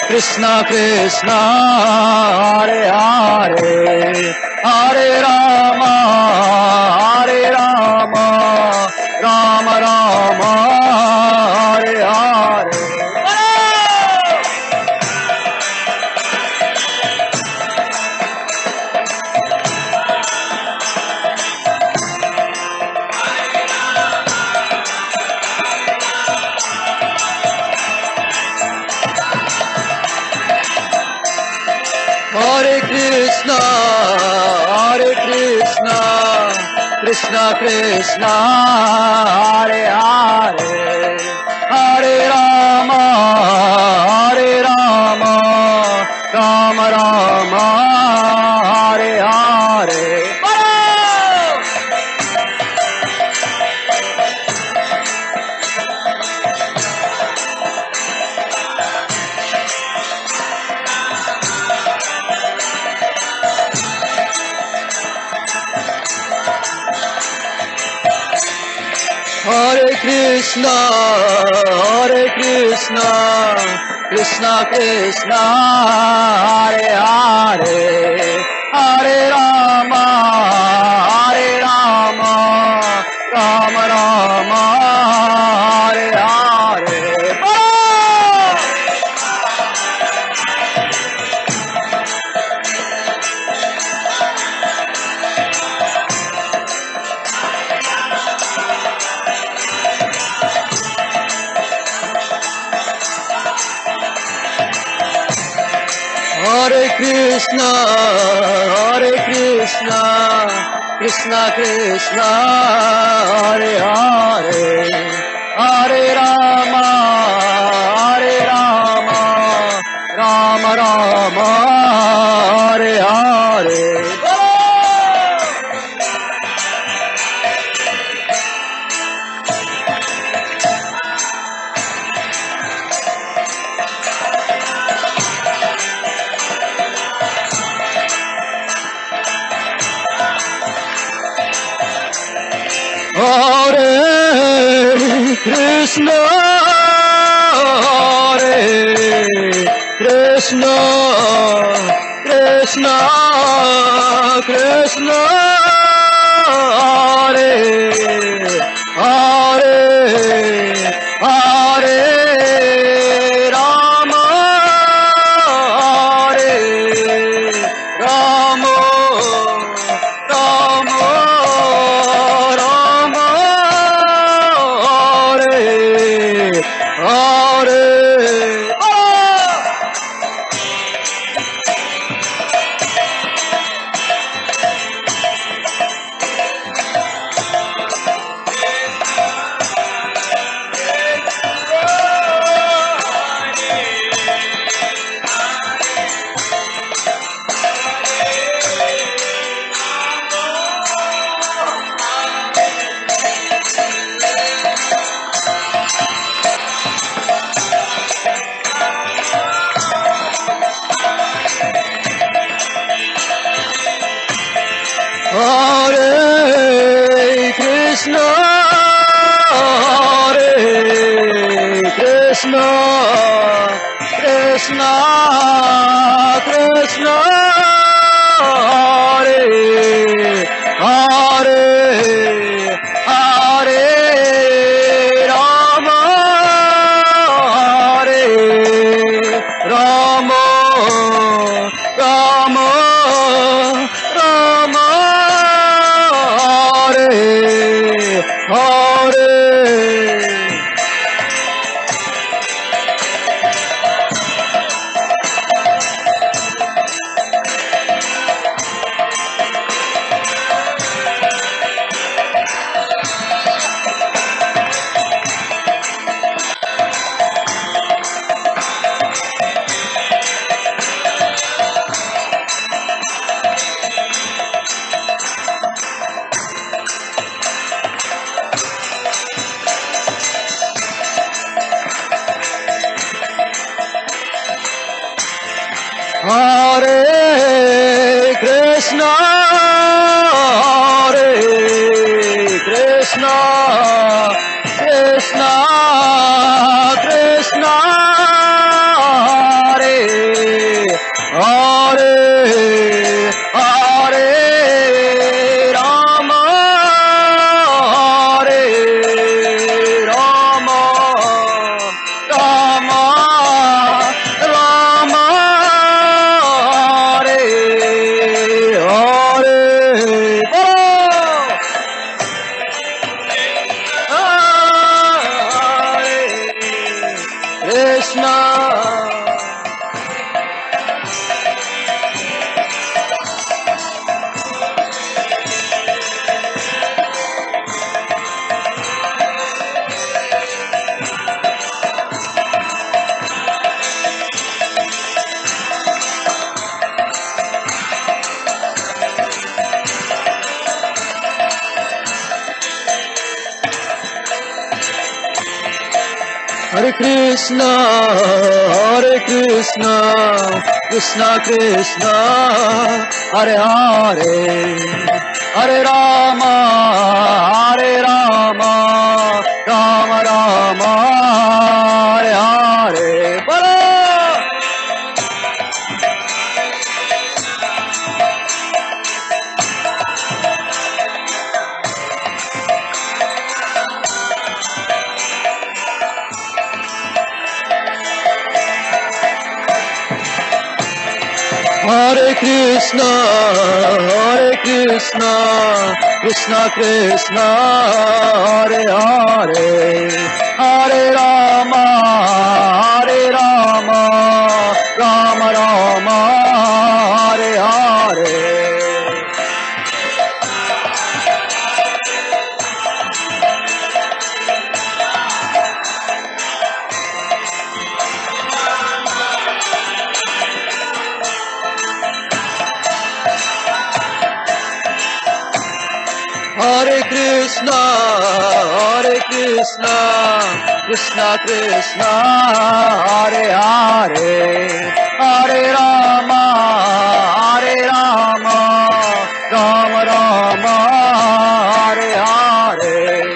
Krishna Krishna, Hare Hare, Hare Rama, Hare Rama, Rama Rama, Hare Hare. Hare Krishna, Krishna Krishna, Hare Hare, Hare Rama, Rama Rama, Hare Hare. Hare Krishna, Krishna Krishna, Hare Hare, Hare Rama, Rama Rama, Hare Hare. Hare Krishna, Krishna Krishna, Hare Hare, Hare Rama, Rama Rama, Hare Hare. Hare Krishna, Krishna Krishna, Hare Hare, Hare Rama, Rama Rama, Hare Hare. Hare Krishna, Krishna Krishna, Krishna Hare Hare, Hare Rama, Hare Rama, Rama Rama, Hare Hare. Hare Krishna, Krishna Krishna, Krishna Hare Hare, Hare Rama, Hare Rama, Rama Rama, Hare Hare. Hare Krishna, Krishna Krishna, Krishna Hare Hare, Hare Rama, Hare Rama, Rama Rama, Hare Hare. Hare Krishna. Hare Krishna, Krishna Krishna, Hare Hare, Hare Rama, Hare Krishna, Krishna Krishna, Hare Hare, Hare Rama, Rama Rama, Hare Hare. Hare Krishna, Krishna Krishna, Hare Hare, Hare Rama, Rama Rama, Hare Hare.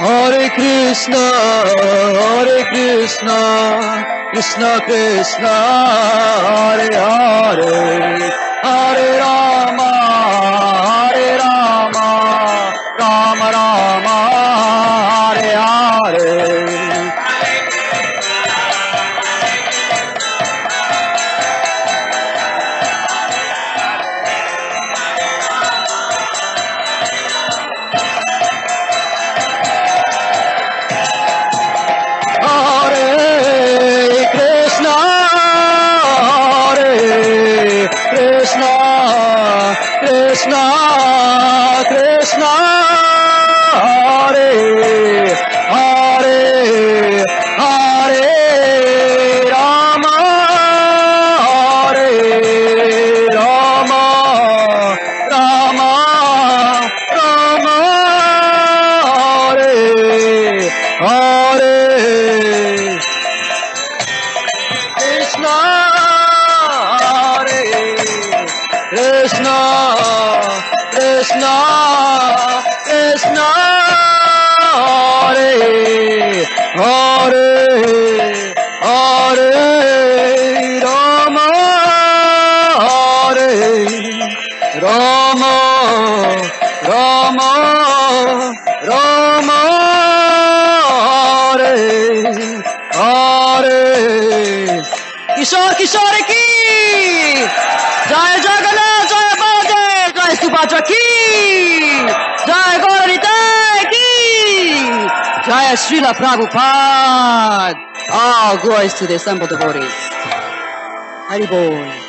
Hare Krishna, Krishna Krishna, Hare Hare, Hare Rama, Rama Rama, Hare Hare. Krishna, Krishna, Hare, Hare, Hare Rama, Hare Rama, Rama, Rama, Hare, Hare. Krishna, Hare Krishna, Krishna, Krishna, Hare Hare, Hare Rama, Hare Rama, Rama, Rama, Hare Hare. किशोर किशोर की जय जगन्नाथ, जय बलदेव, जय सुभद्रा की जय, गौरनिताय की जय, Srila Prabhupada. All glories to the assembled devotees. Hari Bol.